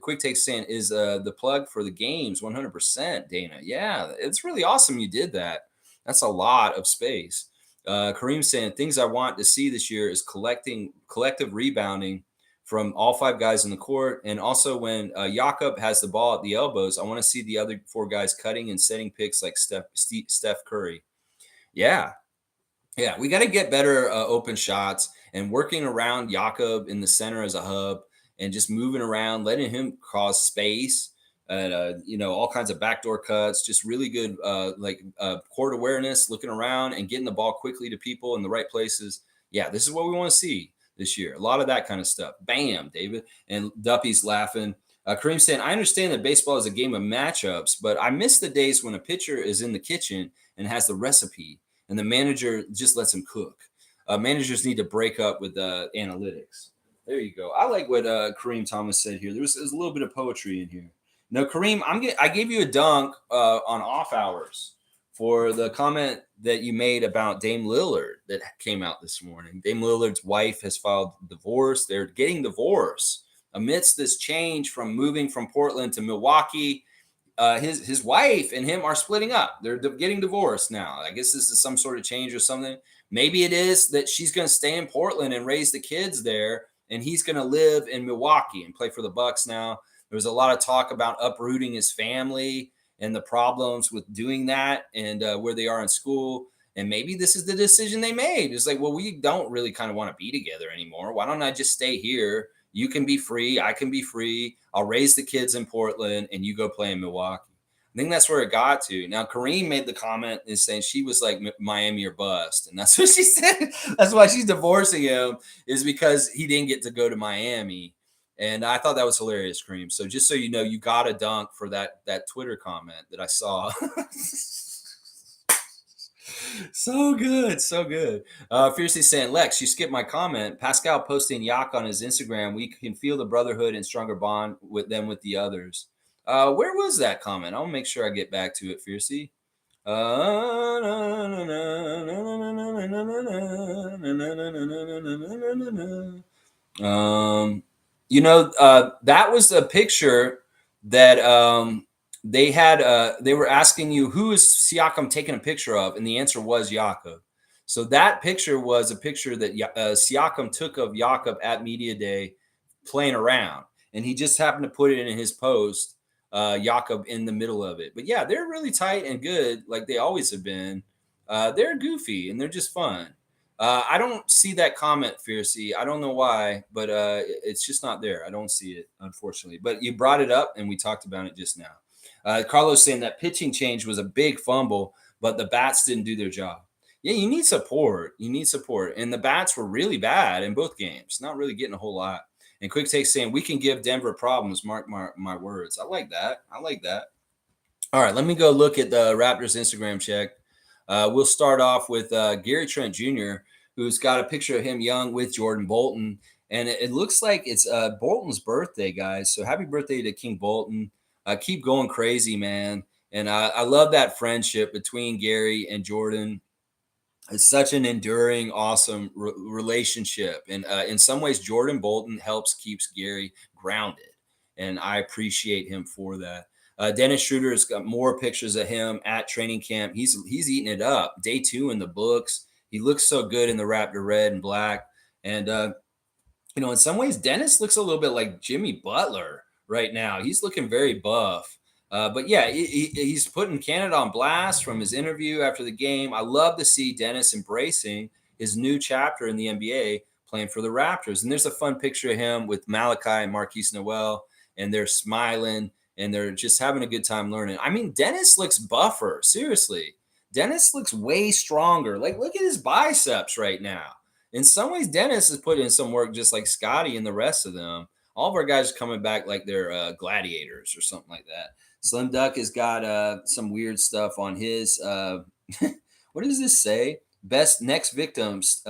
[SPEAKER 1] Quick Take saying, is the plug for the games 100%, Dana? Yeah, it's really awesome you did that. That's a lot of space. Kareem saying, things I want to see this year is collective rebounding from all five guys in the court. And also when Jakob has the ball at the elbows, I want to see the other four guys cutting and setting picks like Steph Curry. Yeah. Yeah, we got to get better open shots and working around Jakob in the center as a hub. And just moving around, letting him cause space, and all kinds of backdoor cuts. Just really good, court awareness, looking around and getting the ball quickly to people in the right places. Yeah, this is what we want to see this year. A lot of that kind of stuff. Bam, David. And Duppy's laughing. Kareem saying, I understand that baseball is a game of matchups, but I miss the days when a pitcher is in the kitchen and has the recipe, and the manager just lets him cook. Managers need to break up with analytics. There you go. I like what Kareem Thomas said here. There's a little bit of poetry in here. No, Kareem, I gave you a dunk on off hours for the comment that you made about Dame Lillard that came out this morning. Dame Lillard's wife has filed divorce. They're getting divorced amidst this change from moving from Portland to Milwaukee. His wife and him are splitting up. They're getting divorced now. I guess this is some sort of change or something. Maybe it is that she's going to stay in Portland and raise the kids there. And he's going to live in Milwaukee and play for the Bucks now. There was a lot of talk about uprooting his family and the problems with doing that and where they are in school. And maybe this is the decision they made. It's like, well, we don't really kind of want to be together anymore. Why don't I just stay here? You can be free. I can be free. I'll raise the kids in Portland and you go play in Milwaukee. I think that's where it got to. Now, Kareem made the comment and saying she was like Miami or bust. And that's what she said. That's why she's divorcing him, is because he didn't get to go to Miami. And I thought that was hilarious, Kareem. So just so you know, you got a dunk for that Twitter comment that I saw. So good. So good. Fiercely saying, Lex, you skipped my comment. Pascal posting Yak on his Instagram. We can feel the brotherhood and stronger bond with them with the others. Where was that comment? I'll make sure I get back to it, Fiercey. That was a picture that they had. They were asking you, who is Siakam taking a picture of? And the answer was Jakob. So that picture was a picture that Siakam took of Jakob at Media Day playing around. And he just happened to put it in his post Jakob in the middle of it. But yeah, they're really tight and good, like they always have been. They're goofy and they're just fun. I don't see that comment, Fiercey. I don't know why, but it's just not there. I don't see it, unfortunately. But you brought it up, and we talked about it just now. Carlos saying that pitching change was a big fumble, but the bats didn't do their job. Yeah, you need support. You need support. And the bats were really bad in both games, not really getting a whole lot. And Quick Take saying, we can give Denver problems. Mark my words. I like that. I like that. All right, let me go look at the Raptors Instagram check. We'll start off with Gary Trent Jr., who's got a picture of him young with Jordan Bolton. And it looks like it's Bolton's birthday, guys. So happy birthday to King Bolton. Keep going crazy, man. And I love that friendship between Gary and Jordan. It's such an enduring, awesome relationship. And in some ways, Jordan Bolton keeps Gary grounded. And I appreciate him for that. Dennis Schroeder has got more pictures of him at training camp. He's eating it up. Day 2 in the books. He looks so good in the Raptor red and black. And, in some ways, Dennis looks a little bit like Jimmy Butler right now. He's looking very buff. But yeah, he's putting Canada on blast from his interview after the game. I love to see Dennis embracing his new chapter in the NBA, playing for the Raptors. And there's a fun picture of him with Malachi and Marquise Noel, and they're smiling and they're just having a good time learning. I mean, Dennis looks buffer. Seriously, Dennis looks way stronger. Like, look at his biceps right now. In some ways, Dennis has put in some work, just like Scottie and the rest of them. All of our guys are coming back like they're gladiators or something like that. Slim Duck has got some weird stuff on his. What does this say? Best next victims,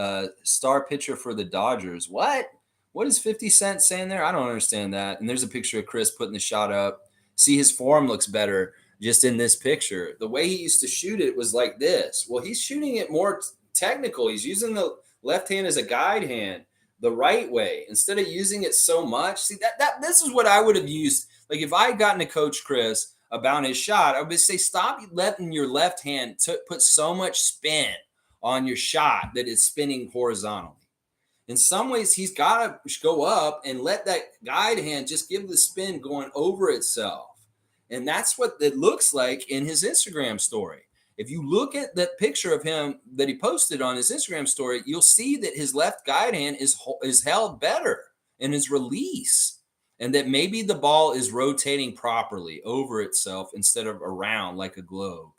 [SPEAKER 1] star pitcher for the Dodgers. What? What is 50 Cent saying there? I don't understand that. And there's a picture of Chris putting the shot up. See, his form looks better just in this picture. The way he used to shoot it was like this. Well, he's shooting it more technical. He's using the left hand as a guide hand the right way instead of using it so much. See, that this is what I would have used. Like, if I had gotten to Coach Chris about his shot, I would say, stop letting your left hand put so much spin on your shot that it's spinning horizontally. In some ways, he's got to go up and let that guide hand just give the spin going over itself. And that's what it looks like in his Instagram story. If you look at that picture of him that he posted on his Instagram story, you'll see that his left guide hand is held better in his release, and that maybe the ball is rotating properly over itself instead of around like a globe.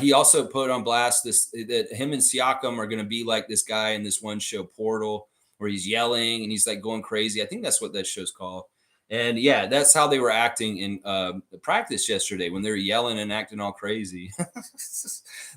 [SPEAKER 1] He also put on blast that him and Siakam are going to be like this guy in this one show, Poeltle, where he's yelling and he's like going crazy. I think that's what that show's called. And yeah, that's how they were acting in practice yesterday when they were yelling and acting all crazy.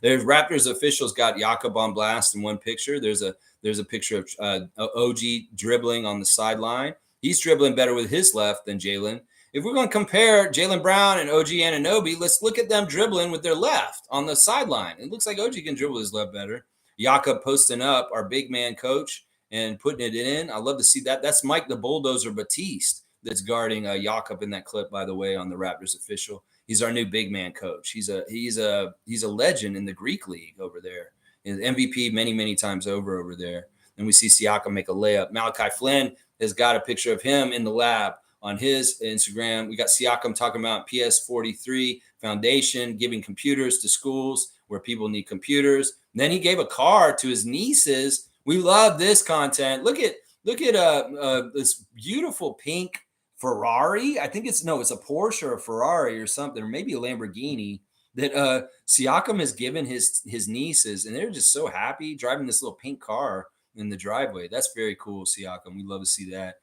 [SPEAKER 1] There's Raptors officials got Jakob on blast in one picture. There's a picture of OG dribbling on the sideline. He's dribbling better with his left than Jalen. If we're going to compare Jaylen Brown and OG Anunoby, let's look at them dribbling with their left on the sideline. It looks like OG can dribble his left better. Jakob posting up, our big man coach, and putting it in. I love to see that. That's Mike the Bulldozer Batiste that's guarding Jakob in that clip, by the way, on the Raptors official. He's our new big man coach. He's a legend in the Greek league over there. He's MVP many times over there. And we see Siakam make a layup. Malachi Flynn has got a picture of him in the lab on his Instagram. We got Siakam talking about PS43 Foundation, giving computers to schools where people need computers. And then he gave a car to his nieces. We love this content. Look at this beautiful pink Ferrari. I think it's a Porsche or a Ferrari or something, or maybe a Lamborghini that Siakam has given his nieces, and they're just so happy driving this little pink car in the driveway. That's very cool, Siakam. We love to see that.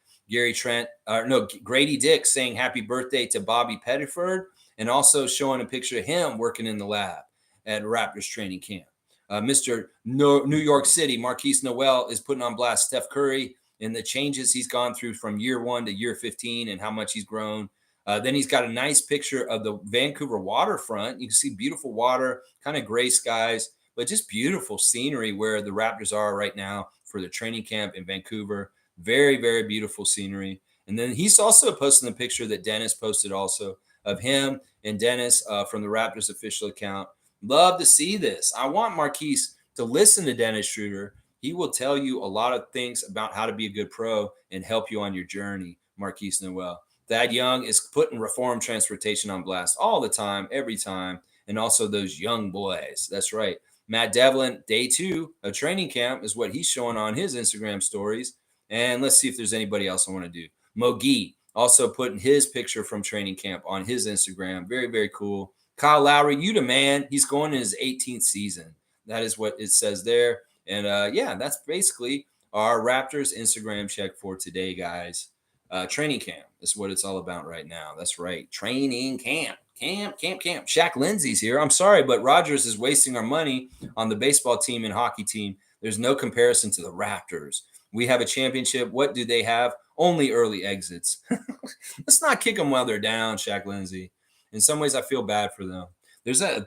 [SPEAKER 1] Grady Dick saying happy birthday to Bobby Pettiford, and also showing a picture of him working in the lab at Raptors training camp. Mr. New York City, Marquise Noel, is putting on blast Steph Curry and the changes he's gone through from year 1 to year 15 and how much he's grown. Then he's got a nice picture of the Vancouver waterfront. You can see beautiful water, kind of gray skies, but just beautiful scenery where the Raptors are right now for the training camp in Vancouver. Very, very beautiful scenery. And then he's also posting the picture that Dennis posted also of him and Dennis from the Raptors official account. Love to see this. I want Marquise to listen to Dennis Schroeder. He will tell you a lot of things about how to be a good pro and help you on your journey, Marquise Noel. Thad Young is putting reform transportation on blast all the time, every time. And also those young boys. That's right. Matt Devlin, day 2 of training camp is what he's showing on his Instagram stories. And let's see if there's anybody else I want to do. Mogi also putting his picture from training camp on his Instagram. Very, very cool. Kyle Lowry, you the man. He's going in his 18th season. That is what it says there. And yeah, that's basically our Raptors Instagram check for today, guys. Training camp is what it's all about right now. That's right. Training camp. Camp. Shaq Lindsay's here. I'm sorry, but Rogers is wasting our money on the baseball team and hockey team. There's no comparison to the Raptors. We have a championship. What do they have? Only early exits. Let's not kick them while they're down, Shaq Lindsay. In some ways, I feel bad for them.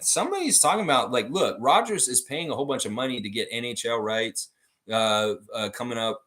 [SPEAKER 1] Somebody's talking about, like, look, Rogers is paying a whole bunch of money to get NHL rights coming up.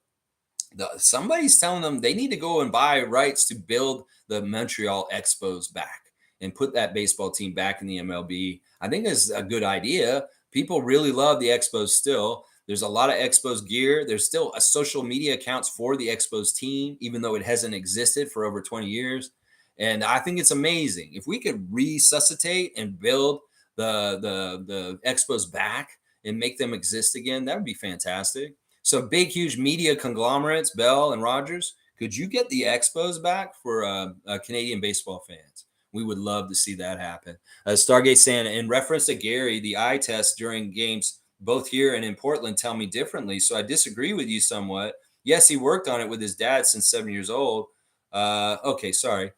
[SPEAKER 1] Somebody's telling them they need to go and buy rights to build the Montreal Expos back and put that baseball team back in the MLB. I think it's a good idea. People really love the Expos still. There's a lot of Expos gear. There's still a social media accounts for the Expos team, even though it hasn't existed for over 20 years. And I think it's amazing. If we could resuscitate and build the Expos back and make them exist again, that would be fantastic. So big, huge media conglomerates, Bell and Rogers, could you get the Expos back for Canadian baseball fans? We would love to see that happen. Stargate saying, in reference to Gary, the eye test during games both here and in Portland tell me differently. So I disagree with you somewhat. Yes, he worked on it with his dad since 7 years old. Okay, sorry.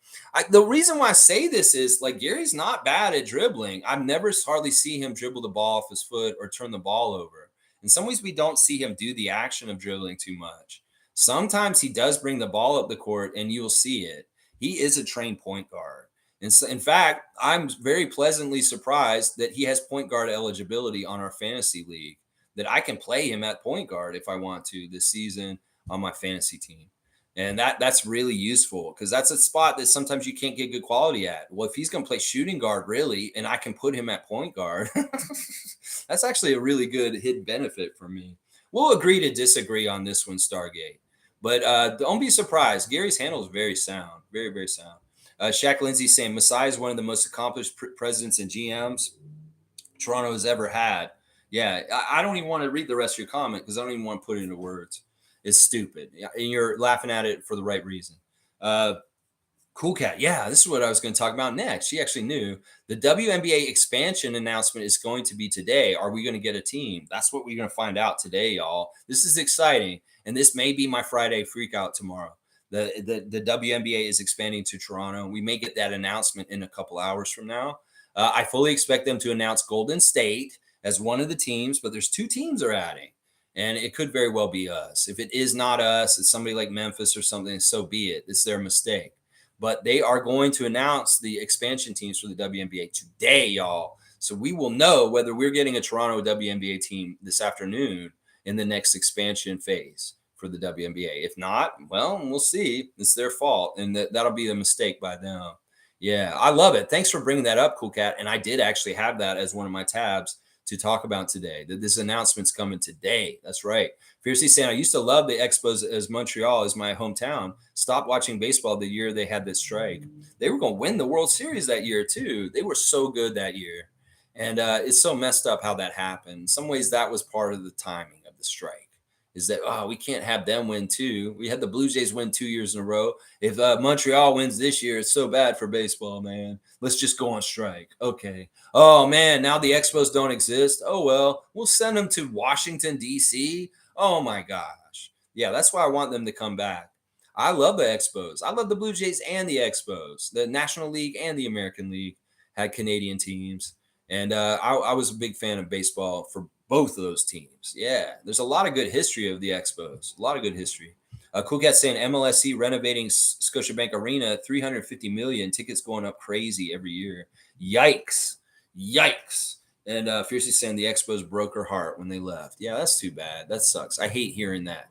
[SPEAKER 1] The reason why I say this is, like, Gary's not bad at dribbling. I've never hardly see him dribble the ball off his foot or turn the ball over. In some ways, we don't see him do the action of dribbling too much. Sometimes he does bring the ball up the court, and you'll see it. He is a trained point guard. And so, in fact, I'm very pleasantly surprised that he has point guard eligibility on our fantasy league, that I can play him at point guard if I want to this season on my fantasy team. And that's really useful because that's a spot that sometimes you can't get good quality at. Well, if he's going to play shooting guard, really, and I can put him at point guard, that's actually a really good hidden benefit for me. We'll agree to disagree on this one, Stargate. But don't be surprised. Gary's handle is very sound, very, very sound. Shaq Lindsay saying, Masai is one of the most accomplished presidents and GMs Toronto has ever had. Yeah, I don't even want to read the rest of your comment because I don't even want to put it into words. It's stupid. And you're laughing at it for the right reason. Cool Cat. Yeah, this is what I was going to talk about next. She actually knew. The WNBA expansion announcement is going to be today. Are we going to get a team? That's what we're going to find out today, y'all. This is exciting. And this may be my Friday freak out tomorrow. The WNBA is expanding to Toronto. We may get that announcement in a couple hours from now. I fully expect them to announce Golden State as one of the teams, but there's 2 teams they're adding. And it could very well be us. If it is not us, it's somebody like Memphis or something, so be it. It's their mistake. But they are going to announce the expansion teams for the WNBA today, y'all. So we will know whether we're getting a Toronto WNBA team this afternoon in the next expansion phase for the WNBA. If not, well, we'll see. It's their fault, and that'll be a mistake by them. Yeah, I love it. Thanks for bringing that up, Cool Cat. And I did actually have that as one of my tabs to talk about today, that this announcement's coming today. That's right. Fiercely saying, I used to love the Expos as Montreal is my hometown. Stopped watching baseball the year they had this strike. They were going to win the World Series that year too. They were so good that year. And it's so messed up how that happened. In some ways, that was part of the timing of the strike. Is that, we can't have them win too. We had the Blue Jays win 2 years in a row. If Montreal wins this year, it's so bad for baseball, man. Let's just go on strike. Okay. Oh, man, now the Expos don't exist. Oh, well, we'll send them to Washington, D.C. Oh, my gosh. Yeah, that's why I want them to come back. I love the Expos. I love the Blue Jays and the Expos. The National League and the American League had Canadian teams. And I was a big fan of baseball for both of those teams. Yeah, there's a lot of good history of the Expos. A lot of good history. Cool Cat saying MLSC renovating Scotiabank Arena, $350 million. Tickets going up crazy every year. Yikes. And Fiercely saying the Expos broke her heart when they left. Yeah, that's too bad. That sucks. I hate hearing that.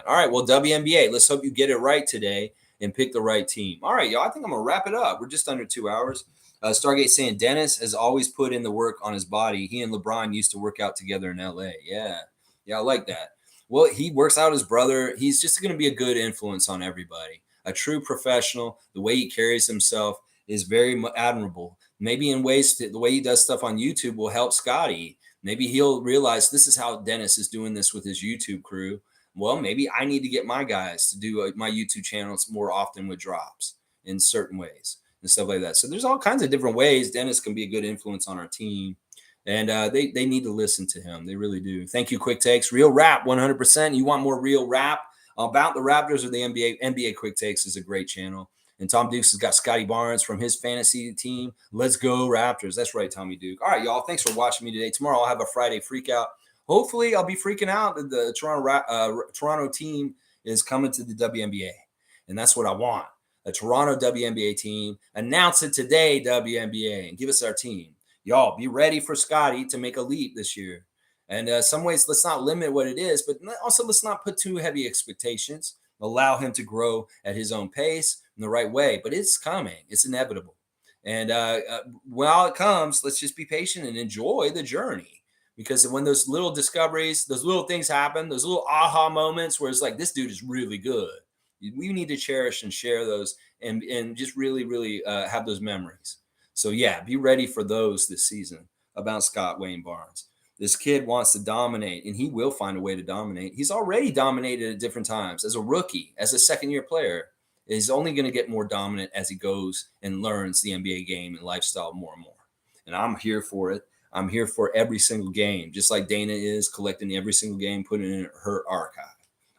[SPEAKER 1] All right, well, WNBA, let's hope you get it right today and pick the right team. All right, y'all, I think I'm going to wrap it up. We're just under 2 hours. Stargate saying Dennis has always put in the work on his body. He and LeBron used to work out together in L.A. Yeah, I like that. Well, he works out his brother. He's just going to be a good influence on everybody. a true professional. The way he carries himself is very admirable. Maybe in ways the way he does stuff on YouTube will help Scottie. Maybe he'll realize this is how Dennis is doing this with his YouTube crew. Well, maybe I need to get my guys to do my YouTube channels more often with drops in certain ways and stuff like that. So there's all kinds of different ways Dennis can be a good influence on our team. And they need to listen to him. They really do. Thank you, Quick Takes. Real rap, 100%. You want more real rap about the Raptors or the NBA? NBA Quick Takes is a great channel. And Tom Dukes has got Scottie Barnes from his fantasy team. Let's go Raptors. That's right, Tommy Duke. All right, y'all. Thanks for watching me today. Tomorrow I'll have a Friday freak out. Hopefully I'll be freaking out that the Toronto team is coming to the WNBA. And that's what I want. A Toronto WNBA team. Announce it today, WNBA, and give us our team. Y'all be ready for Scottie to make a leap this year. And some ways, let's not limit what it is, but also let's not put too heavy expectations. Allow him to grow at his own pace in the right way. But it's coming. It's inevitable. And while it comes, let's just be patient and enjoy the journey. Because when those little discoveries, those little things happen, those little aha moments where it's like, this dude is really good. We need to cherish and share those and just really, really have those memories. So, yeah, be ready for those this season about Scott Wayne Barnes. This kid wants to dominate, and he will find a way to dominate. He's already dominated at different times as a rookie, as a second-year player. He's only going to get more dominant as he goes and learns the NBA game and lifestyle more and more. And I'm here for it. I'm here for every single game, just like Dana is collecting every single game, putting it in her archive.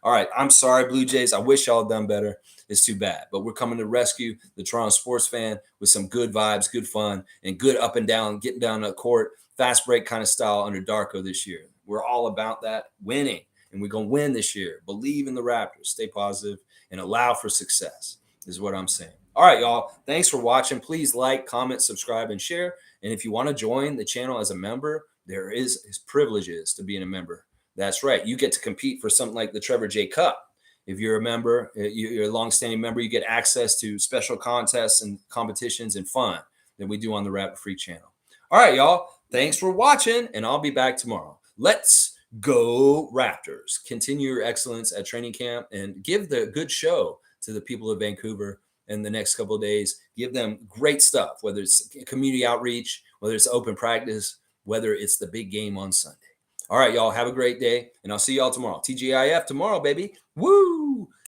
[SPEAKER 1] All right, I'm sorry, Blue Jays. I wish y'all had done better. It's too bad. But we're coming to rescue the Toronto sports fan with some good vibes, good fun, and good up and down, getting down the court, fast break kind of style under Darko this year. We're all about that, winning, and we're going to win this year. Believe in the Raptors. Stay positive and allow for success is what I'm saying. All right, y'all. Thanks for watching. Please like, comment, subscribe, and share. And if you want to join the channel as a member, there is privileges to being a member. That's right. You get to compete for something like the Trevor J. Cup. If you're a member, you're a longstanding member, you get access to special contests and competitions and fun that we do on the Rapid Freak channel. All right, y'all. Thanks for watching, and I'll be back tomorrow. Let's go Raptors. Continue your excellence at training camp and give the good show to the people of Vancouver in the next couple of days. Give them great stuff, whether it's community outreach, whether it's open practice, whether it's the big game on Sunday. All right, y'all, have a great day, and I'll see y'all tomorrow. TGIF tomorrow, baby. Woo!